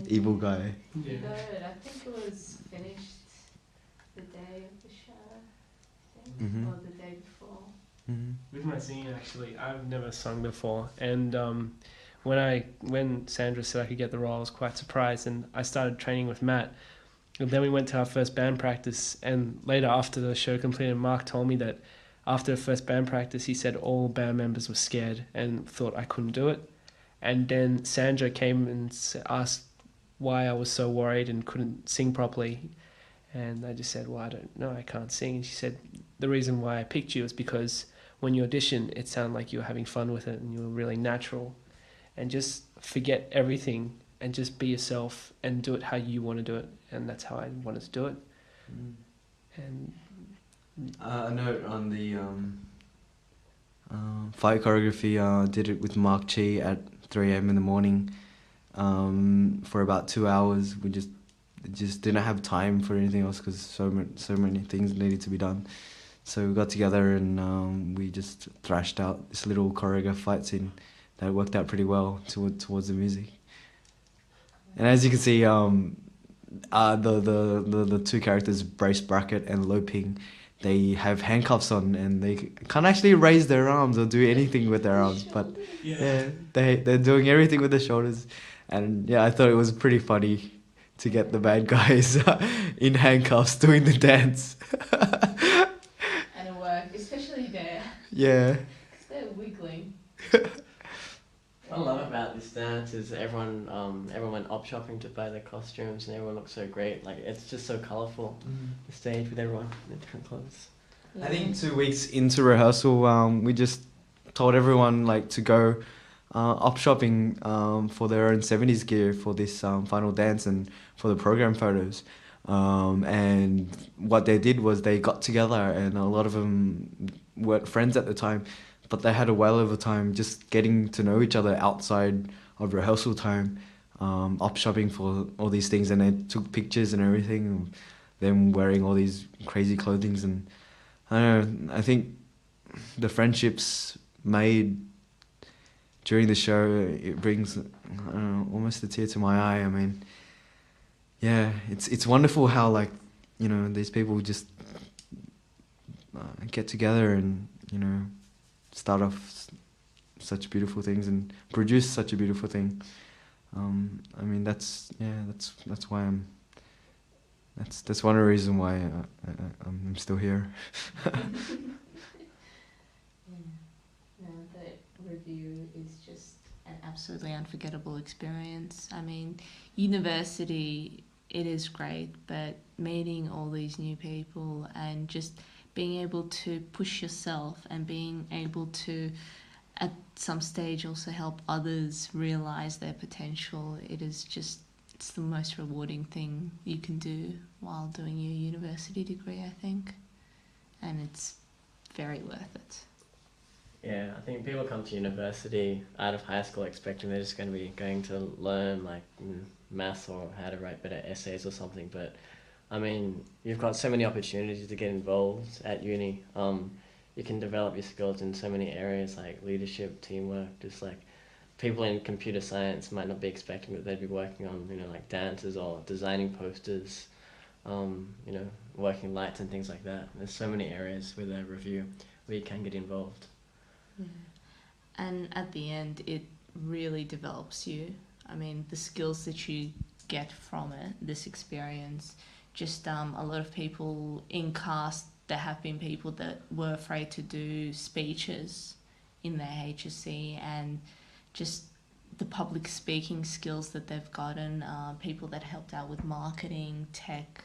evil guy. Yeah. Good. I think it was finished the day of the show, I think, Mhm. or the day before. Mm-hmm. With my singing, actually, I've never sung before, and when Sandra said I could get the role, I was quite surprised, and I started training with Matt. And then we went to our first band practice, and later after the show completed, Mark told me that after the first band practice, he said all band members were scared and thought I couldn't do it. And then Sandra came and asked why I was so worried and couldn't sing properly. And I just said, well, I don't know, I can't sing. And she said, the reason why I picked you is because when you audition, it sounded like you were having fun with it and you were really natural. And just forget everything and just be yourself and do it how you want to do it. And that's how I wanted to do it. And A note on the fight choreography. Did it with Mark Chi at 3 a.m. in the morning. For about 2 hours. We just didn't have time for anything else because so many things needed to be done. So we got together and we just thrashed out this little choreographed fight scene that worked out pretty well towards the music. And as you can see, the two characters, Brace Brackett and Lo Ping, they have handcuffs on and they can't actually raise their arms or do anything with their arms, but they're doing everything with their shoulders. And yeah, I thought it was pretty funny to get the bad guys in handcuffs doing the dance. And it worked, especially there. Yeah. 'Cause they're wiggling. What I love about this dance is everyone went op shopping to buy their costumes and everyone looks so great. Like it's just so colourful. The stage with everyone in different clothes. I think 2 weeks into rehearsal, we just told everyone to go op shopping for their own 70s gear for this final dance and for the program photos. And what they did was they got together, and a lot of them weren't friends at the time, but they had a whale of a time just getting to know each other outside of rehearsal time, op shopping for all these things, and they took pictures and everything, and them wearing all these crazy clothings. And I don't know, I think the friendships made during the show, it brings almost a tear to my eye. I mean, yeah, it's wonderful how these people just get together and start off such beautiful things and produce such a beautiful thing. I mean, that's why that's one of the reasons why I'm still here. The review is just an absolutely unforgettable experience. I mean, university, it is great, but meeting all these new people and just being able to push yourself and being able to at some stage also help others realize their potential, it's the most rewarding thing you can do while doing your university degree, I think, and it's very worth it. Yeah, I think people come to university out of high school expecting they're just going to be going to learn maths or how to write better essays or something, but I mean, you've got so many opportunities to get involved at uni. You can develop your skills in so many areas like leadership, teamwork, just people in computer science might not be expecting that they'd be working on, dances or designing posters, working lights and things like that. There's so many areas with a review where you can get involved. Yeah. And at the end, it really develops you. I mean, the skills that you get from it, this experience. Just a lot of people in cast, there have been people that were afraid to do speeches in their HSC, and just the public speaking skills that they've gotten, people that helped out with marketing, tech,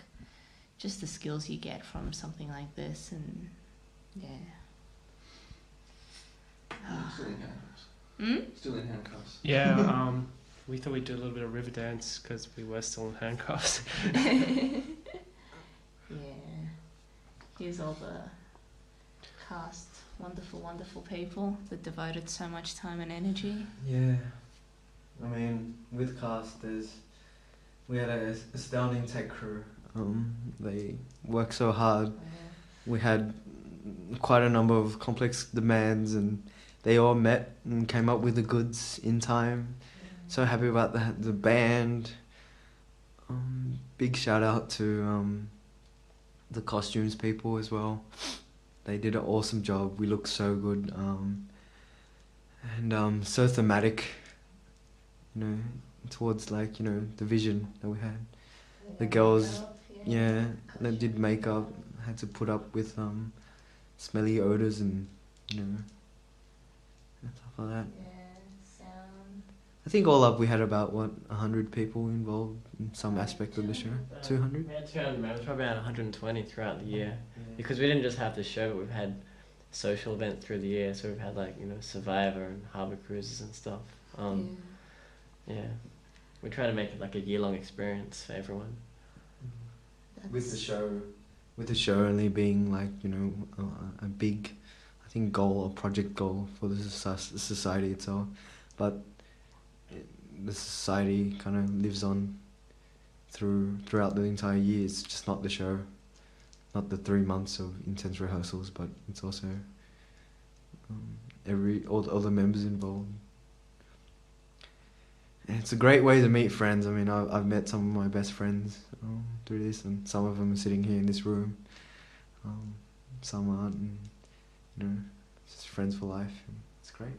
just the skills you get from something like this, and yeah. Still in handcuffs. Still in handcuffs. Yeah, we thought we'd do a little bit of river dance because we were still in handcuffs. Yeah. Here's all the cast. Wonderful, wonderful people that devoted so much time and energy. Yeah. I mean, with cast, we had an astounding tech crew. They worked so hard. We had quite a number of complex demands, and they all met and came up with the goods in time. So happy about the band. Big shout out to the costumes people as well. They did an awesome job. We looked so good, and so thematic. Towards the vision that we had. The girls, they did makeup. Had to put up with smelly odors and stuff like that. Sound. I think all up we had about 100 people involved in some aspect of the show. 200. We had 200 members, probably around 120 throughout the year, because we didn't just have the show, but we've had social events through the year. So we've had Survivor and Harbour Cruises and stuff. Yeah, we try to make it like a year-long experience for everyone. With the show only being a big, I think, goal or project goal for the society itself, but the society kind of lives on throughout the entire year. It's just not the show, not the 3 months of intense rehearsals, but it's also all the members involved. And it's a great way to meet friends. I mean, I've met some of my best friends through this, and some of them are sitting here in this room. Some aren't, and it's just friends for life. And it's great.